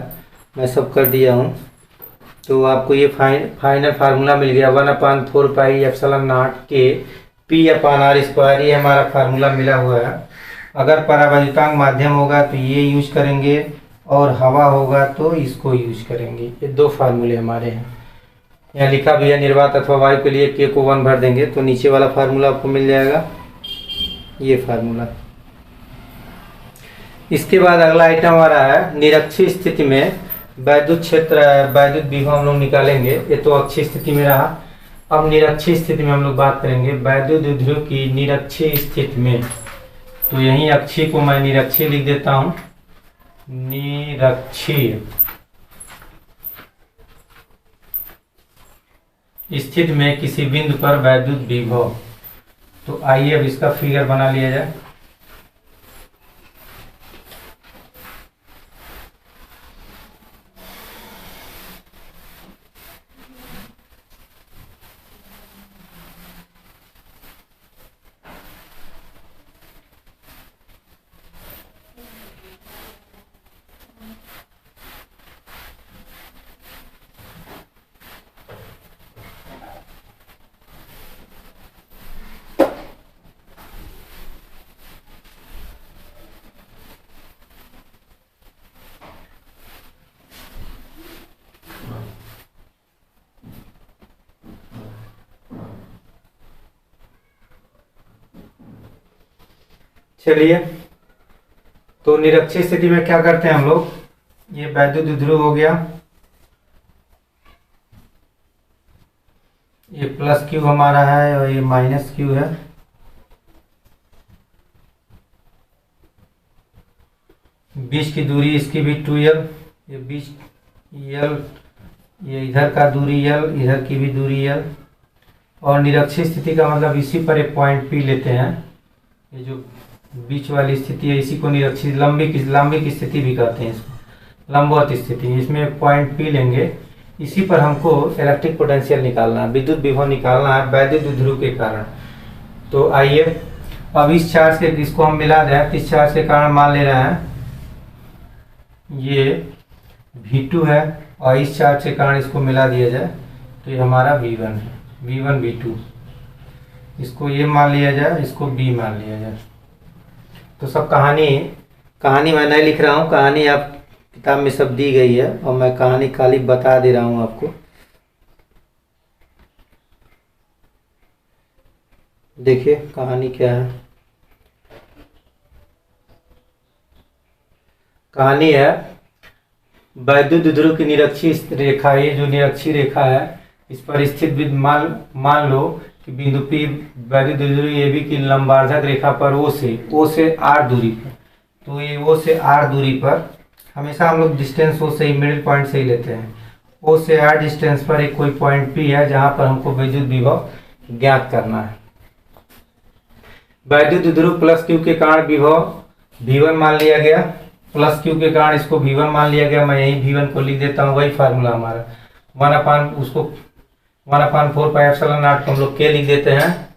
मैं सब कर दिया हूँ। तो आपको ये फाइनल फार्मूला मिल गया 1/4 पाई एप्सिलॉन नॉट के p अपान r स्क्वायर। ये हमारा फार्मूला मिला हुआ है। अगर परावैद्युतांक माध्यम होगा तो ये यूज करेंगे, और हवा होगा तो इसको यूज करेंगे। ये दो फार्मूले हमारे हैं। यहाँ लिखा भी है निर्वात अथवा वायु के लिए k को 1 भर देंगे तो नीचे वाला फार्मूला आपको मिल जाएगा, ये फार्मूला। इसके बाद अगला आइटम हमारा है निरक्षीय स्थिति में वैद्युत क्षेत्र, वैद्युत विभव हम लोग निकालेंगे। ये तो अक्षीय स्थिति में रहा। अब निरक्षीय स्थिति में हम लोग बात करेंगे वैद्युत द्विध्रुव की निरक्षीय स्थिति में। तो यहीं अक्षीय को मैं निरक्षीय लिख देता हूँ, निरक्षीय स्थिति में किसी बिंदु पर वैद्युत विभव। तो आइए अब इसका फिगर बना लिया जाए। चलिए, तो निरक्षीय स्थिति में क्या करते हैं हम लोग, ये वैद्युत द्विध्रुव हो गया, ये प्लस क्यू हमारा है और ये माइनस क्यू है। बीच की दूरी इसकी भी 2l, ये बीच l, ये इधर का दूरी l, इधर की भी दूरी l। और निरक्षीय स्थिति का मतलब इसी पर एक पॉइंट P लेते हैं। ये जो बीच वाली स्थिति है इसी को निरक्षीय लंबी की स्थिति भी कहते हैं, इसको लंबवत स्थिति। इसमें एक पॉइंट P लेंगे, इसी पर हमको इलेक्ट्रिक पोटेंशियल निकालना है, विद्युत विभव निकालना है वैद्युत द्विध्रुव के कारण। तो आइए अब इस चार्ज के इसको हम मिला दें। इस चार्ज के कारण मान ले रहे हैं ये V2 है और इस चार्ज के कारण इसको मिला दिया जाए तो ये हमारा V1 है, V1 V2। इसको ये मान लिया जाए, इसको B मान लिया जाए। तो सब कहानी मैं नहीं लिख रहा हूँ, कहानी आप किताब में सब दी गई है और मैं कहानी खाली बता दे रहा हूँ आपको। देखिए कहानी क्या है। कहानी है वैद्युत द्विध्रुव की निरक्षीय रेखा, ये जो निरक्षीय रेखा है इस पर स्थित मान लो कि बिंदु P वैद्युत द्विध्रुव AB की लंबार्धक रेखा पर O से R दूरी पर। तो ये O से R दूरी पर हमेशा हम लोग डिस्टेंस O से ही मिडिल पॉइंट से ही लेते हैं। O से R डिस्टेंस पर एक कोई पॉइंट P है जहां पर हमको विद्युत विभव ज्ञात करना है। वैद्युत द्विध्रुव प्लस Q के कारण विभव V1 मान लिया गया, प्लस Q के कारण इसको V1 मान लिया गया। मैं यही V1 को लिख देता हूँ, वही फार्मूला हमारा 1/4 पाई एप्सिलॉन नॉट को हम लोग K लिख देते हैं।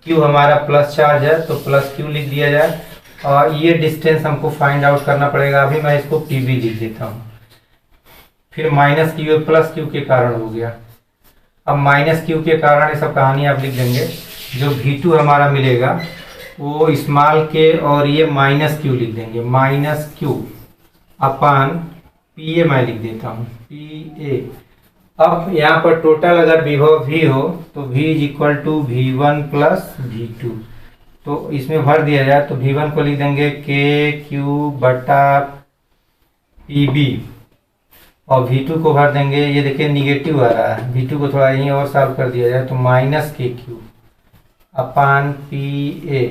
Q हमारा प्लस चार्ज है तो प्लस Q लिख दिया जाए और ये डिस्टेंस हमको फाइंड आउट करना पड़ेगा। अभी मैं इसको PB लिख देता हूँ। फिर माइनस Q प्लस Q के कारण हो गया। अब माइनस Q के कारण ये सब कहानी आप लिख देंगे। जो V2 हमारा मिलेगा वो स्मॉल k और ये माइनस Q लिख देंगे, माइनस Q अपान PA मैं लिख देता हूँ, PA। अब यहाँ पर टोटल अगर विभव V हो तो V is equal to V1 plus V2। तो इसमें भर दिया जाए तो V1 को लिख देंगे KQ बटा PB और V2 को भर देंगे, ये देखिए निगेटिव आ रहा है, V2 को थोड़ा यहीं और सॉल्व कर दिया जाए तो माइनस KQ अपान PA।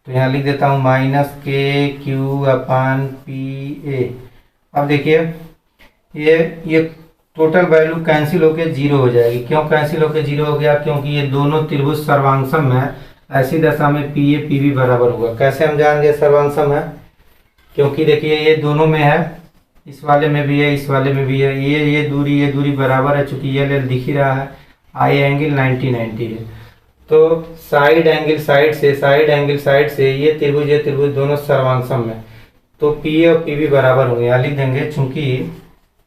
तो यहाँ लिख देता हूँ माइनस KQ अपान PA। अब देखिए ये टोटल वैल्यू कैंसिल होकर 0 हो जाएगी। क्यों कैंसिल होकर 0 हो गया? क्योंकि ये दोनों त्रिभुज सर्वांगसम है। ऐसी दशा में PA PB बराबर होगा। कैसे हम जान गए सर्वांगसम है? क्योंकि देखिए ये दोनों में है, इस वाले में भी है, इस वाले में भी है। ये दूरी बराबर है, चूंकि ये दिख ही रहा है। आई एंगल 90 है तो साइड एंगल साइड से ये त्रिभुज दोनों सर्वांगसम है तो PA और PB बराबर होंगे। यहाँ लिख देंगे चूंकि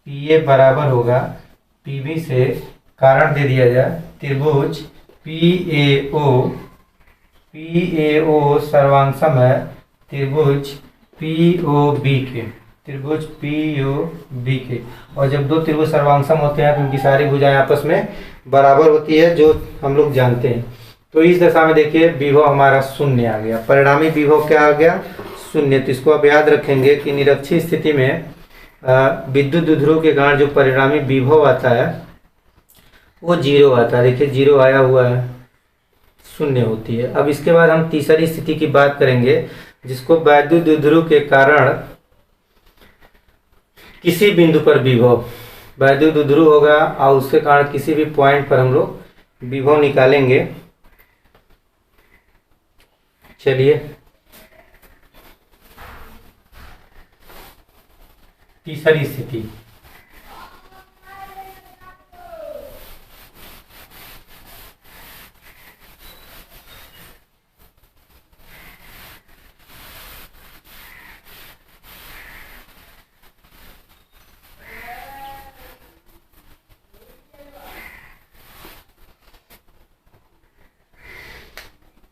PA बराबर होगा PB से, कारण दे दिया जाए त्रिभुज PAO सर्वांगसम है त्रिभुज POB के। और जब दो त्रिभुज सर्वांगसम होते हैं तो उनकी सारी भुजाएं आपस में बराबर होती है, जो हम लोग जानते हैं। तो इस दशा में देखिए विभव हमारा शून्य आ गया, परिणामी विभव क्या आ गया? शून्य। तो इसको आप याद रखेंगे कि निरक्षीय स्थिति में विद्युत द्विध्रुव के कारण जो परिणामी विभव आता है वो 0 आता है। देखिए 0 आया हुआ है, शून्य होती है। अब इसके बाद हम तीसरी स्थिति की बात करेंगे जिसको वैद्युत द्विध्रुव के कारण किसी बिंदु पर विभव, वैद्युत द्विध्रुव होगा और उसके कारण किसी भी पॉइंट पर हम लोग विभव निकालेंगे। चलिए तीसरी स्थिति,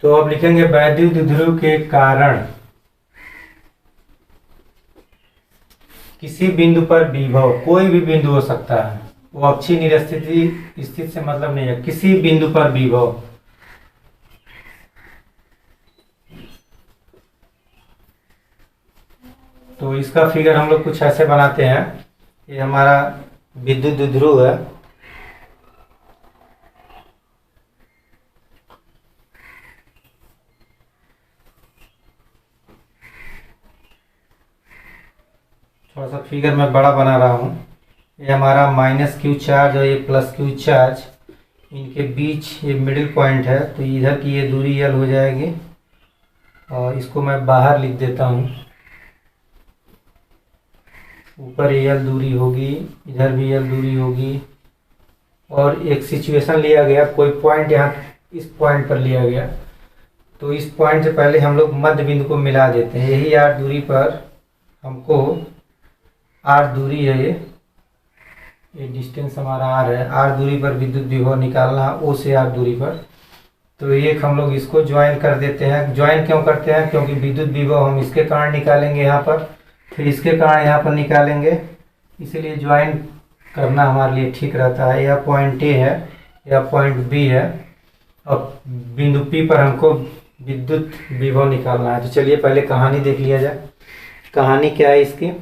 तो अब लिखेंगे वैद्युत द्विध्रुव के कारण किसी बिंदु पर विभव, कोई भी बिंदु हो सकता है, वो अक्षीय निरस्थिति स्थिति से मतलब नहीं है, किसी बिंदु पर विभव तो इसका फिगर हम लोग कुछ ऐसे बनाते हैं। ये हमारा विद्युत द्विध्रुव है, थोड़ा सा फिगर मैं बड़ा बना रहा हूँ। ये हमारा माइनस क्यू चार्ज और ये प्लस क्यू चार्ज, इनके बीच ये मिडिल पॉइंट है, तो इधर की ये दूरी यल हो जाएगी और इसको मैं बाहर लिख देता हूँ। ऊपर यल दूरी होगी, इधर भी यल दूरी होगी, और एक सिचुएशन लिया गया, कोई पॉइंट यहाँ इस पॉइंट पर लिया गया, तो इस पॉइंट से पहले हम लोग मध्य बिंदु को मिला देते हैं। यही आर दूरी पर हमको, आर दूरी है ये डिस्टेंस हमारा आर है, आर दूरी पर विद्युत विभव निकालना ओ से आर दूरी पर। तो एक हम लोग इसको ज्वाइन कर देते हैं। ज्वाइन क्यों करते हैं? क्योंकि विद्युत विभव हम इसके कारण निकालेंगे यहाँ पर, फिर इसके कारण यहाँ पर निकालेंगे, इसीलिए ज्वाइन करना हमारे लिए ठीक रहता है। यह पॉइंट ए है, यह पॉइंट बी है, और बिंदु पी पर हमको विद्युत विभव निकालना है। तो चलिए पहले कहानी देख लिया जाए। कहानी क्या है इसकी?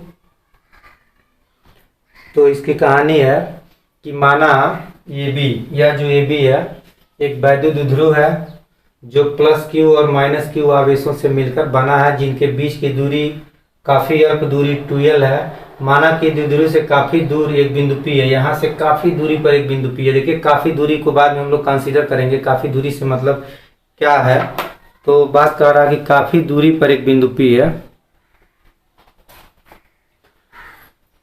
तो इसकी कहानी है कि माना ए बी, यह जो ए बी है एक वैद्युत ध्रुव है जो प्लस क्यू और माइनस क्यू आवेशों से मिलकर बना है, जिनके बीच की दूरी काफ़ी अल्प दूरी 2l है। माना कि द्विध्रुव से काफ़ी दूर एक बिंदु P है, यहाँ से काफ़ी दूरी पर एक बिंदु P है। देखिए काफ़ी दूरी को बाद में हम लोग कंसीडर करेंगे, काफ़ी दूरी से मतलब क्या है। तो बात कर रहा है कि काफ़ी दूरी पर एक बिंदु P है।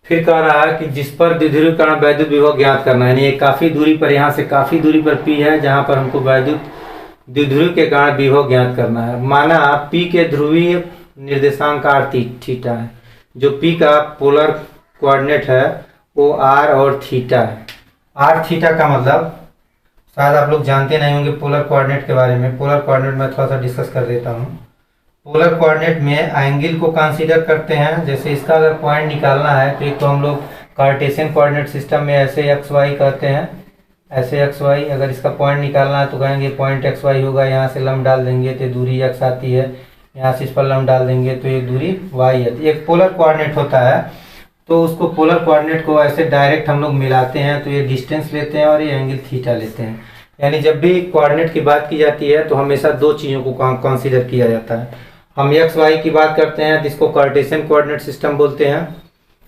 फिर कह रहा है कि जिस पर द्विध्रुव कारण वैद्युत विभव ज्ञात करना है, यानी ये काफ़ी दूरी पर, यहाँ से काफ़ी दूरी पर P है जहाँ पर हमको वैद्युत द्विध्रुव के कारण विभव ज्ञात करना है। माना P के ध्रुवीय निर्देशांक r थीटा है, जो P का पोलर कोऑर्डिनेट है वो r और थीटा है। r थीटा का मतलब शायद आप लोग जानते नहीं होंगे पोलर कोऑर्डिनेट के बारे में। पोलर कोऑर्डिनेट मैं थोड़ा सा डिस्कस कर देता हूँ। पोलर कोऑर्डिनेट में एंगल को कंसीडर करते हैं। जैसे इसका अगर पॉइंट निकालना है तो एक तो हम लोग कार्टेशियन कोऑर्डिनेट सिस्टम में ऐसे एक्स वाई कहते हैं, ऐसे एक्स वाई। अगर इसका पॉइंट निकालना है तो कहेंगे पॉइंट एक्स वाई होगा, यहाँ से लंब डाल देंगे तो दूरी एक्स आती है, यहाँ से इस पर लंब डाल देंगे तो एक दूरी वाई आती है। एक पोलर कोऑर्डिनेट होता है, तो उसको पोलर कोऑर्डिनेट को ऐसे डायरेक्ट हम लोग मिलाते हैं तो ये डिस्टेंस लेते हैं और ये एंगल थीटा लेते हैं। यानी जब भी कोऑर्डिनेट की बात की जाती है तो हमेशा दो चीज़ों को कंसीडर किया जाता है। हम एक्स वाई की बात करते हैं जिसको कार्टेशियन कोऑर्डिनेट सिस्टम बोलते हैं।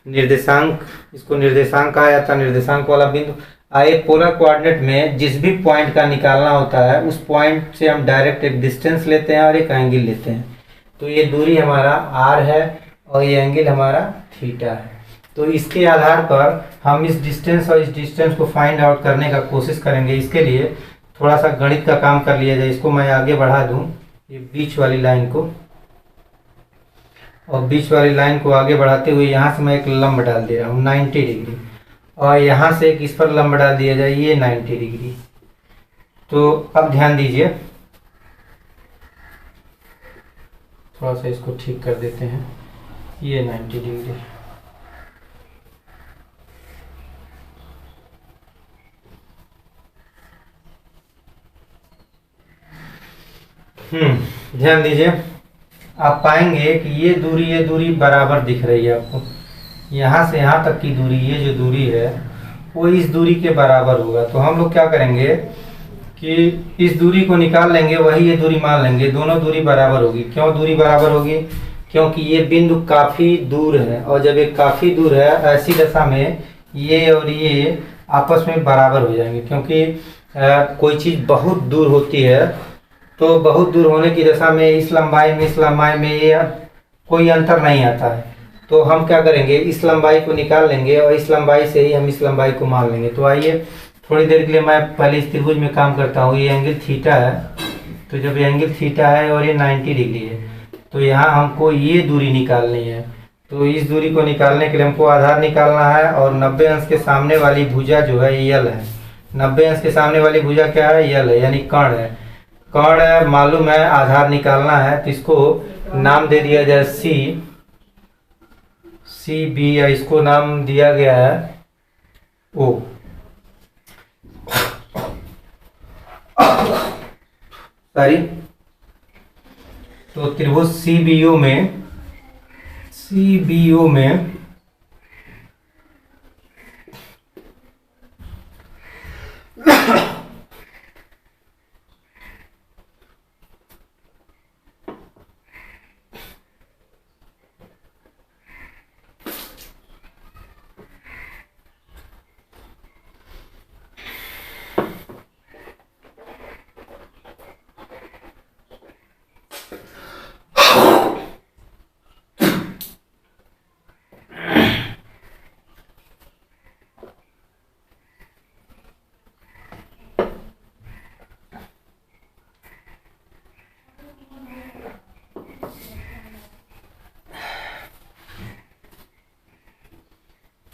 निर्देशांक, इसको निर्देशांक कहा जाता है, निर्देशांक वाला बिंदु। एक पोलर कोऑर्डिनेट में जिस भी पॉइंट का निकालना होता है उस पॉइंट से हम डायरेक्ट एक डिस्टेंस लेते हैं और एक एंगल लेते हैं। तो ये दूरी हमारा r है और ये एंगल हमारा थीटा है। तो इसके आधार पर हम इस डिस्टेंस और इस डिस्टेंस को फाइंड आउट करने का कोशिश करेंगे। इसके लिए थोड़ा सा गणित का काम कर लिया जाए। इसको मैं आगे बढ़ा दूं, ये बीच वाली लाइन को, और बीच वाली लाइन को आगे बढ़ाते हुए यहाँ से मैं एक लंब डाल दे रहा हूँ 90 डिग्री, और यहाँ से एक इस पर लंब डाल दिया जाए ये 90 डिग्री। तो अब ध्यान दीजिए, थोड़ा सा इसको ठीक कर देते हैं, ये 90 डिग्री। ध्यान दीजिए, आप पाएंगे कि ये दूरी बराबर दिख रही है आपको। यहाँ से यहाँ तक की दूरी, ये जो दूरी है वो इस दूरी के बराबर होगा। तो हम लोग क्या करेंगे कि इस दूरी को निकाल लेंगे, वही ये दूरी मान लेंगे, दोनों दूरी बराबर होगी। क्यों दूरी बराबर होगी? क्योंकि ये बिंदु काफ़ी दूर है, और जब ये काफ़ी दूर है ऐसी दशा में ये और ये आपस में बराबर हो जाएंगे। क्योंकि कोई चीज़ बहुत दूर होती है तो बहुत दूर होने की दशा में इस लंबाई में इस लंबाई में ये कोई अंतर नहीं आता है। तो हम क्या करेंगे, इस लंबाई को निकाल लेंगे और इस लंबाई से ही हम इस लंबाई को मान लेंगे। तो आइए थोड़ी देर के लिए मैं पहले इस त्रिभुज में काम करता हूँ। ये एंगल थीटा है, तो जब ये एंगल थीटा है और ये 90 डिग्री है तो यहाँ हमको ये दूरी निकालनी है। तो इस दूरी को निकालने के लिए हमको आधार निकालना है, और 90 अंश के सामने वाली भुजा जो है यल है। 90 अंश के सामने वाली भुजा क्या है? यल है, यानी कर्ण है। कर्ण मालूम है, आधार निकालना है, तो इसको नाम दे दिया जाए सी बी, या इसको नाम दिया गया है ओ। सॉरी, तो त्रिभुज सीबीओ में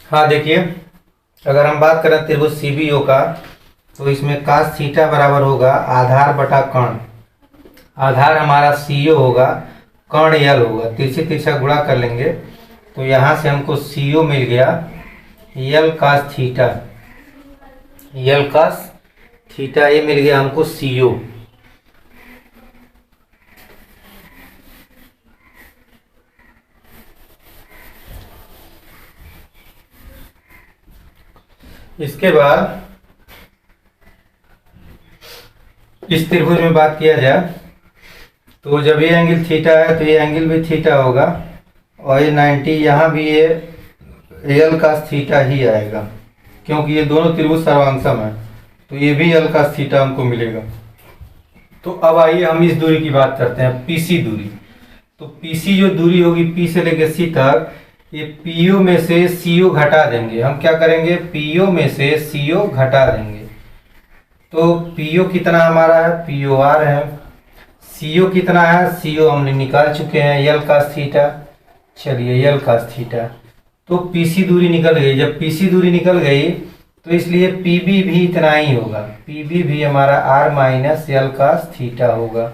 हाँ देखिए, अगर हम बात करें त्रिभुज सीबीओ का, तो इसमें कास थीटा बराबर होगा आधार बटा कर्ण। आधार हमारा सीओ होगा, कर्ण यल होगा, तिरछे तिरछा गुणा कर लेंगे तो यहाँ से हमको सीओ मिल गया यल कास थीटा। यल कास थीटा ये मिल गया हमको सीओ। इसके बाद इस त्रिभुज में बात किया जाए तो जब ये एंगल थीटा है तो ये एंगल भी थीटा होगा, और ये 90 यहाँ भी ये यल कास थीटा ही आएगा, क्योंकि ये दोनों त्रिभुज सर्वांगसम है, तो ये भी यल कास थीटा हमको मिलेगा। तो अब आइए हम इस दूरी की बात करते हैं, पीसी दूरी। तो पीसी जो दूरी होगी पी से लेकर सी तक, ये पीओ में से सीओ घटा देंगे। हम क्या करेंगे, पीओ में से सीओ घटा देंगे। तो पीओ कितना हमारा है, पीओ आर है। सीओ कितना है, सीओ हमने निकाल चुके हैं, यल कास थीटा। चलिए यल कास थीटा, तो पीसी दूरी निकल गई। जब पीसी दूरी निकल गई तो इसलिए पीबी भी इतना ही होगा, पीबी भी हमारा R minus L cos theta होगा।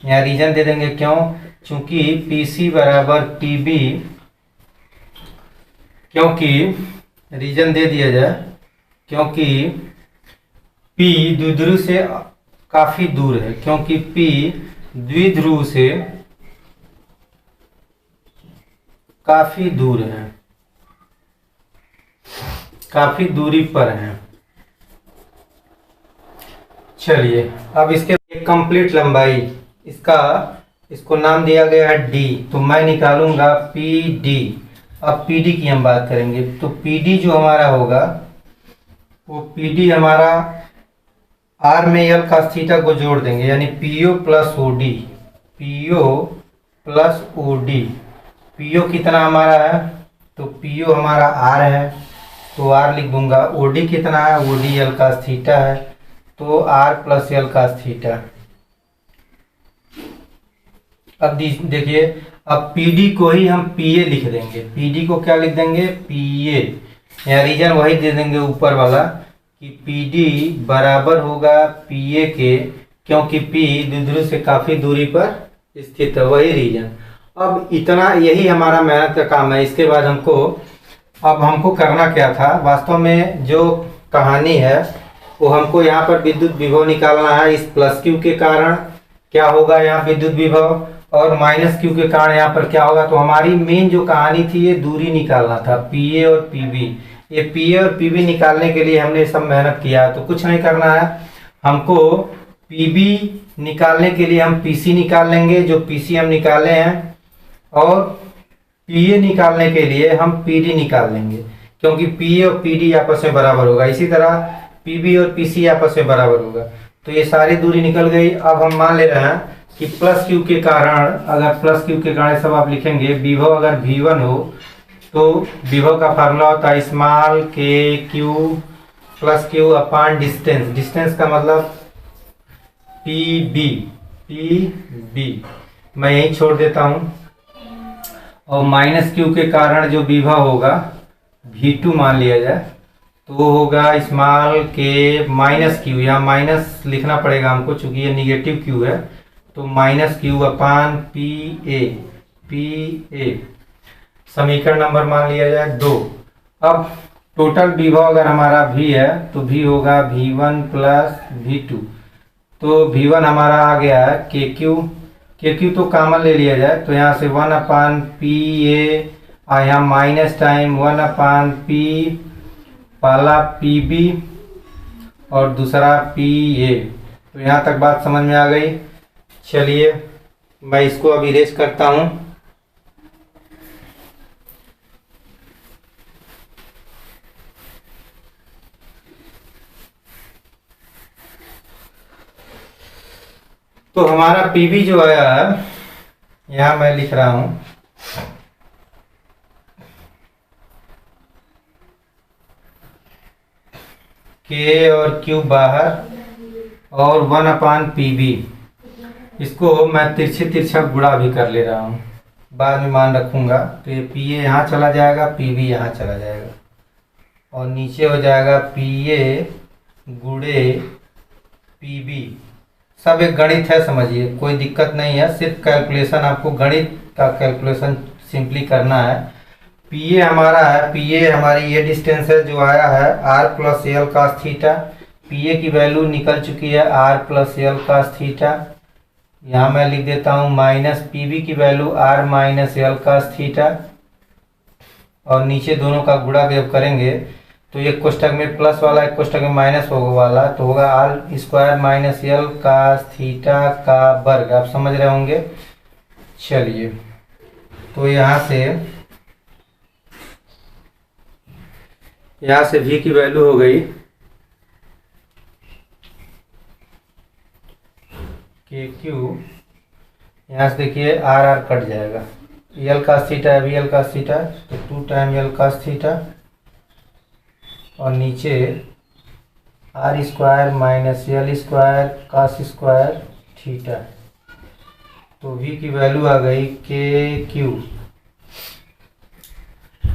यहाँ रीजन दे देंगे, क्यों, चूंकि पीसी बराबर पीबी, क्योंकि रीजन दे दिया जाए, क्योंकि P द्विध्रुव से काफी दूर है, क्योंकि P द्विध्रुव से काफी दूर है, काफी दूरी पर है। चलिए अब इसके कंप्लीट लंबाई, इसको नाम दिया गया है D, तो मैं निकालूंगा PD। अब PD की हम बात करेंगे, तो PD जो हमारा होगा वो PD हमारा R में यल कास थीटा को जोड़ देंगे, यानी PO plus OD। PO plus OD, PO कितना हमारा है, तो PO हमारा R है, तो R लिख दूंगा। OD कितना है, OD यल कास थीटा है, तो R plus L cos theta. अब देखिए, अब PD को ही हम PA लिख देंगे। PD को क्या लिख देंगे, PA। यहाँ रीजन वही दे देंगे ऊपर वाला कि PD बराबर होगा PA के, क्योंकि P द्विध्रुव से काफी दूरी पर स्थित है, वही रीजन। अब इतना यही हमारा मेहनत का काम है। इसके बाद हमको करना क्या था, वास्तव में जो कहानी है वो हमको यहाँ पर विद्युत विभव निकालना है। इस प्लस क्यू के कारण क्या होगा यहाँ विद्युत विभव, और माइनस क्यू के कारण यहाँ पर क्या होगा। तो हमारी मेन जो कहानी थी ये दूरी निकालना था, पीए और पीबी। ये पीए और पीबी निकालने के लिए हमने सब मेहनत किया। तो कुछ नहीं करना है हमको, पीबी निकालने के लिए हम पीसी निकाल लेंगे, जो पीसी हम निकाले हैं, और पीए निकालने के लिए हम पीडी निकाल लेंगे, क्योंकि पीए और पीडी आपस में बराबर होगा। इसी तरह पीबी और पीसी आपस में बराबर होगा। तो ये सारी दूरी निकल गई। अब हम मान ले रहे हैं कि प्लस क्यू के कारण, अगर प्लस क्यू के कारण सब आप लिखेंगे, विभव अगर V1 हो तो विभव का फार्मूला होता है small K Q plus Q upon distance. Distance का मतलब पीबी मैं यही छोड़ देता हूँ, और माइनस क्यू के कारण जो विभव होगा V2 मान लिया जाए, तो वो होगा स्मॉल के माइनस क्यू, यहाँ माइनस लिखना पड़ेगा हमको चूंकि ये निगेटिव क्यू है, तो minus Q upon P A समीकरण नंबर मान लिया जाए 2। अब टोटल विभव अगर हमारा V है तो V होगा V1 प्लस V2। तो V1 हमारा आ गया है के क्यू तो कॉमन ले लिया जाए, तो यहाँ से 1 अपान पी ए, यहाँ माइनस टाइम 1 अपान पी, पहला पी बी और दूसरा पी ए। तो यहाँ तक बात समझ में आ गई। चलिए मैं इसको अब इरेज करता हूँ। तो हमारा पीबी जो आया है, यहाँ मैं लिख रहा हूँ के और क्यू बाहर और 1 अपान पीबी, इसको मैं तिरछा गुणा भी कर ले रहा हूँ, बाद में मान रखूंगा। तो ये पी ए यहाँ चला जाएगा, पीबी यहाँ चला जाएगा। और नीचे हो जाएगा पी ए गुड़े पी बी। सब एक गणित है, समझिए, कोई दिक्कत नहीं है, सिर्फ कैलकुलेशन, आपको गणित का कैलकुलेशन सिंपली करना है। पी ए हमारा है, पी ए हमारी ये डिस्टेंस है जो आया है R plus L cos theta. P A की वैल्यू निकल चुकी है R plus L cos theta. यहाँ मैं लिख देता हूँ माइनस पी बी की value R minus L cos theta. और नीचे दोनों का गुणा जब करेंगे तो एक कोष्ठक में प्लस वाला एक कोष्ठक में माइनस होगा वाला, तो होगा R square minus L cos theta का वर्ग। आप समझ रहे होंगे। चलिए, तो यहाँ से v की वैल्यू हो गई के क्यू। यहाँ से देखिए आर आर कट जाएगा, एल कास थीटा है, वी एल कास थीटा, तो 2 टाइम एल कास थीटा। और नीचे R square minus L square cos square theta. तो v की वैल्यू आ गई के क्यू।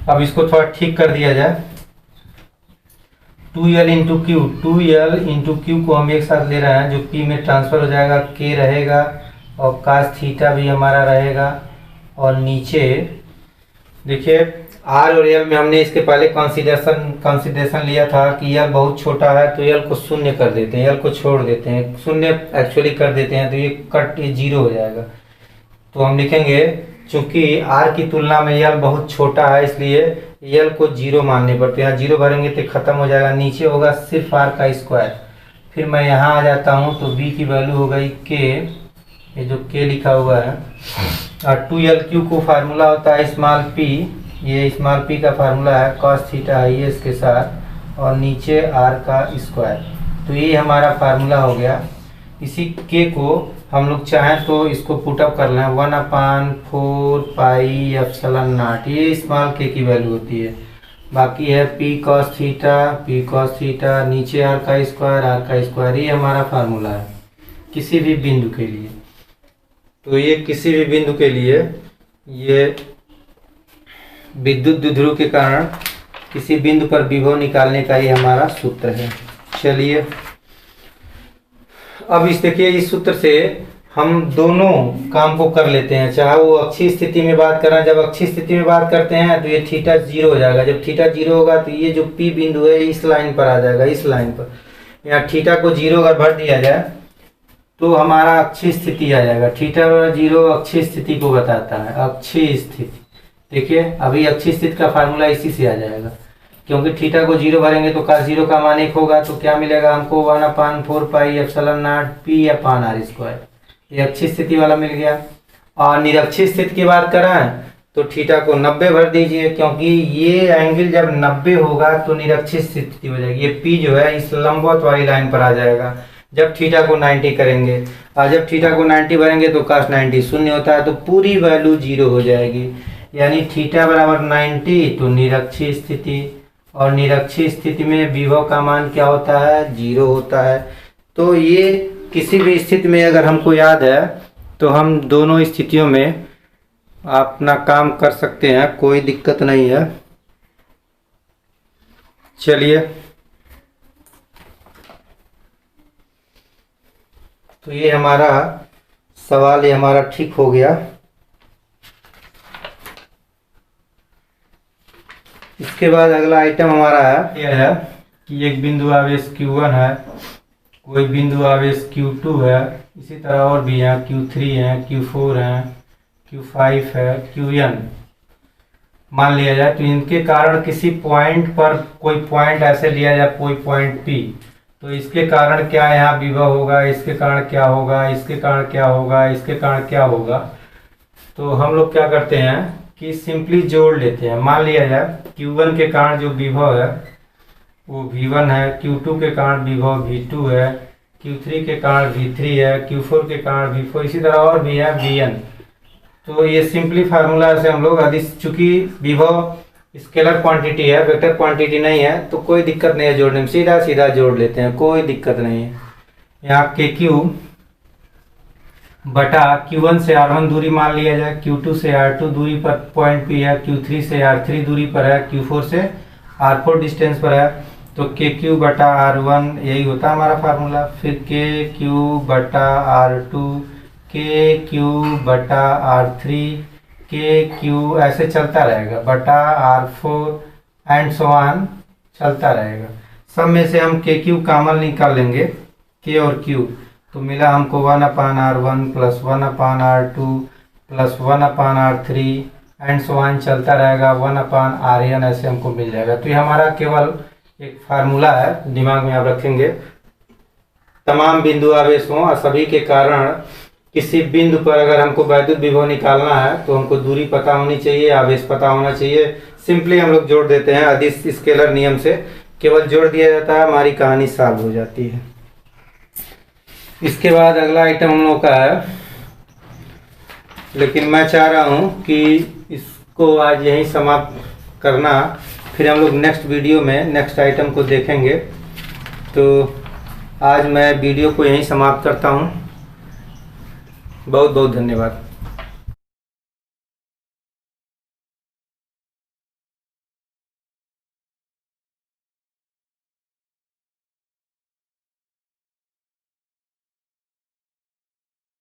अब इसको थोड़ा ठीक कर दिया जाए। 2l into Q, 2l into Q को हम एक साथ ले रहे हैं, जो p में ट्रांसफर हो जाएगा, k रहेगा और कास थीटा भी हमारा रहेगा। और नीचे देखिए आर और एल में हमने इसके पहले कंसिडरेशन लिया था कि एल बहुत छोटा है, तो एल को शून्य कर देते हैं, एल को छोड़ देते हैं, शून्य एक्चुअली कर देते हैं, तो ये जीरो हो जाएगा। तो हम लिखेंगे चूंकि आर की तुलना में एल बहुत छोटा है, इसलिए एल को जीरो मानने पड़ते हैं। यहाँ जीरो भरेंगे तो खत्म हो जाएगा, नीचे होगा सिर्फ आर का स्क्वायर। फिर मैं यहाँ आ जाता हूँ तो बी की वैल्यू हो गई के, ये जो के लिखा हुआ है। और 2l को फार्मूला होता है स्मॉल पी, ये स्मॉल पी का फार्मूला है कॉस थीटा आई एस के साथ, और नीचे आर का स्क्वायर। तो ये हमारा फार्मूला हो गया। इसी के को हम लोग चाहें तो इसको पुटअप कर लें, 1/4 पाई एप्सिलॉन नॉट, ये स्मॉल के की वैल्यू होती है। बाकी है पी कॉस थीटा, नीचे आर का स्क्वायर, ये हमारा फार्मूला है किसी भी बिंदु के लिए। तो ये किसी भी बिंदु के लिए ये विद्युत द्विध्रुव के कारण किसी बिंदु पर विभव निकालने का ये हमारा सूत्र है। चलिए, अब देखिए इस सूत्र से हम दोनों काम को कर लेते हैं, चाहे वो अक्षीय स्थिति में बात करें। जब अक्षीय स्थिति में बात करते हैं तो ये थीटा जीरो हो जाएगा। जब थीटा जीरो होगा तो ये जो पी बिंदु है इस लाइन पर आ जाएगा, इस लाइन पर। यहाँ थीटा को जीरो अगर भर दिया जाए तो हमारा अक्षीय स्थिति आ जाएगा। थीटा जीरो अक्षीय स्थिति को बताता है, अक्षीय स्थिति। देखिए अभी अक्षीय स्थिति का फार्मूला इसी से आ जाएगा, क्योंकि थीटा को जीरो भरेंगे तो cos जीरो का मान 1 होगा, तो क्या मिलेगा हमको 1/4 pi epsilon naught P upon R square. ये अक्षीय स्थिति वाला मिल गया। और निरक्षीय स्थिति की बात करें तो थीटा को 90 भर दीजिए, क्योंकि ये एंगल जब 90 होगा तो निरक्षीय स्थिति हो जाएगी। ये पी जो है इस लंबवत वाली लाइन पर आ जाएगा जब थीटा को 90 करेंगे। और जब थीटा को 90 भरेंगे तो cos 90 शून्य होता है, तो पूरी वैल्यू जीरो हो जाएगी। यानी थीटा बराबर 90 तो निरक्षीय स्थिति, और निरक्षीय स्थिति में विभव का मान क्या होता है, जीरो होता है। तो ये किसी भी स्थिति में अगर हमको याद है तो हम दोनों स्थितियों में अपना काम कर सकते हैं, कोई दिक्कत नहीं है। चलिए, तो ये हमारा सवाल ये हमारा ठीक हो गया। इसके बाद अगला आइटम हमारा है यह है कि एक बिंदु आवेश Q1 है, कोई बिंदु आवेश Q2 है, इसी तरह और भी हैं, Q3 है, Q4 है, Q5 है, Qn मान लिया जाए। तो इनके कारण किसी पॉइंट पर कोई पॉइंट ऐसे लिया जाए, कोई पॉइंट P, तो इसके कारण क्या यहाँ विभव होगा, इसके कारण क्या होगा, इसके कारण क्या होगा, इसके कारण क्या होगा। तो हम लोग क्या करते हैं कि सिंपली जोड़ लेते हैं। मान लिया जाए Q1 के कारण जो विभव है वो V1 है, Q2 के कारण विभव V2 है, Q3 के कारण V3 है, Q4 के कारण V4, इसी तरह और भी है Vn। तो ये सिंपली फार्मूला से हम लोग चूंकि विभव स्केलर क्वांटिटी है, वेक्टर क्वांटिटी नहीं है, तो कोई दिक्कत नहीं है जोड़ने में, सीधा सीधा जोड़ लेते हैं, कोई दिक्कत नहीं है। यहाँ KQ बटा Q1 से R1 दूरी मान लिया जाए, Q2 से R2 दूरी पर पॉइंट P है, Q3 से R3 दूरी पर है, Q4 से R4 डिस्टेंस पर है तो KQ बटा R1 यही होता है हमारा फार्मूला। फिर KQ बटा R2, KQ बटा R3, KQ ऐसे चलता रहेगा बटा R4 एंड सो ऑन चलता रहेगा। सब में से हम KQ कॉमन निकाल लेंगे, K और Q, तो मिला हमको 1/R1 plus 1/R2 plus 1/R3 and so on चलता रहेगा 1/RN ऐसे हमको मिल जाएगा। तो ये हमारा केवल एक फार्मूला है, दिमाग में आप रखेंगे। तमाम बिंदु आवेश हों और सभी के कारण किसी बिंदु पर अगर हमको वैद्युत विभव निकालना है तो हमको दूरी पता होनी चाहिए, आवेश पता होना चाहिए। सिंपली हम लोग जोड़ देते हैं अदिश स्केलर नियम से, केवल जोड़ दिया जाता है, हमारी कहानी सॉल्व हो जाती है। इसके बाद अगला आइटम हम लोग का है, लेकिन मैं चाह रहा हूं कि इसको आज यहीं समाप्त करना, फिर हम लोग नेक्स्ट वीडियो में नेक्स्ट आइटम को देखेंगे। तो आज मैं वीडियो को यहीं समाप्त करता हूं। बहुत बहुत धन्यवाद।